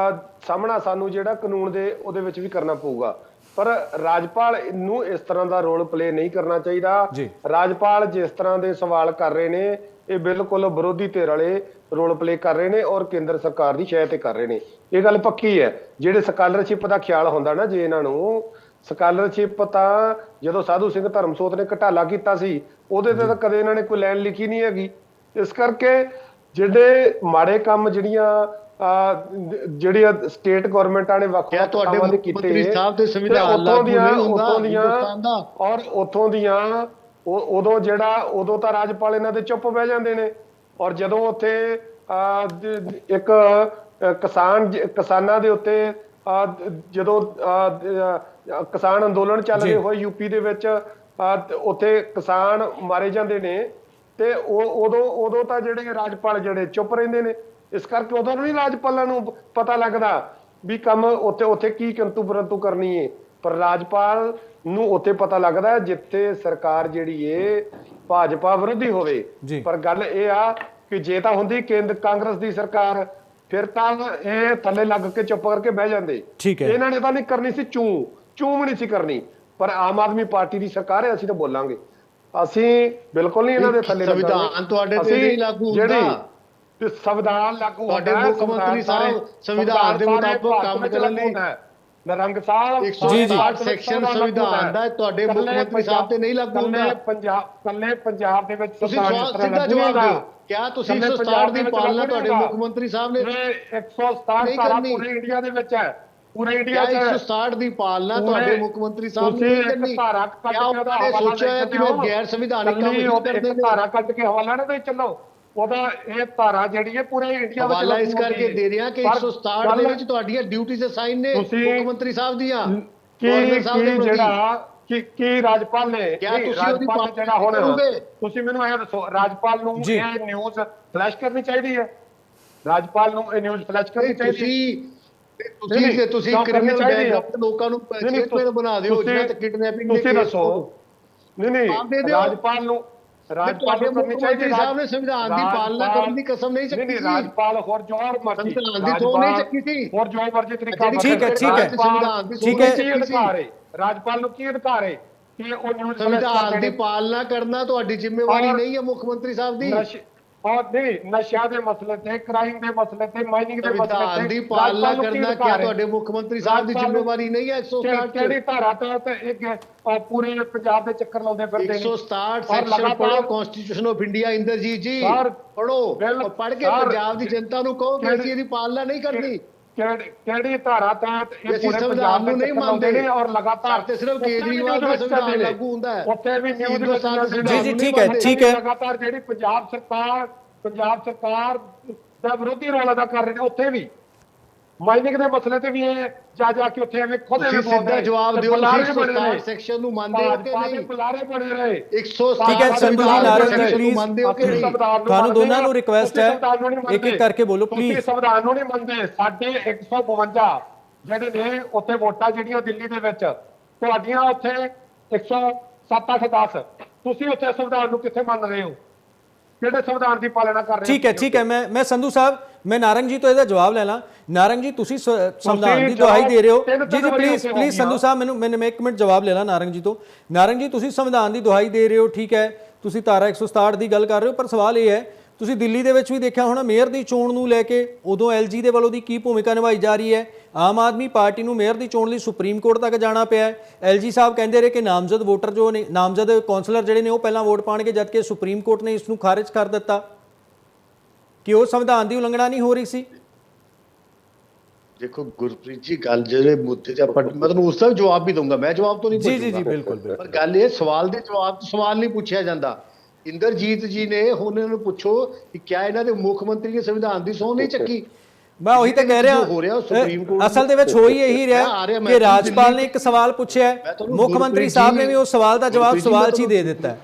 ਸਾਹਮਣਾ ਸਾਨੂੰ ਜਿਹੜਾ ਕਾਨੂੰਨ ਦੇ ਉਹਦੇ ਵਿੱਚ ਵੀ ਕਰਨਾ ਪਊਗਾ। ਪਰ ਰਾਜਪਾਲ ਨੂੰ ਇਸ ਤਰ੍ਹਾਂ ਦਾ ਰੋਲ ਪਲੇ ਨਹੀਂ ਕਰਨਾ ਚਾਹੀਦਾ। ਰਾਜਪਾਲ ਜਿਸ ਤਰ੍ਹਾਂ ਦੇ ਸਵਾਲ ਕਰ ਰਹੇ ਨੇ ਇਹ ਬਿਲਕੁਲ ਵਿਰੋਧੀ ਧਿਰ ਵਾਲੇ ਰੋਲ ਪਲੇ ਕਰ ਰਹੇ ਨੇ ਔਰ ਕੇਂਦਰ ਸਰਕਾਰ ਦੀ ਸ਼ਹਿ ਤੇ ਕਰ ਰਹੇ ਨੇ। ਇਹ ਗੱਲ ਪੱਕੀ ਹੈ। ਜਿਹੜੇ ਸਕਾਲਰਸ਼ਿਪ ਦਾ ਖਿਆਲ ਹੁੰਦਾ ਨਾ, ਜੇ ਇਹਨਾਂ ਨੂੰ ਸਕਾਲਰਸ਼ਿਪ ਤਾਂ ਜਦੋਂ ਸਾਧੂ ਸਿੰਘ ਧਰਮਸੋਤ ਨੇ ਘਟਾਲਾ ਕੀਤਾ ਸੀ ਉਹਦੇ ਤੇ ਤਾਂ ਕਦੇ ਇਹਨਾਂ ਨੇ ਕੋਈ ਲਾਈਨ ਲਿਖੀ ਨਹੀਂ ਹੈਗੀ। ਇਸ ਕਰਕੇ ਜਿਹੜੇ ਮਾੜੇ ਕੰਮ ਜਿਹੜੀਆਂ ਸਟੇਟ ਗਵਰਨਮੈਂਟਾਂ ਨੇ ਵੱਖ ਵੱਖ ਕੰਮਾਂ ਦੇ ਕੀਤੇ ਔਰ ਉੱਥੋਂ ਦੀਆਂ ਉਦੋਂ ਤਾਂ ਰਾਜਪਾਲ ਇਹਨਾਂ ਦੇ ਚੁੱਪ ਬਹਿ ਜਾਂਦੇ ਨੇ। ਔਰ ਜਦੋਂ ਉੱਥੇ ਇੱਕ ਕਿਸਾਨਾਂ ਦੇ ਉੱਤੇ ਜਦੋਂ ਕਿਸਾਨ ਅੰਦੋਲਨ ਚੱਲ ਰਹੇ ਹੋਏ ਯੂਪੀ ਦੇ ਵਿੱਚ, ਉੱਥੇ ਕਿਸਾਨ ਮਾਰੇ ਜਾਂਦੇ ਨੇ ਤੇ ਉਦੋਂ ਤਾਂ ਜਿਹੜੇ ਰਾਜਪਾਲ ਜਿਹੜੇ ਚੁੱਪ ਰਹਿੰਦੇ ਨੇ। ਇਸ ਕਰਕੇ ਉਦੋਂ ਨਹੀਂ ਰਾਜਪਾਲਾਂ ਨੂੰ ਪਤਾ ਲੱਗਦਾ ਵੀ ਕੰਮ ਉੱਥੇ ਕੀ ਕਿੰਤੂ ਪਰੰਤੂ ਕਰਨੀ ਹੈ। ਪਰ ਰਾਜਪਾਲ ਨੂੰ ਉੱਥੇ ਪਤਾ ਲੱਗਦਾ ਜਿੱਥੇ ਸਰਕਾਰ ਜਿਹੜੀ ਏ ਭਾਜਪਾ ਵਿਰੋਧੀ ਹੋਵੇ। ਪਰ ਗੱਲ ਇਹ ਆ ਕਿ ਜੇ ਤਾਂ ਹੁੰਦੀ ਕਾਂਗਰਸ ਦੀ ਸਰਕਾਰ ਫਿਰ ਤਾਂ ਇਹ ਥੱਲੇ ਲੱਗ ਕੇ ਚੁੱਪ ਕਰਕੇ ਬਹਿ ਜਾਂਦੇ। ਇਹਨਾਂ ਨੇ ਤਾਂ ਨਹੀਂ ਕਰਨੀ ਸੀ, ਚੂੰ ਵੀ ਨਹੀਂ ਸੀ ਕਰਨੀ। ਪਰ ਆਮ ਆਦਮੀ ਪਾਰਟੀ ਦੀ ਸਰਕਾਰ ਹੈ, ਅਸੀਂ ਤਾਂ ਬੋਲਾਂਗੇ। ਅਸੀਂ ਬਿਲਕੁਲ ਨਹੀਂ ਇਹਨਾਂ ਦੇ ਥੱਲੇ ਸੰਵਿਧਾਨ ਤੁਹਾਡੇ ਤੇ ਨਹੀਂ ਲਾਗੂ ਹੁੰਦਾ। ਤੇ ਸੰਵਿਧਾਨ ਲਾਗੂ ਤੁਹਾਡੇ ਮੁੱਖ ਮੰਤਰੀ ਸਾਹਿਬ ਸੰਵਿਧਾਨ ਦੇ ਮੁਤਾਬਕ ਕੰਮ ਕਰਨ ਲਈ ਨਰੰਗ ਸਾਹਿਬ ਸੈਕਸ਼ਨ ਸੰਵਿਧਾਨ ਦਾ ਤੁਹਾਡੇ ਮੁੱਖ ਮੰਤਰੀ ਸਾਹਿਬ ਤੇ ਨਹੀਂ ਲਾਗੂ ਹੁੰਦਾ। ਕੱਲੇ ਪੰਜਾਬ ਦੇ ਵਿੱਚ ਤੁਸੀਂ ਸਿੱਧਾ ਜਵਾਬ ਦਿਓ, ਕਿਆ ਤੁਸੀਂ 167 ਦੀ ਪਾਲਣਾ ਤੁਹਾਡੇ ਮੁੱਖ ਮੰਤਰੀ ਸਾਹਿਬ ਨੇ 167 ਧਾਰਾ ਪੂਰੇ ਇੰਡੀਆ ਦੇ ਵਿੱਚ ਹੈ। ਪੂਰੇ ਇੰਡੀਆ 'ਚ 167 ਦੀ ਪਾਲਣਾ ਤੁਹਾਡੇ ਮੁੱਖ ਮੰਤਰੀ ਸਾਹਿਬ ਨੇ ਕਰਨੀ। ਕਿਆ ਉਹਨਾਂ ਨੇ ਸੋਚਿਆ ਹੈ ਕਿ ਉਹ ਗੈਰ ਸੰਵਿਧਾਨਿਕ ਕੰਮ ਨਹੀਂ ਕਰਦੇ ਨੇ? ਧਾਰਾ ਕੱਟ ਕੇ ਹਵਾਲਾ ਨਾ ਦੇ ਚੱਲੋ, ਉਹਦਾ ਇਹ ਧਾਰਾ ਜਿਹੜੀ ਹੈ ਪੂਰੇ ਇੰਡੀਆ ਵਿੱਚ ਹਵਾਲਾ ਇਸ ਕਰਕੇ ਦੇ ਰਿਹਾ ਕਿ 167 ਦੇ ਵਿੱਚ ਤੁਹਾਡੀਆਂ ਡਿਊਟੀਜ਼ ਅਸਾਈਨ ਨੇ ਮੁੱਖ ਮੰਤਰੀ ਸਾਹਿਬ ਦੀਆਂ। ਕੀ ਰਾਜਪਾਲ ਨੇ ਜਿਹੜਾ ਹੁਣ ਤੁਸੀਂ ਮੈਨੂੰ ਇਹ ਦੱਸੋ, ਰਾਜਪਾਲ ਨੂੰ ਇਹ ਨਿਊਜ਼ ਫਲੈਸ਼ ਕਰਨੀ ਚਾਹੀਦੀ ਹੈ? ਰਾਜਪਾਲ ਨੂੰ ਇਹ ਨਿਊਜ਼ ਫਲੈਸ਼ ਕਰਨੀ ਚਾਹੀਦੀ ਹੈ? ਤੁਸੀਂ ਕ੍ਰਿਮੀਨਲ ਬੈਕਗ੍ਰਾਉਂਡ ਲੋਕਾਂ ਨੂੰ ਚੇਅਰਮੈਨ ਬਣਾ ਦਿਓ ਜਿਹਨਾਂ ਤੇ ਕਿਡਨੈਪਿੰਗ ਤੁਸੀਂ ਦੱਸੋ। ਨਹੀਂ ਰਾਜਪਾਲ ਨੂੰ ਕਰਨੀ ਚਾਹੀਦੀ। ਸਾਹਿਬ ਨੇ ਸੰਵਿਧਾਨ ਦੀ ਪਾਲਣਾ ਕਰਨ ਦੀ ਕਸਮ ਨਹੀਂ ਚੱਕੀ ਸੀ। ਰਾਜਪਾਲ ਹੋਰ ਜੋ ਮਰਜ਼ੀ ਸੰਵਿਧਾਨ ਦੀ ਥੋੜ ਨਹੀਂ ਚੱਕੀ ਸੀ। ਹੋਰ ਜੋ ਮਰਜ਼ੀ ਤਰੀਕਾ ਠੀਕ ਹੈ ਰਾਜਪਾਲ ਨੂੰ ਕੀ ਅਧਿਕਾਰ ਹੈ ਕਿ ਉਹ ਨਿਊਜ਼ ਸੰਵਿਧਾਨ ਦੀ ਪਾਲਣਾ ਕਰਨਾ ਤੁਹਾਡੀ ਜ਼ਿੰਮੇਵਾਰੀ ਨਹੀਂ ਹੈ ਮੁੱਖ ਮੰਤਰੀ ਸਾਹਿਬ ਦੀ? ਔਰ ਨਹੀਂ ਨਸ਼ਿਆਂ ਦੇ ਮਸਲੇ ਤੇ, ਕ੍ਰਾਈਮ ਦੇ ਮਸਲੇ ਤੇ, ਮਾਈਨਿੰਗ ਦੇ ਮਸਲੇ ਸੰਵਿਧਾਨ ਤੇ ਦੀ ਪਾਲਣਾ ਰਾਜਪਾਲ ਨੂੰ ਕੀ ਕਰਨਾ ਅਧਿਕਾਰ ਕਿਆ ਹੈ? ਤੁਹਾਡੇ ਮੁੱਖ ਮੰਤਰੀ ਸਾਹਿਬ ਦੀ ਰਾਜਪਾਲ ਜ਼ਿੰਮੇਵਾਰੀ ਨਹੀਂ ਹੈ? 167 ਕਿਹੜੀ ਧਾਰਾ ਤਹਿਤ ਇੱਕ ਪੂਰੇ ਪੰਜਾਬ ਦੇ ਚੱਕਰ ਲਾਉਂਦੇ ਫਿਰਦੇ ਨੇ? 167 ਔਰ ਸੈਕਸ਼ਨ ਪੜੋ ਲਗਾਤਾਰ ਕਨਸਟੀਟਿਊਸ਼ਨ ਆਫ ਇੰਡੀਆ ਇੰਦਰਜੀਤ ਜੀ, ਸਰ, ਪੜੋ ਬਿਲ- ਪੜ ਕੇ ਸਰ, ਪੰਜਾਬ ਦੀ ਜਨਤਾ ਨੂੰ ਕਹੋ ਕਿ ਅਸੀਂ ਇਹਦੀ ਪਾਲਣਾ ਨਹੀਂ ਕਰਨੀ। ਕਿਹੜੀ ਧਾਰਾ ਤਹਿਤ ਇਹ ਅਸੀਂ ਪੂਰੇ ਸੰਵਿਧਾਨ ਪੰਜਾਬ ਦੇ ਨੂੰ ਨਹੀਂ ਚੱਕਰ ਲਾਉਂਦੇ ਮੰਨਦੇ ਨੇ? ਔਰ ਲਗਾਤਾਰ ਤੇ ਸਿਰਫ ਕੇਜਰੀਵਾਲ ਦਾ ਸੰਵਿਧਾਨ ਲਾਗੂ ਹੁੰਦਾ ਹੈ। ਉੱਥੇ ਵੀ ਨਿਊਜ਼ ਹਿੰਦੁਸਤਾਨ ਦਾ ਜੀ ਜੀ ਠੀਕ ਹੈ ਠੀਕ ਹੈ। ਲਗਾਤਾਰ ਜਿਹੜੀ ਪੰਜਾਬ ਸਰਕਾਰ ਦਾ ਵਿਰੋਧੀ ਰੋਲ ਅਦਾ ਕਰ ਰਹੇ ਨੇ, ਉੱਥੇ ਵੀ ਮਾਈਨਿੰਗ ਦੇ ਮਸਲੇ ਤੇ ਵੀ ਇਹ ਜਾ ਕੇ ਉੱਥੇ ਐਵੇਂ ਖੁਦ ਤੁਸੀਂ ਸਿੱਧਾ ਜਵਾਬ ਦਿਓ, 167 ਸੈਕਸ਼ਨ ਨੂੰ ਮੰਨਦੇ ਹੋ ਕਿ ਨਹੀਂ? ਬੁਲਾਰੇ ਬਣੇ ਰਹੇ 167 ਠੀਕ ਹੈ ਸੰਧੂ ਜੀ, ਨਾਰੰਗ ਜੀ section ਨੂੰ ਪਲੀਜ਼ ਮੰਨਦੇ ਹੋ ਕਿ ਨਹੀਂ? ਤੁਹਾਨੂੰ ਦੋਨਾਂ ਨੂੰ ਰਿਕੁਐਸਟ ਹੈ ਇੱਕ ਇੱਕ ਕਰਕੇ ਬੋਲੋ ਤੁਸੀਂ ਪਲੀਜ਼। ਸੰਵਿਧਾਨ ਨੂੰ ਨਹੀਂ ਮੰਨਦੇ। ਸਾਡੇ 152 ਜਿਹੜੇ ਨੇ ਉੱਥੇ ਵੋਟਾਂ ਜਿਹੜੀਆਂ ਦਿੱਲੀ ਦੇ ਵਿੱਚ, ਤੁਹਾਡੀਆਂ ਉੱਥੇ 107-8 10, ਤੁਸੀਂ ਉੱਥੇ ਸੰਵਿਧਾਨ ਨੂੰ ਕਿੱਥੇ ਮੰਨ ਰਹੇ ਹੋ? ਕਿਹੜੇ ਸੰਵਿਧਾਨ ਦੀ ਪਾਲਣਾ ਕਰ ਰਹੇ ਹੋ? ਠੀਕ ਹੈ ਮੈਂ ਸੰਧੂ ਸਾਹਿਬ, ਮੈਂ ਨਾਰੰਗ ਜੀ ਤੋਂ ਇਹਦਾ ਜਵਾਬ ਲੈਣਾ। ਨਾਰੰਗ ਜੀ ਤੁਸੀਂ ਸੰਵਿਧਾਨ ਦੀ ਦੁਹਾਈ ਦੇ ਰਹੇ ਹੋ ਜੀ ਜੀ ਪਲੀਜ਼ ਸੰਧੂ ਸਾਹਿਬ ਮੈਨੂੰ ਇੱਕ ਮਿੰਟ ਜਵਾਬ ਲੈਣਾ ਨਾਰੰਗ ਜੀ ਤੋਂ। ਨਾਰੰਗ ਜੀ ਤੁਸੀਂ ਸੰਵਿਧਾਨ ਦੀ ਦੁਹਾਈ ਦੇ ਰਹੇ ਹੋ, ਠੀਕ ਹੈ, ਤੁਸੀਂ ਧਾਰਾ 167 ਦੀ ਗੱਲ ਕਰ ਰਹੇ ਹੋ, ਪਰ ਸਵਾਲ ਇਹ ਹੈ ਤੁਸੀਂ ਦਿੱਲੀ ਦੇ ਵਿੱਚ ਵੀ ਦੇਖਿਆ ਹੋਣਾ ਮੇਅਰ ਦੀ ਚੋਣ ਨੂੰ ਲੈ ਕੇ ਉਦੋਂ ਐਲਜੀ ਦੇ ਵੱਲੋਂ ਦੀ ਕੀ ਭੂਮਿਕਾ ਨਿਭਾਈ ਜਾ ਰਹੀ ਹੈ। ਆਮ ਆਦਮੀ ਪਾਰਟੀ ਨੂੰ ਮੇਅਰ ਦੀ ਚੋਣ ਲਈ ਸੁਪਰੀਮ ਕੋਰਟ ਤੱਕ ਜਾਣਾ ਪਿਆ। ਐਲਜੀ ਸਾਹਿਬ ਕਹਿੰਦੇ ਰਹੇ ਕਿ ਨਾਮਜ਼ਦ ਵੋਟਰ ਜੋ ਨੇ, ਨਾਮਜ਼ਦ ਕੌਂਸਲਰ ਜਿਹੜੇ ਨੇ ਉਹ ਪਹਿਲਾਂ ਵੋਟ ਪਾਣਗੇ, ਜਦਕਿ ਸੁਪਰੀਮ ਕੋਰਟ ਨੇ ਇਸ ਨੂੰ ਖਾਰਿਜ ਕਰ ਦਿੱਤਾ ਕਿ ਉਹ ਸੰਵਿਧਾਨ ਦੀ ਉਲੰਘਣਾ ਨਹੀਂ ਹੋ ਰਹੀ ਸੀ। ਦੇਖੋ ਗੁਰਪ੍ਰੀਤ ਜੀ, ਗੱਲ ਜਿਹੜੇ ਮੁੱਦੇ ਤੇ ਆਪਾਂ, ਮੈਂ ਤੁਹਾਨੂੰ ਉਸ ਦਾ ਜਵਾਬ ਵੀ ਦਊਂਗਾ, ਮੈਂ ਜਵਾਬ ਤੋਂ ਨਹੀਂ ਜੀ ਪੁੱਛੂੰਗਾ। ਜੀ ਬਿਲਕੁਲ ਪਰ ਗੱਲ ਇਹ, ਸਵਾਲ ਦੇ ਜਵਾਬ ਤੋਂ ਸਵਾਲ ਨਹੀਂ ਪੁੱਛਿਆ ਜਾਂਦਾ। ਇੰਦਰਜੀਤ ਜੀ ਨੇ ਹੁਣ ਇਹਨਾਂ ਨੂੰ ਪੁੱਛੋ ਕਿ ਕਿਆ ਇਹਨਾਂ ਦੇ ਮੁੱਖ ਮੰਤਰੀ ਨੇ ਸੰਵਿਧਾਨ ਦੀ ਸਹੁੰ ਨਹੀਂ ਚੱਕੀ? ਮੈਂ ਉਹੀ ਤਾਂ ਕਹਿ ਰਿਹਾ, ਅਸਲ ਦੇ ਵਿੱਚ ਹੋ ਹੀ ਇਹੀ ਰਿਹਾ ਕਿ ਰਾਜਪਾਲ ਨੇ ਇੱਕ ਸਵਾਲ ਪੁੱਛਿਆ, ਮੁੱਖ ਮੰਤਰੀ ਸਾਹਿਬ ਨੇ ਵੀ ਉਸ ਸਵਾਲ ਦਾ ਜਵਾਬ ਸਵਾਲ 'ਚ ਹੀ ਦੇ ਦਿੱਤਾ।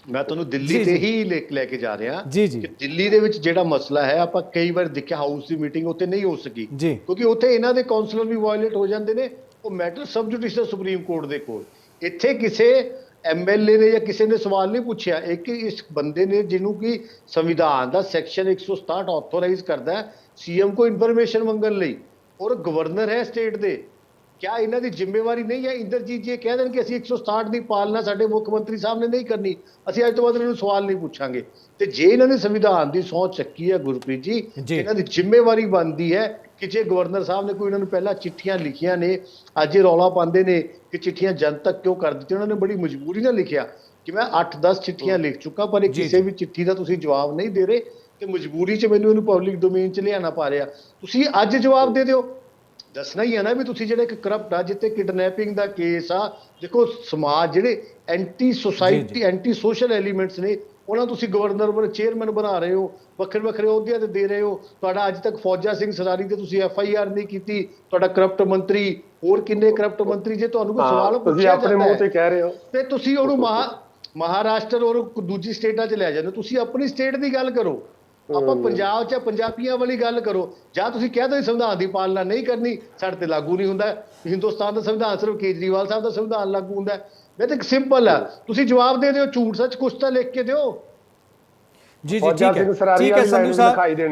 ਮੈਂ ਤੁਹਾਨੂੰ ਦਿੱਲੀ ਤੇ ਹੀ ਲੈ ਕੇ ਜਾ ਰਿਹਾ ਜੀ ਜੀ। ਕਿ ਦਿੱਲੀ ਦੇ ਵਿੱਚ ਜਿਹੜਾ ਮਸਲਾ ਹੈ, ਆਪਾਂ ਕਈ ਵਾਰ ਦੇਖਿਆ ਹਾਊਸ ਦੀ ਮੀਟਿੰਗ ਉੱਥੇ ਨਹੀਂ ਹੋ ਸਕੀ ਜੀ, ਕਿਉਂਕਿ ਉੱਥੇ ਇਹਨਾਂ ਦੇ ਕਾਉਂਸਲਰ ਵੀ ਵਾਇਲੇਟ ਹੋ ਜਾਂਦੇ ਨੇ। ਉਹ ਮੈਟਰ ਸਬ ਜੁਡੀਸ਼ੀਅਲ ਸੁਪਰੀਮ ਕੋਰਟ ਦੇ ਕੋਲ। ਇੱਥੇ ਕਿਸੇ ਐਮਐਲਏ ਨੇ ਜਾਂ ਕਿਸੇ ਨੇ ਸਵਾਲ ਨਹੀਂ ਪੁੱਛਿਆ। ਇੱਕ ਇਸ ਬੰਦੇ ਨੇ ਜਿਹਨੂੰ ਕਿ ਸੰਵਿਧਾਨ ਦਾ ਸੈਕਸ਼ਨ 167 ਆਥੋਰਾਈਜ਼ ਕਰਦਾ ਹੈ ਸੀਐਮ ਕੋ ਇਨਫੋਰਮੇਸ਼ਨ ਮੰਗਣ ਲਈ, ਔਰ ਗਵਰਨਰ ਹੈ ਸਟੇਟ ਦੇ, ਕਿਆ ਇਹਨਾਂ ਦੀ ਜ਼ਿੰਮੇਵਾਰੀ ਨਹੀਂ ਹੈ? ਇੰਦਰਜੀਤ ਜੀ ਕਹਿ ਦੇਣ ਕਿ ਅਸੀਂ 167 ਦੀ ਪਾਲਣਾ ਸਾਡੇ ਮੁੱਖ ਮੰਤਰੀ ਸਾਹਿਬ ਨੇ ਨਹੀਂ ਕਰਨੀ, ਅਸੀਂ ਅੱਜ ਤੋਂ ਬਾਅਦ ਇਹਨਾਂ ਨੂੰ ਸਵਾਲ ਨਹੀਂ ਪੁੱਛਾਂਗੇ। ਤੇ ਜੇ ਇਹਨਾਂ ਨੇ ਸੰਵਿਧਾਨ ਦੀ ਸਹੁੰ ਚੱਕੀ ਹੈ ਗੁਰਪ੍ਰੀਤ ਜੀ, ਇਹਨਾਂ ਦੀ ਜ਼ਿੰਮੇਵਾਰੀ ਬਣਦੀ ਹੈ ਕਿ ਜੇ ਗਵਰਨਰ ਸਾਹਿਬ ਨੇ ਕੋਈ ਇਹਨਾਂ ਨੂੰ ਪਹਿਲਾਂ ਚਿੱਠੀਆਂ ਲਿਖੀਆਂ ਨੇ, ਅੱਜ ਇਹ ਰੌਲਾ ਪਾਉਂਦੇ ਨੇ ਕਿ ਚਿੱਠੀਆਂ ਜਨਤਕ ਕਿਉਂ ਕਰ ਦਿੱਤੀਆਂ, ਉਹਨਾਂ ਨੇ ਬੜੀ ਮਜਬੂਰੀ ਨਾਲ ਲਿਖਿਆ ਕਿ ਮੈਂ 8-10 ਚਿੱਠੀਆਂ ਲਿਖ ਚੁੱਕਾ, ਪਰ ਇਹ ਕਿਸੇ ਵੀ ਚਿੱਠੀ ਦਾ ਤੁਸੀਂ ਜਵਾਬ ਨਹੀਂ ਦੇ ਰਹੇ ਤੇ ਮਜਬੂਰੀ 'ਚ ਮੈਨੂੰ ਇਹਨੂੰ ਪਬਲਿਕ ਡੋਮੇਨ 'ਚ ਲਿਆਉਣਾ ਪਾ ਰਿਹਾ। ਤੁਸੀਂ ਅੱਜ ਜਵਾਬ ਦੇ ਦਿਓ, ਦੱਸਣਾ ਹੀ ਹੈ ਨਾ ਵੀ ਤੁਸੀਂ ਜਿਹੜਾ ਇੱਕ ਕਰਪਟ ਆ, ਜਿੱਤੇ ਕਿਡਨੈਪਿੰਗ ਦਾ ਕੇਸ ਆ। ਦੇਖੋ ਸਮਾਜ ਜਿਹੜੇ anti society anti social elements ਨੇ, ਉਹਨਾਂ ਤੁਸੀਂ ਗਵਰਨਰ ਚੇਅਰਮੈਨ ਬਣਾ ਰਹੇ ਹੋ, ਵੱਖਰੇ ਵੱਖਰੇ ਅਹੁਦਿਆਂ ਤੇ ਦੇ ਰਹੇ ਹੋ। ਤੁਹਾਡਾ ਅੱਜ ਤੱਕ ਫੌਜਾ ਸਿੰਘ ਸਰਾਰੀ ਤੇ ਤੁਸੀਂ FIR ਨਹੀਂ ਕੀਤੀ, ਤੁਹਾਡਾ ਕਰਪਟ ਮੰਤਰੀ, ਹੋਰ ਕਿੰਨੇ ਕਰਪਟ ਮੰਤਰੀ, ਜੇ ਤੁਹਾਨੂੰ ਕੋਈ ਸਵਾਲ ਪੁੱਛਿਆ ਆਪਣੇ ਮੂੰਹ ਤੇ ਕਹਿ ਰਹੇ ਹੋ ਤੇ ਤੁਸੀਂ ਉਹਨੂੰ ਮਹਾਰਾਸ਼ਟਰ ਔਰ ਦੂਜੀ ਸਟੇਟਾਂ 'ਚ ਲੈ ਜਾਂਦੇ। ਤੁਸੀਂ ਆਪਣੀ ਸਟੇਟ ਦੀ ਗੱਲ ਕਰੋ, ਆਪਾਂ ਪੰਜਾਬ 'ਚ ਪੰਜਾਬੀਆਂ ਵਾਲੀ ਗੱਲ ਕਰੋ। ਜਾਂ ਤੁਸੀਂ ਕਹਿ ਦਿਓ ਸੰਵਿਧਾਨ ਦੀ ਪਾਲਣਾ ਨਹੀਂ ਕਰਨੀ, ਸਾਡੇ ਤੇ ਲਾਗੂ ਨਹੀਂ ਹੁੰਦਾ। ਹਿੰਦੁਸਤਾਨ ਦਾ ਸੰਵਿਧਾਨ ਸਿਰਫ ਕੇਜਰੀਵਾਲ ਸਾਹਿਬ ਦਾ ਸੰਵਿਧਾਨ ਲਾਗੂ ਹੁੰਦਾ। ਮੈਂ ਤਾਂ ਸਿੰਪਲ ਆ, ਤੁਸੀਂ ਜਵਾਬ ਦੇ ਦਿਓ, ਝੂਠ ਸੱਚ ਕੁਛ ਤਾਂ ਲਿਖ ਕੇ ਦਿਓ। ਜੀ ਜੀ ਠੀਕ ਹੈ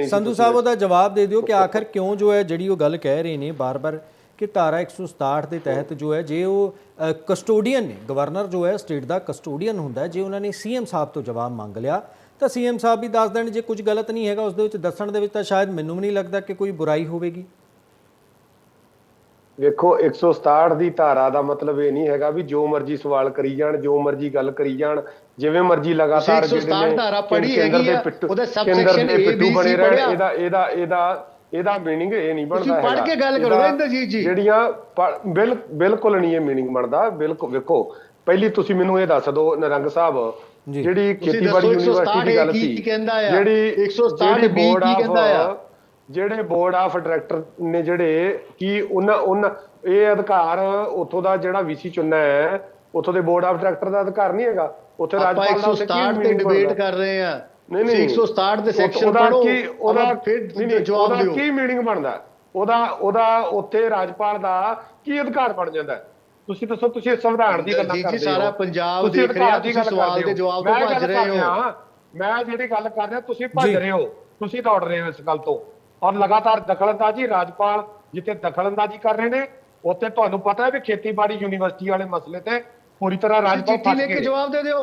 ਸੰਧੂ ਸਾਹਿਬ ਉਹਦਾ ਜਵਾਬ ਦੇ ਦਿਓ ਕਿ ਆਖਰ ਕਿਉਂ ਜੋ ਹੈ ਜਿਹੜੀ ਉਹ ਗੱਲ ਕਹਿ ਰਹੇ ਨੇ ਬਾਰ-ਬਾਰ ਕਿ ਧਾਰਾ 167 ਦੇ ਤਹਿਤ ਜੋ ਹੈ, ਜੇ ਉਹ ਕਸਟੋਡੀਅਨ ਨੇ, ਗਵਰਨਰ ਜੋ ਹੈ ਸਟੇਟ ਦਾ ਕਸਟੋਡੀਅਨ ਹੁੰਦਾ, ਜੇ ਉਹਨਾਂ ਨੇ CM ਸਾਹਿਬ ਤੋਂ ਜਵਾਬ ਮੰਗ ਲਿਆ ਤਾਂ CM ਸਾਹਿਬ ਵੀ ਦੱਸ ਦੇਣ। ਜੇ ਕੁਝ ਗਲਤ ਨਹੀਂ ਹੈਗਾ ਉਸ ਦੇ ਵਿੱਚ ਦੱਸਣ ਦੇ ਵਿੱਚ, ਤਾਂ ਸ਼ਾਇਦ ਮੈਨੂੰ ਵੀ ਨਹੀਂ ਲੱਗਦਾ ਕਿ ਕੋਈ ਬੁਰਾਈ ਹੋਵੇਗੀ। ਵੇਖੋ 167 ਦੀ ਧਾਰਾ ਦਾ ਮਤਲਬ ਇਹ ਨਹੀਂ ਹੈਗਾ ਵੀ ਜੋ ਮਰਜ਼ੀ ਸਵਾਲ ਕਰੀ ਜਾਣ, ਜੋ ਮਰਜ਼ੀ ਗੱਲ ਕਰੀ ਜਾਣ, ਜਿਵੇਂ ਮਰਜ਼ੀ ਲਗਾਤਾਰ 167 ਧਾਰਾ ਪੜ੍ਹੀ ਹੈਗੀ ਆ, ਉਹਦਾ ਸਬਸੈਕਸ਼ਨ ABC ਪੜਿਆ। ਇਹਦਾ ਮੀਨਿੰਗ ਇਹ ਨਹੀਂ ਬਣਦਾ ਹੈਗਾ। ਪੜ੍ਹ ਕੇ ਗੱਲ ਕਰੋ ਇੰਦਰਜੀਤ ਜੀ। ਜਿਹੜੀਆਂ ਬਿਲਕੁਲ ਨਹੀਂ ਇਹ ਮੀਨਿੰਗ ਬਣਦਾ। ਬਿਲਕੁਲ ਵੇਖੋ, ਪਹਿਲੀ ਤੁਸੀਂ ਮੈਨੂੰ ਇਹ ਦੱਸ ਦਿਓ ਨਰੰਗ ਸਾਹਿਬ, ਜਿਹੜੀ ਖੇਤੀਬਾੜੀ ਯੂਨੀਵਰਸਿਟੀ ਦੀ ਗੱਲ ਸੀ, ਜਿਹੜੀ 167 ਬੋਰਡ ਕੀ ਕਹਿੰਦਾ ਆ, ਜਿਹੜੇ ਬੋਰਡ ਆਫ ਡਾਇਰੈਕਟਰ ਨੇ ਜਿਹੜੇ ਕੀ ਉਹਨਾਂ ਇਹ ਅਧਿਕਾਰ ਉੱਥੋਂ ਦਾ ਜਿਹੜਾ VC ਚੁਣਨਾ ਹੈ, ਉੱਥੋਂ ਦੇ ਬੋਰਡ ਆਫ ਡਾਇਰੈਕਟਰ ਦਾ ਅਧਿਕਾਰ ਨਹੀਂ ਹੈਗਾ। ਉੱਥੇ ਰਾਜਪਾਲ 167 ਤੇ ਡਿਬੇਟ ਕਰ ਰਹੇ ਆ। ਨਹੀਂ 167 ਦੇ ਸੈਕਸ਼ਨ ਪੜੋ, ਉਹਦਾ ਫਿਰ ਜਵਾਬ ਦਿਓ ਕੀ ਮੀਨਿੰਗ ਬਣਦਾ ਉਹਦਾ ਉੱਥੇ ਰਾਜਪਾਲ ਦਾ ਕੀ ਅਧਿਕਾਰ ਬਣ ਜਾਂਦਾ? ਤੁਸੀਂ ਦੱਸੋ। ਤੁਸੀਂ ਸੰਵਿਧਾਨ ਦੀ ਗੱਲ ਕਰਦੇ ਹੋ, ਸਾਰਾ ਪੰਜਾਬ ਦੇਖ ਰਿਹਾ, ਤੁਸੀਂ ਸਵਾਲ ਦੇ ਜਵਾਬ ਤੋਂ ਭੱਜ ਰਹੇ ਹੋ। ਮੈਂ ਜਿਹੜੀ ਗੱਲ ਕਰ ਰਿਹਾ ਤੁਸੀਂ ਭੱਜ ਰਹੇ ਹੋ, ਤੁਸੀਂ ਦੌੜ ਰਹੇ ਹੋ ਇਸ ਗੱਲ ਤੋਂ। ਔਰ ਲਗਾਤਾਰ ਦਖਲਅੰਦਾਜ਼ੀ, ਰਾਜਪਾਲ ਜਿੱਥੇ ਦਖਲਅੰਦਾਜ਼ੀ ਕਰ ਰਹੇ ਨੇ, ਉੱਥੇ ਤੁਹਾਨੂੰ ਪਤਾ ਹੈ ਵੀ ਖੇਤੀਬਾੜੀ ਯੂਨੀਵਰਸਿਟੀ ਵਾਲੇ ਮਸਲੇ ਤੇ ਪੂਰੀ ਤਰ੍ਹਾਂ ਰਾਜਪਾਲ ਚਿੱਠੀ ਲਿਖ ਕੇ ਜਵਾਬ ਦੇ ਦਿਓ।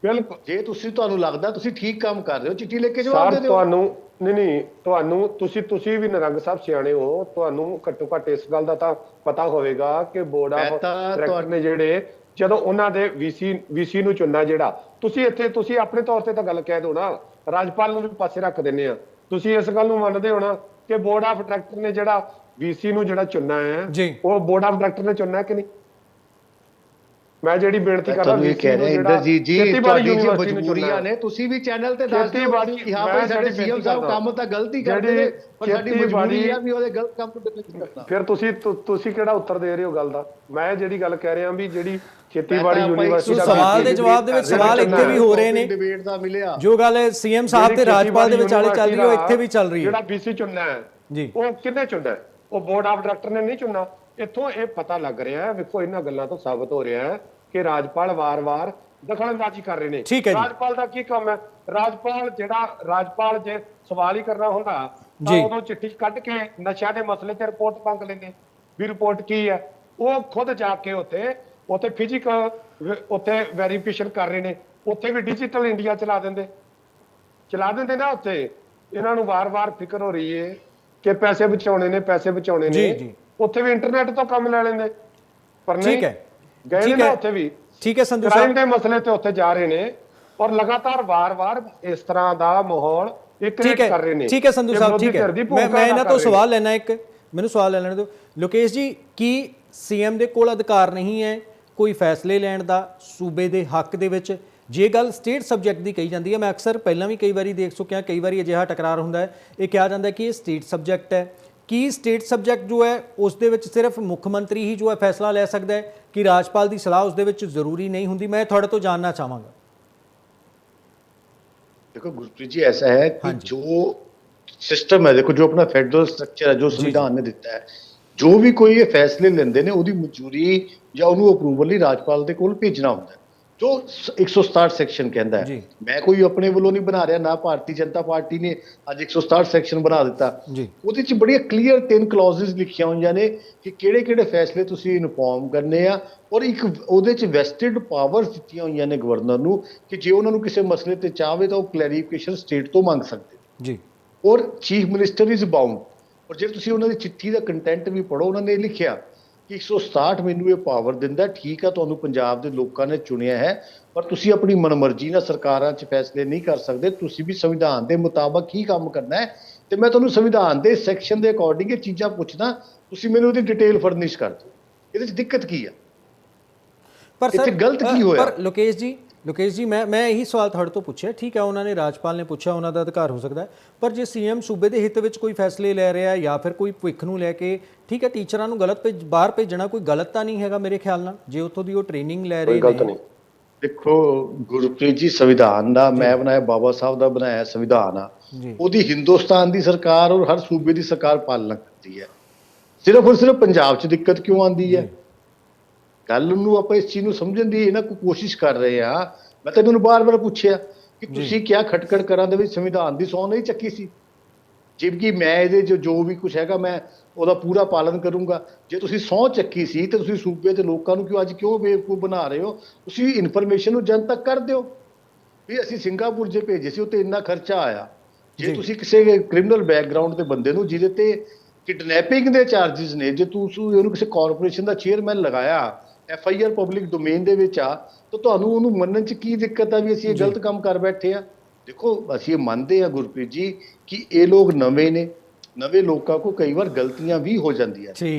ਬਿਲਕੁਲ ਜੇ ਤੁਹਾਨੂੰ ਲੱਗਦਾ ਤੁਸੀਂ ਠੀਕ ਕੰਮ ਕਰ ਰਹੇ ਹੋ, ਚਿੱਠੀ ਲਿਖ ਕੇ ਜਵਾਬ ਸਰ ਦੇ ਦਿਓ। ਤੁਹਾਨੂੰ ਨਹੀਂ ਤੁਹਾਨੂੰ ਤੁਸੀਂ ਵੀ ਨਿਰੰਗ ਸਾਹਿਬ ਸਿਆਣੇ ਹੋ, ਤੁਹਾਨੂੰ ਘੱਟੋ ਘੱਟ ਇਸ ਗੱਲ ਦਾ ਤਾਂ ਪਤਾ ਹੋਵੇਗਾ ਕਿ ਬੋਰਡ ਆਫ ਡਾਇਰੈਕਟਰ ਨੇ ਜਿਹੜੇ ਜਦੋਂ ਉਹਨਾਂ ਦੇ ਵੀਸੀ ਨੂੰ ਚੁਣਨਾ, ਜਿਹੜਾ ਤੁਸੀਂ ਆਪਣੇ ਤੌਰ ਤੇ ਤਾਂ ਗੱਲ ਕਹਿ ਦਿਓ ਨਾ, ਰਾਜਪਾਲ ਨੂੰ ਵੀ ਪਾਸੇ ਰੱਖ ਦਿੰਦੇ ਆ, ਤੁਸੀਂ ਇਸ ਗੱਲ ਨੂੰ ਮੰਨਦੇ ਹੋ ਨਾ ਕਿ ਬੋਰਡ ਆਫ ਡਾਇਰੈਕਟਰ ਨੇ ਜਿਹੜਾ ਵੀਸੀ ਨੂੰ ਜਿਹੜਾ ਚੁਣਨਾ ਹੈ ਉਹ ਬੋਰਡ ਆਫ ਡਾਇਰੈਕਟਰ ਨੇ ਚੁਣਨਾ ਕਿ ਨਹੀਂ? ਮੈਂ ਜਿਹੜੀ ਬੇਨਤੀ ਕਰਦਾ ਵੀ ਕਹਿ ਰਿਹਾ ਇੰਦਰਜੀਤ ਜੀ, ਤੁਹਾਡੀ ਜੀ ਮਜਬੂਰੀਆਂ ਨੇ, ਤੁਸੀਂ ਵੀ ਚੈਨਲ ਤੇ ਦੱਸ ਦਿਓ ਕਿ ਹਾਂ ਭਾਈ ਸਾਡੇ ਸੀਐਮ ਸਾਹਿਬ ਕੰਮ ਤਾਂ ਗਲਤੀ ਕਰਦੇ ਨੇ, ਪਰ ਸਾਡੀ ਮਜਬੂਰੀ ਆ ਵੀ ਉਹਦੇ ਗਲਤ ਕੰਮ ਨੂੰ ਡਿਫੈਂਸ ਕਰਨਾ। ਫਿਰ ਤੁਸੀਂ ਕਿਹੜਾ ਉੱਤਰ ਦੇ ਰਹੇ ਹੋ ਗੱਲ ਦਾ? ਮੈਂ ਜਿਹੜੀ ਗੱਲ ਕਹਿ ਰਿਹਾ ਵੀ ਜਿਹੜੀ ਖੇਤੀਬਾੜੀ ਯੂਨੀਵਰਸਿਟੀ ਦਾ ਸਵਾਲ ਦੇ ਜਵਾਬ ਦੇ ਵਿੱਚ ਸਵਾਲ ਇੱਥੇ ਵੀ ਹੋ ਰਹੇ ਨੇ, ਡਿਬੇਟ ਦਾ ਮਿਲਿਆ ਜੋ ਗੱਲ ਸੀਐਮ ਸਾਹਿਬ ਤੇ ਰਾਜਪਾਲ ਦੇ ਵਿਚਾਲੇ ਚੱਲ ਰਹੀ ਹੈ ਉਹ ਇੱਥੇ ਵੀ ਚੱਲ ਰਹੀ ਹੈ। ਜਿਹੜਾ ਵੀਸੀ ਚੁਣਨਾ ਹੈ ਜੀ, ਉਹ ਕਿਹਨੇ ਚੁਣਨਾ? ਉਹ ਬੋਰਡ ਆਫ ਡਾਇਰੈਕਟਰ ਨੇ ਨਹੀਂ ਚੁਣਨਾ। ਇੱਥੋਂ ਇਹ ਪਤਾ ਲੱਗ ਰਿਹਾ ਹੈ, ਵੇਖੋ ਇਹਨਾਂ ਗੱਲਾਂ ਤੋਂ ਸਾਬਤ ਹੋ ਰਿਹਾ ਹੈ ਕਿ ਰਾਜਪਾਲ ਵਾਰ-ਵਾਰ ਦਖਲਅੰਦਾਜ਼ੀ ਕਰ ਰਹੇ ਨੇ। ਰਾਜਪਾਲ ਦਾ ਕੀ ਕੰਮ ਹੈ? ਰਾਜਪਾਲ ਜੇ ਸਵਾਲ ਹੀ ਕਰਨਾ ਹੁੰਦਾ ਤਾਂ ਉਦੋਂ ਚਿੱਠੀ ਕੱਢ ਕੇ ਨਸ਼ਿਆਂ ਦੇ ਮਸਲੇ ਤੇ ਰਿਪੋਰਟ ਮੰਗ ਲੈਂਦੇ ਵੀ ਰਿਪੋਰਟ ਕੀ ਹੈ। ਉਹ ਖੁਦ ਜਾ ਕੇ ਉੱਥੇ ਫਿਜ਼ੀਕਲ ਉੱਥੇ ਵੈਰੀਫਿਕੇਸ਼ਨ ਕਰ ਰਹੇ ਨੇ, ਉੱਥੇ ਵੀ ਡਿਜੀਟਲ ਇੰਡੀਆ ਚਲਾ ਦਿੰਦੇ ਨਾ। ਉੱਥੇ ਇਹਨਾਂ ਨੂੰ ਵਾਰ-ਵਾਰ ਫਿਕਰ ਹੋ ਰਹੀ ਹੈ ਕਿ ਪੈਸੇ ਬਚਾਉਣੇ ਨੇ, ਉੱਥੇ ਵੀ ਇੰਟਰਨੈਟ ਤੋਂ ਕੰਮ ਲੈ ਲੈਂਦੇ, ਪਰ ਨਹੀਂ ਗਏ ਨੇ ਉੱਥੇ ਵੀ। ਠੀਕ ਹੈ ਸੰਧੂ ਸਾਹਿਬ ਦੇ ਮਸਲੇ ਤੇ ਉੱਥੇ ਜਾ ਰਹੇ ਨੇ ਔਰ ਲਗਾਤਾਰ ਵਾਰ-ਵਾਰ ਇਸ ਤਰ੍ਹਾਂ ਦਾ ਮਾਹੌਲ ਕ੍ਰੀਏਟ ਕਰ ਰਹੇ ਨੇ। ਠੀਕ ਹੈ ਸੰਧੂ ਸਾਹਿਬ, ਠੀਕ ਹੈ, ਮੈਂ ਇਹਨਾਂ ਤੋਂ ਸਵਾਲ ਲੈਣਾ, ਮੈਨੂੰ ਸਵਾਲ ਲੈ ਲੈਣ ਦਿਓ। ਲੋਕੇਸ਼ ਜੀ, ਕੀ ਸੀਐਮ ਦੇ ਕੋਲ ਅਧਿਕਾਰ ਨਹੀਂ ਹੈ ਕੋਈ ਫੈਸਲੇ ਲੈਣ ਦਾ ਸੂਬੇ ਦੇ ਹੱਕ ਦੇ ਵਿੱਚ? ਜੇ ਗੱਲ ਸਟੇਟ ਸਬਜੈਕਟ ਦੀ ਕਹੀ ਜਾਂਦੀ ਹੈ, ਮੈਂ ਅਕਸਰ ਪਹਿਲਾਂ ਵੀ ਕਈ ਵਾਰੀ ਦੇਖ ਚੁੱਕਿਆ, ਕਈ ਵਾਰੀ ਅਜਿਹਾ ਟਕਰਾਰ ਹੁੰਦਾ ਹੈ, ਇਹ ਕਿਹਾ ਜਾਂਦਾ ਕਿ ਇਹ ਸਟੇਟ ਸਬਜੈਕਟ ਹੈ। ਕੀ ਸਟੇਟ ਸਬਜੈਕਟ ਜੋ ਹੈ ਉਸ ਦੇ ਵਿੱਚ ਸਿਰਫ ਮੁੱਖ ਮੰਤਰੀ ਹੀ ਜੋ ਹੈ ਫੈਸਲਾ ਲੈ ਸਕਦਾ ਹੈ ਕਿ ਰਾਜਪਾਲ ਦੀ ਸਲਾਹ ਉਸ ਦੇ ਵਿੱਚ ਜ਼ਰੂਰੀ ਨਹੀਂ ਹੁੰਦੀ? ਮੈਂ ਤੁਹਾਡੇ ਤੋਂ ਜਾਣਨਾ ਚਾਹਾਂਗਾ। देखो गुरप्रीत जी, ऐसा है कि जो सिस्टम है, देखो जो अपना फेडरल स्ट्रक्चर है, जो संविधान ने दिता है, जो भी कोई ये फैसले लेंदे ने ਉਹਦੀ ਮਨਜ਼ੂਰੀ ਜਾਂ ਉਹਨੂੰ ਅਪਰੂਵਲ ਲਈ ਰਾਜਪਾਲ ਦੇ ਕੋਲ ਭੇਜਣਾ ਹੁੰਦਾ ਹੈ, ਜੋ 167 ਸੈਕਸ਼ਨ ਕਹਿੰਦਾ ਹੈ। ਮੈਂ ਕੋਈ ਆਪਣੇ ਵੱਲੋਂ ਨਹੀਂ ਬਣਾ ਰਿਹਾ, ਨਾ ਭਾਰਤੀ ਜਨਤਾ ਪਾਰਟੀ ਨੇ ਅੱਜ 167 ਸੈਕਸ਼ਨ ਬਣਾ ਦਿੱਤਾ। ਉਹਦੇ ਚ ਬੜੀਆਂ ਕਲੀਅਰ 3 ਕਲੌਜ਼ਸ ਲਿਖੀਆਂ ਹੋਈਆਂ ਨੇ ਕਿ ਕਿਹੜੇ ਫੈਸਲੇ ਤੁਸੀਂ ਇਨਫੋਰਮ ਕਰਨੇ ਆ, ਔਰ ਇੱਕ ਉਹਦੇ ਚ ਵੈਸਟਿਡ ਪਾਵਰਸ ਦਿੱਤੀਆਂ ਹੋਈਆਂ ਨੇ ਗਵਰਨਰ ਨੂੰ ਕਿ ਜੇ ਉਹਨਾਂ ਨੂੰ ਕਿਸੇ ਮਸਲੇ ਤੇ ਚਾਹਵੇ ਤਾਂ ਉਹ ਕਲੈਰੀਫਿਕੇਸ਼ਨ ਸਟੇਟ ਤੋਂ ਮੰਗ ਸਕਦੇ ਜੀ, ਔਰ ਚੀਫ ਮਿਨਿਸਟਰ ਇਜ਼ ਬਾਉਂਡ। ਔਰ ਜੇ ਤੁਸੀਂ ਉਹਨਾਂ ਦੀ ਚਿੱਠੀ ਦਾ ਕੰਟੈਂਟ ਵੀ ਪੜੋ, ਉਹਨਾਂ ਨੇ ਲਿਖਿਆ ਕਿ 167 ਮੈਨੂੰ ਇਹ ਪਾਵਰ ਦਿੰਦਾ, ਠੀਕ ਆ ਤੁਹਾਨੂੰ ਪੰਜਾਬ ਦੇ ਲੋਕਾਂ ਨੇ ਚੁਣਿਆ ਹੈ, ਪਰ ਤੁਸੀਂ ਆਪਣੀ ਮਨਮਰਜ਼ੀ ਨਾਲ ਸਰਕਾਰਾਂ 'ਚ ਫੈਸਲੇ ਨਹੀਂ ਕਰ ਸਕਦੇ, ਤੁਸੀਂ ਵੀ ਸੰਵਿਧਾਨ ਦੇ ਮੁਤਾਬਕ ਹੀ ਕੰਮ ਕਰਨਾ ਹੈ। ਤੇ ਮੈਂ ਤੁਹਾਨੂੰ ਸੰਵਿਧਾਨ ਦੇ ਸੈਕਸ਼ਨ ਦੇ ਅਕੋਰਡਿੰਗ ਇਹ ਚੀਜ਼ਾਂ ਪੁੱਛਦਾ, ਤੁਸੀਂ ਮੈਨੂੰ ਉਹਦੀ ਡਿਟੇਲ ਫਰਨਿਸ਼ ਕਰ ਦਿਓ। ਇਹਦੇ 'ਚ ਦਿੱਕਤ ਕੀ ਆ? ਪਰ ਇੱਥੇ ਗਲਤ ਕੀ ਹੋਇਆ? ਪਰ ਲੋਕੇਸ਼ ਜੀ ਮੈਂ ਇਹੀ ਸਵਾਲ ਤੁਹਾਡੇ ਤੋਂ ਪੁੱਛਿਆ, ਠੀਕ ਹੈ ਉਹਨਾਂ ਨੇ ਰਾਜਪਾਲ ਨੇ ਪੁੱਛਿਆ, ਉਹਨਾਂ ਦਾ ਅਧਿਕਾਰ ਹੋ ਸਕਦਾ ਹੈ, ਪਰ ਜੇ ਸੀਐਮ ਸੂਬੇ ਦੇ ਹਿੱਤ ਵਿੱਚ ਕੋਈ ਫੈਸਲੇ ਲੈ ਰਿਹਾ ਜਾਂ ਫਿਰ ਕੋਈ ਭਵਿੱਖ ਨੂੰ ਲੈ ਕੇ, ਠੀਕ ਹੈ ਟੀਚਰਾਂ ਨੂੰ ਬਾਹਰ ਭੇਜਣਾ ਕੋਈ ਗਲਤ ਤਾਂ ਨਹੀਂ ਹੈਗਾ ਮੇਰੇ ਖਿਆਲ ਨਾਲ, ਜੇ ਉੱਥੋਂ ਦੀ ਉਹ ਟ੍ਰੇਨਿੰਗ ਲੈ ਰਹੇ ਨੇ। ਦੇਖੋ ਗੁਰਪ੍ਰੀਤ ਜੀ, ਸੰਵਿਧਾਨ ਦਾ ਮੈਂ ਬਣਾਇਆ, ਬਾਬਾ ਸਾਹਿਬ ਦਾ ਬਣਾਇਆ ਸੰਵਿਧਾਨ ਆ, ਉਹਦੀ ਹਿੰਦੁਸਤਾਨ ਦੀ ਸਰਕਾਰ ਔਰ ਹਰ ਸੂਬੇ ਦੀ ਸਰਕਾਰ ਪਾਲਣਾ ਕਰਦੀ ਹੈ। ਸਿਰਫ ਔਰ ਸਿਰਫ ਪੰਜਾਬ 'ਚ ਦਿੱਕਤ ਕਿਉਂ ਆਉਂਦੀ ਹੈ? ਗੱਲ ਨੂੰ ਆਪਾਂ ਇਸ ਚੀਜ਼ ਨੂੰ ਸਮਝਣ ਦੀ ਇਹਨਾਂ ਕੋਈ ਕੋਸ਼ਿਸ਼ ਕਰ ਰਹੇ ਆ। ਮੈਂ ਤਾਂ ਮੈਨੂੰ ਬਾਰ-ਬਾਰ ਪੁੱਛਿਆ ਕਿ ਤੁਸੀਂ ਕਿਆ ਖਟਖੜ ਕਰਾਂ ਦੇ ਵਿੱਚ ਸੰਵਿਧਾਨ ਦੀ ਸਹੁੰ ਨਹੀਂ ਚੱਕੀ ਸੀ, ਜਦਕਿ ਮੈਂ ਇਹਦੇ ਜੋ ਵੀ ਕੁਝ ਹੈਗਾ ਮੈਂ ਉਹਦਾ ਪੂਰਾ ਪਾਲਨ ਕਰੂੰਗਾ। ਜੇ ਤੁਸੀਂ ਸਹੁੰ ਚੱਕੀ ਸੀ ਤੇ ਤੁਸੀਂ ਸੂਬੇ ਦੇ ਲੋਕਾਂ ਨੂੰ ਕਿਉਂ ਬੇਵਕੂਫ ਬਣਾ ਰਹੇ ਹੋ? ਤੁਸੀਂ ਇਨਫੋਰਮੇਸ਼ਨ ਨੂੰ ਜਨ ਤੱਕ ਕਰ ਦਿਓ ਵੀ ਅਸੀਂ ਸਿੰਗਾਪੁਰ ਜੇ ਭੇਜੇ ਸੀ, ਉੱਤੇ ਇੰਨਾ ਖਰਚਾ ਆਇਆ। ਜੇ ਤੁਸੀਂ ਕਿਸੇ ਕ੍ਰਿਮੀਨਲ ਬੈਕਗ੍ਰਾਉਂਡ ਦੇ ਬੰਦੇ ਨੂੰ ਜਿਹਦੇ ਤੇ ਕਿਡਨੈਪਿੰਗ ਦੇ ਚਾਰजेस ਨੇ, ਜੇ ਤੁਸੀਂ ਉਹਨੂੰ ਕਿਸੇ ਕਾਰਪੋਰੇਸ਼ਨ ਦਾ ਚੇਅਰਮੈਨ ਲਗਾਇਆ, FIR ਪਬਲਿਕ ਡੋਮੇਨ ਦੇ ਵਿੱਚ ਆ, ਤਾਂ ਤੁਹਾਨੂੰ ਉਹਨੂੰ ਮੰਨਣ 'ਚ ਕੀ ਦਿੱਕਤ ਆ ਵੀ ਅਸੀਂ ਇਹ ਗਲਤ ਕੰਮ ਕਰ ਬੈਠੇ ਆ? ਦੇਖੋ ਅਸੀਂ ਇਹ ਮੰਨਦੇ ਆ ਗੁਰਪ੍ਰੀਤ ਜੀ ਕਿ ਇਹ ਲੋਕ ਨਵੇਂ ਨੇ, ਨਵੇਂ ਲੋਕਾਂ ਕੋਲ ਕਈ ਵਾਰ ਗਲਤੀਆਂ ਵੀ ਹੋ ਜਾਂਦੀਆਂ,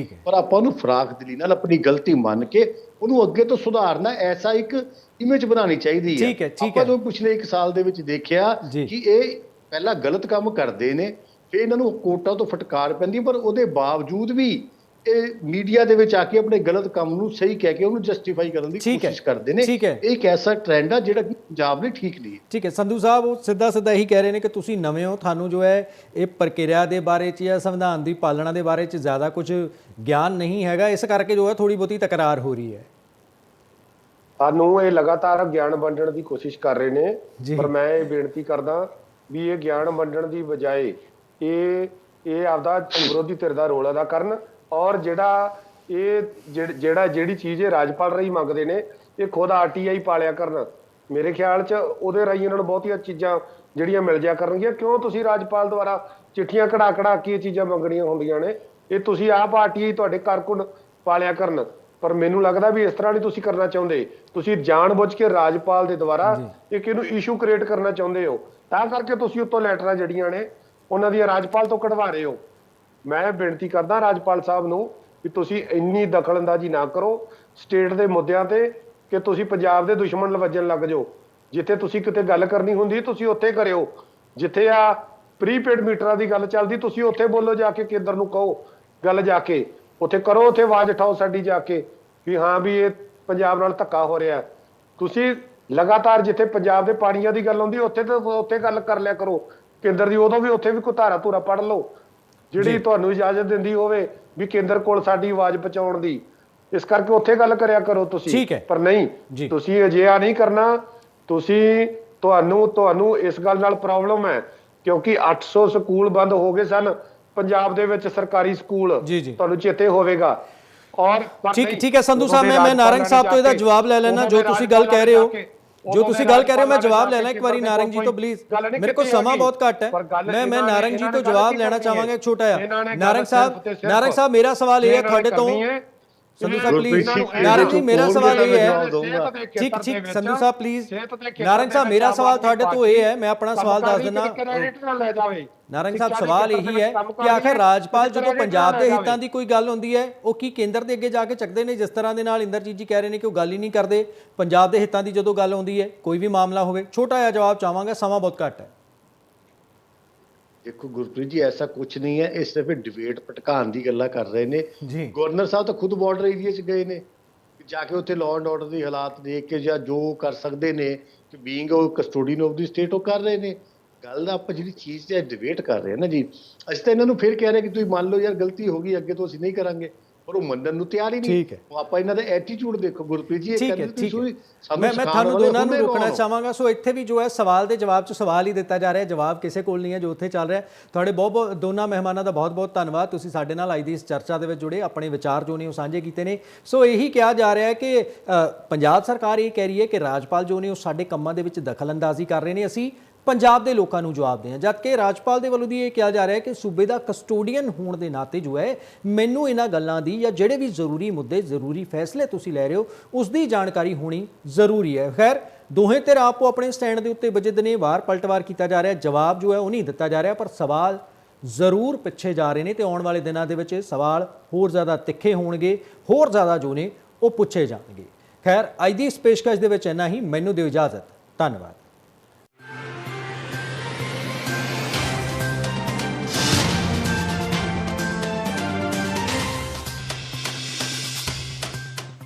ਪਰ ਆਪਾਂ ਉਹਨੂੰ ਫਰਾਖ ਦਿਲੀ ਨਾਲ ਆਪਣੀ ਗਲਤੀ ਮੰਨ ਕੇ ਉਹਨੂੰ ਅੱਗੇ ਤੋਂ ਸੁਧਾਰਨਾ, ਐਸਾ ਇੱਕ ਇਮੇਜ ਬਣਾਉਣੀ ਚਾਹੀਦੀ ਹੈ। ਆਪਾਂ ਜੋ ਪਿਛਲੇ 1 ਸਾਲ ਦੇ ਵਿੱਚ ਦੇਖਿਆ ਕਿ ਇਹ ਪਹਿਲਾਂ ਗਲਤ ਕੰਮ ਕਰਦੇ ਨੇ, ਫਿਰ ਇਹਨਾਂ ਨੂੰ ਕੋਰਟਾਂ ਤੋਂ ਫਟਕਾਰ ਪੈਂਦੀ, ਪਰ ਉਹਦੇ ਬਾਵਜੂਦ ਵੀ ਇਹ ਮੀਡੀਆ ਦੇ ਵਿੱਚ ਆ ਕੇ ਆਪਣੇ ਗਲਤ ਕੰਮ ਨੂੰ ਸਹੀ ਕਹਿ ਕੇ ਉਹਨੂੰ ਜਸਟੀਫਾਈ ਕਰਨ ਦੀ ਕੋਸ਼ਿਸ਼ ਕਰਦੇ ਨੇ। ਇਹ ਇੱਕ ਐਸਾ ਟ੍ਰੈਂਡ ਆ ਜਿਹੜਾ ਕਿ ਪੰਜਾਬ ਲਈ ਠੀਕ ਨਹੀਂ ਹੈ। ਠੀਕ ਹੈ ਸੰਧੂ ਸਾਹਿਬ, ਉਹ ਸਿੱਧਾ ਇਹੀ ਕਹਿ ਰਹੇ ਨੇ ਕਿ ਤੁਸੀਂ ਨਵੇਂ ਹੋ, ਤੁਹਾਨੂੰ ਜੋ ਹੈ ਇਹ ਪ੍ਰਕਿਰਿਆ ਦੇ ਬਾਰੇ 'ਚ ਜਾਂ ਸੰਵਿਧਾਨ ਦੀ ਪਾਲਣਾ ਦੇ ਬਾਰੇ 'ਚ ਜ਼ਿਆਦਾ ਕੁਝ ਗਿਆਨ ਨਹੀਂ ਹੈਗਾ, ਇਸ ਕਰਕੇ ਜੋ ਹੈ ਥੋੜੀ ਬਹੁਤੀ ਤਕਰਾਰ ਹੋ ਰਹੀ ਹੈ। ਸਾਨੂੰ ਇਹ ਲਗਾਤਾਰ ਗਿਆਨ ਵੰਡਣ ਦੀ ਕੋਸ਼ਿਸ਼ ਕਰ ਰਹੇ ਨੇ, ਪਰ ਮੈਂ ਇਹ ਬੇਨਤੀ ਕਰਦਾ ਵੀ ਇਹ ਗਿਆਨ ਵੰਡਣ ਦੀ ਬਜਾਏ ਇਹ ਆਪਦਾ ਵਿਰੋਧੀ ਧਿਰ ਦਾ ਰੋਲ ਅਦਾ ਕਰਨ, ਔਰ ਜਿਹੜੀ ਚੀਜ਼ ਇਹ ਰਾਜਪਾਲ ਰਹੀ ਮੰਗਦੇ ਨੇ, ਇਹ ਖੁਦ RTI ਪਾਲਿਆ ਕਰਨ। ਮੇਰੇ ਖਿਆਲ 'ਚ ਉਹਦੇ ਰਾਹੀਂ ਇਹਨਾਂ ਨੂੰ ਬਹੁਤੀਆਂ ਚੀਜ਼ਾਂ ਜਿਹੜੀਆਂ ਮਿਲ ਜਾ ਕਰਨਗੀਆਂ। ਕਿਉਂ ਤੁਸੀਂ ਰਾਜਪਾਲ ਦੁਆਰਾ ਚਿੱਠੀਆਂ ਕਢਾ ਕੇ ਇਹ ਚੀਜ਼ਾਂ ਮੰਗਣੀਆਂ ਹੁੰਦੀਆਂ ਨੇ? ਇਹ ਤੁਸੀਂ ਆਪ ਆਰਟੀਆਈ ਤੁਹਾਡੇ ਕਾਰਕੁਨ ਪਾਲਿਆ ਕਰਨ, ਪਰ ਮੈਨੂੰ ਲੱਗਦਾ ਵੀ ਇਸ ਤਰ੍ਹਾਂ ਨਹੀਂ ਤੁਸੀਂ ਕਰਨਾ ਚਾਹੁੰਦੇ। ਤੁਸੀਂ ਜਾਣਬੁੱਝ ਕੇ ਰਾਜਪਾਲ ਦੇ ਦੁਆਰਾ ਇੱਕ ਇਹਨੂੰ ਇਸ਼ੂ ਕ੍ਰੀਏਟ ਕਰਨਾ ਚਾਹੁੰਦੇ ਹੋ, ਤਾਂ ਕਰਕੇ ਤੁਸੀਂ ਉੱਤੋਂ ਲੈਟਰਾਂ ਜਿਹੜੀਆਂ ਨੇ ਉਹਨਾਂ ਦੀਆਂ ਰਾਜਪਾਲ ਤੋਂ ਕਢਵਾ ਰਹੇ ਹੋ। ਮੈਂ ਬੇਨਤੀ ਕਰਦਾ ਰਾਜਪਾਲ ਸਾਹਿਬ ਨੂੰ ਕਿ ਤੁਸੀਂ ਇੰਨੀ ਦਖਲਅੰਦਾਜ਼ੀ ਨਾ ਕਰੋ ਸਟੇਟ ਦੇ ਮੁੱਦਿਆਂ ਤੇ ਕਿ ਤੁਸੀਂ ਪੰਜਾਬ ਦੇ ਦੁਸ਼ਮਣ ਵੱਜਣ ਲੱਗ ਜਾਓ। ਜਿੱਥੇ ਤੁਸੀਂ ਕਿਤੇ ਗੱਲ ਕਰਨੀ ਹੁੰਦੀ ਤੁਸੀਂ ਉੱਥੇ ਕਰਿਓ। ਜਿੱਥੇ ਆ ਪ੍ਰੀਪੇਡ ਮੀਟਰਾਂ ਦੀ ਗੱਲ ਚੱਲਦੀ ਤੁਸੀਂ ਉੱਥੇ ਬੋਲੋ, ਜਾ ਕੇ ਕੇਂਦਰ ਨੂੰ ਕਹੋ ਗੱਲ, ਜਾ ਕੇ ਉੱਥੇ ਕਰੋ, ਉੱਥੇ ਆਵਾਜ਼ ਉਠਾਓ ਸਾਡੀ ਜਾ ਕੇ ਵੀ ਹਾਂ ਵੀ ਇਹ ਪੰਜਾਬ ਨਾਲ ਧੱਕਾ ਹੋ ਰਿਹਾ। ਤੁਸੀਂ ਲਗਾਤਾਰ ਜਿੱਥੇ ਪੰਜਾਬ ਦੇ ਪਾਣੀਆਂ ਦੀ ਗੱਲ ਆਉਂਦੀ ਉੱਥੇ ਗੱਲ ਕਰ ਲਿਆ ਕਰੋ ਕੇਂਦਰ ਦੀ। ਉਦੋਂ ਵੀ ਉੱਥੇ ਵੀ ਕੋਈ ਧਾਰਾ ਧੂਰਾ ਪੜ੍ਹ ਲਓ ਜਿਹੜੀ ਤੁਹਾਨੂੰ ਇਜਾਜ਼ਤ ਦਿੰਦੀ ਹੋਵੇ ਵੀ ਕੇਂਦਰ ਕੋਲ ਸਾਡੀ ਆਵਾਜ਼ ਪਹੁੰਚਾਉਣ ਦੀ। ਇਸ ਕਰਕੇ ਉੱਥੇ ਗੱਲ ਕਰਿਆ ਕਰੋ ਤੁਸੀਂ, ਪਰ ਨਹੀਂ, ਤੁਸੀਂ ਅਜਿਹਾ ਨਹੀਂ ਕਰਨਾ। ਤੁਹਾਨੂੰ ਇਸ ਗੱਲ ਨਾਲ ਪ੍ਰੋਬਲਮ ਹੈ ਕਿਉਂਕਿ 800 ਸਕੂਲ ਬੰਦ ਹੋ ਗਏ ਸਨ ਪੰਜਾਬ ਦੇ ਵਿੱਚ, ਸਰਕਾਰੀ ਸਕੂਲ, ਤੁਹਾਨੂੰ ਚੇਤੇ ਹੋਵੇਗਾ। ਔਰ ਠੀਕ ਹੈ ਸੰਧੂ ਸਾਹਿਬ, ਮੈਂ ਨਾਰੰਗ ਸਾਹਿਬ ਤੋਂ ਇਹਦਾ ਜਵਾਬ ਲੈ ਲੈਣਾ। ਜੋ ਤੁਸੀਂ ਗੱਲ ਕਹਿ ਰਹੇ ਹੋ ਮੈਂ ਜਵਾਬ ਲੈ ਲਾਂ ਇੱਕ ਵਾਰੀ ਨਾਰੰਗ ਜੀ ਤੋਂ ਪਲੀਜ਼। ਮੇਰੇ ਕੋਲ ਸਮਾਂ ਬਹੁਤ ਘੱਟ ਹੈ, ਮੈਂ ਨਾਰੰਗ ਜੀ ਤੋਂ ਜਵਾਬ ਲੈਣਾ ਚਾਹਾਂਗਾ ਇੱਕ ਛੋਟਾ ਜਿਹਾ। ਨਾਰੰਗ ਸਾਹਿਬ ਮੇਰਾ ਸਵਾਲ ਇਹ ਹੈ ਤੁਹਾਡੇ ਤੋਂ, ਸੰਧੂ ਸਾਹਿਬ ਪਲੀਜ਼। ਨਾਰੰਗ ਜੀ ਮੇਰਾ ਸਵਾਲ ਇਹ ਹੈ, ਠੀਕ ਸੰਧੂ ਸਾਹਿਬ ਪਲੀਜ਼। ਨਾਰੰਗ ਸਾਹਿਬ ਮੇਰਾ ਸਵਾਲ ਤੁਹਾਡੇ ਤੋਂ ਇਹ ਹੈ, ਮੈਂ ਆਪਣਾ ਸਵਾਲ ਦੱਸ ਦਿੰਦਾ। ਨਾਰੰਗ ਸਾਹਿਬ ਸਵਾਲ ਇਹੀ ਹੈ ਕਿ ਆਖਿਰ ਰਾਜਪਾਲ ਜਦੋਂ ਪੰਜਾਬ ਦੇ ਹਿੱਤਾਂ ਦੀ ਕੋਈ ਗੱਲ ਹੁੰਦੀ ਹੈ ਉਹ ਕੀ ਕੇਂਦਰ ਦੇ ਅੱਗੇ ਜਾ ਕੇ ਚੱਕਦੇ ਨੇ? ਜਿਸ ਤਰ੍ਹਾਂ ਦੇ ਨਾਲ ਇੰਦਰਜੀਤ ਜੀ ਕਹਿ ਰਹੇ ਨੇ ਕਿ ਉਹ ਗੱਲ ਹੀ ਨਹੀਂ ਕਰਦੇ ਪੰਜਾਬ ਦੇ ਹਿੱਤਾਂ ਦੀ ਜਦੋਂ ਗੱਲ ਆਉਂਦੀ ਹੈ, ਕੋਈ ਵੀ ਮਾਮਲਾ ਹੋਵੇ। ਛੋਟਾ ਜਿਹਾ ਜਵਾਬ ਚਾਹਾਂਗਾ, ਸਮਾਂ ਬਹੁਤ ਘੱਟ ਹੈ। देखो गुरप्रीत जी, ऐसा कुछ नहीं है, इस सिर्फ डिबेट भटकाने की गल्लां कर रहे ने। गवर्नर साहब तो खुद बॉर्डर एरिया च गए ने, जाके उत्थे लॉ एंड ऑर्डर की हालात देख के या जो कर सकते हैं कि being custodian of the state वो कर रहे हैं। गल ਆਪਾਂ ਜਿਹੜੀ ਚੀਜ਼ ਤੇ ਡਿਬੇਟ ਕਰ ਰਹੇ ਹਾਂ ਨਾ ਜੀ, ਅਸੀਂ ਤਾਂ ਇਹਨਾਂ ਨੂੰ ਫਿਰ ਕਹਿ ਰਹੇ ਕਿ ਤੁਸੀਂ ਮੰਨ ਲਓ ਯਾਰ ਗਲਤੀ ਹੋ ਗਈ, ਅੱਗੇ ਤੋਂ ਅਸੀਂ ਨਹੀਂ ਕਰਾਂਗੇ, ਪਰ ਉਹ ਮੰਨਣ ਨੂੰ ਤਿਆਰ ਹੀ ਨਹੀਂ। ਉਹ ਆਪਾਂ ਇਹਨਾਂ ਦਾ ਐਟੀਟਿਊਡ ਦੇਖੋ ਗੁਰਪ੍ਰੀਤ ਜੀ, ਇਹ ਕਹਿੰਦੇ ਤੁਸੀਂ ਮੈਂ ਤੁਹਾਨੂੰ ਦੋਨਾਂ ਨੂੰ ਰੋਕਣਾ ਚਾਹਾਂਗਾ। ਸੋ ਇੱਥੇ ਵੀ ਜੋ ਹੈ ਸਵਾਲ ਦੇ ਜਵਾਬ 'ਚ ਸਵਾਲ ਹੀ ਦਿੱਤਾ ਜਾ ਰਿਹਾ, ਜਵਾਬ ਕਿਸੇ ਕੋਲ ਨਹੀਂ ਹੈ ਜੋ ਉੱਥੇ ਚੱਲ ਰਿਹਾ। ਤੁਹਾਡੇ ਬਹੁਤ ਦੋਨਾਂ ਮਹਿਮਾਨਾਂ ਦਾ ਬਹੁਤ ਧੰਨਵਾਦ, ਤੁਸੀਂ ਸਾਡੇ ਨਾਲ ਅੱਜ ਦੀ ਇਸ ਚਰਚਾ ਦੇ ਵਿੱਚ ਜੁੜੇ, ਆਪਣੇ ਵਿਚਾਰ ਜੋ ਨੇ ਉਹ ਸਾਂਝੇ ਕੀਤੇ ਨੇ। ਸੋ ਇਹੀ ਕਿਹਾ ਜਾ ਰਿਹਾ ਹੈ ਕਿ ਪੰਜਾਬ ਸਰਕਾਰ ਇਹ ਕਹਿ ਰਹੀ ਹੈ ਕਿ ਰਾਜਪਾਲ ਜੋ ਨੇ ਉਹ ਸਾਡੇ ਕੰਮਾਂ ਦੇ ਵਿੱਚ ਦਖਲਅੰਦਾਜ਼ੀ ਕਰ ਰਹੇ ਨੇ, ਅਸੀਂ ਪੰਜਾਬ ਦੇ ਲੋਕਾਂ ਨੂੰ ਜਵਾਬ ਦੇਣਾ। ਜਦਕਿ ਰਾਜਪਾਲ ਦੇ ਵੱਲੋਂ ਦੀ ਇਹ ਕਿਹਾ ਜਾ ਰਿਹਾ ਹੈ ਕਿ ਸੂਬੇ ਦਾ ਕਸਟੋਡੀਅਨ ਹੋਣ ਦੇ ਨਾਤੇ ਜੋ ਹੈ ਮੈਨੂੰ ਇਹਨਾਂ ਗੱਲਾਂ ਦੀ ਜਾਂ ਜਿਹੜੇ ਵੀ ਜ਼ਰੂਰੀ ਮੁੱਦੇ, ਜ਼ਰੂਰੀ ਫੈਸਲੇ ਤੁਸੀਂ ਲੈ ਰਹੇ ਹੋ ਉਸ ਦੀ ਜਾਣਕਾਰੀ ਹੋਣੀ ਜ਼ਰੂਰੀ ਹੈ। ਖੈਰ ਦੋਹੇ ਧਿਰ ਆਪੋ ਆਪਣੇ ਸਟੈਂਡ ਦੇ ਉੱਤੇ ਵਜਦ ਨੇ, ਵਾਰ ਪਲਟਵਾਰ ਕੀਤਾ ਜਾ ਰਿਹਾ, ਜਵਾਬ ਜੋ ਹੈ ਉਹ ਨਹੀਂ ਦਿੱਤਾ ਜਾ ਰਿਹਾ, ਪਰ ਸਵਾਲ ਜ਼ਰੂਰ ਪਿੱਛੇ ਜਾ ਰਹੇ ਨੇ ਤੇ ਆਉਣ ਵਾਲੇ ਦਿਨਾਂ ਦੇ ਵਿੱਚ ਇਹ ਸਵਾਲ ਹੋਰ ਜ਼ਿਆਦਾ ਤਿੱਖੇ ਹੋਣਗੇ, ਹੋਰ ਜ਼ਿਆਦਾ ਜੋ ਨੇ ਉਹ ਪੁੱਛੇ ਜਾਣਗੇ। ਖੈਰ ਅੱਜ ਦੀ ਇਸ ਪੇਸ਼ਕਸ਼ ਦੇ ਵਿੱਚ ਇੰਨਾ ਹੀ, ਮੈਨੂੰ ਦਿਓ ਇਜਾਜ਼ਤ, ਧੰਨਵਾਦ।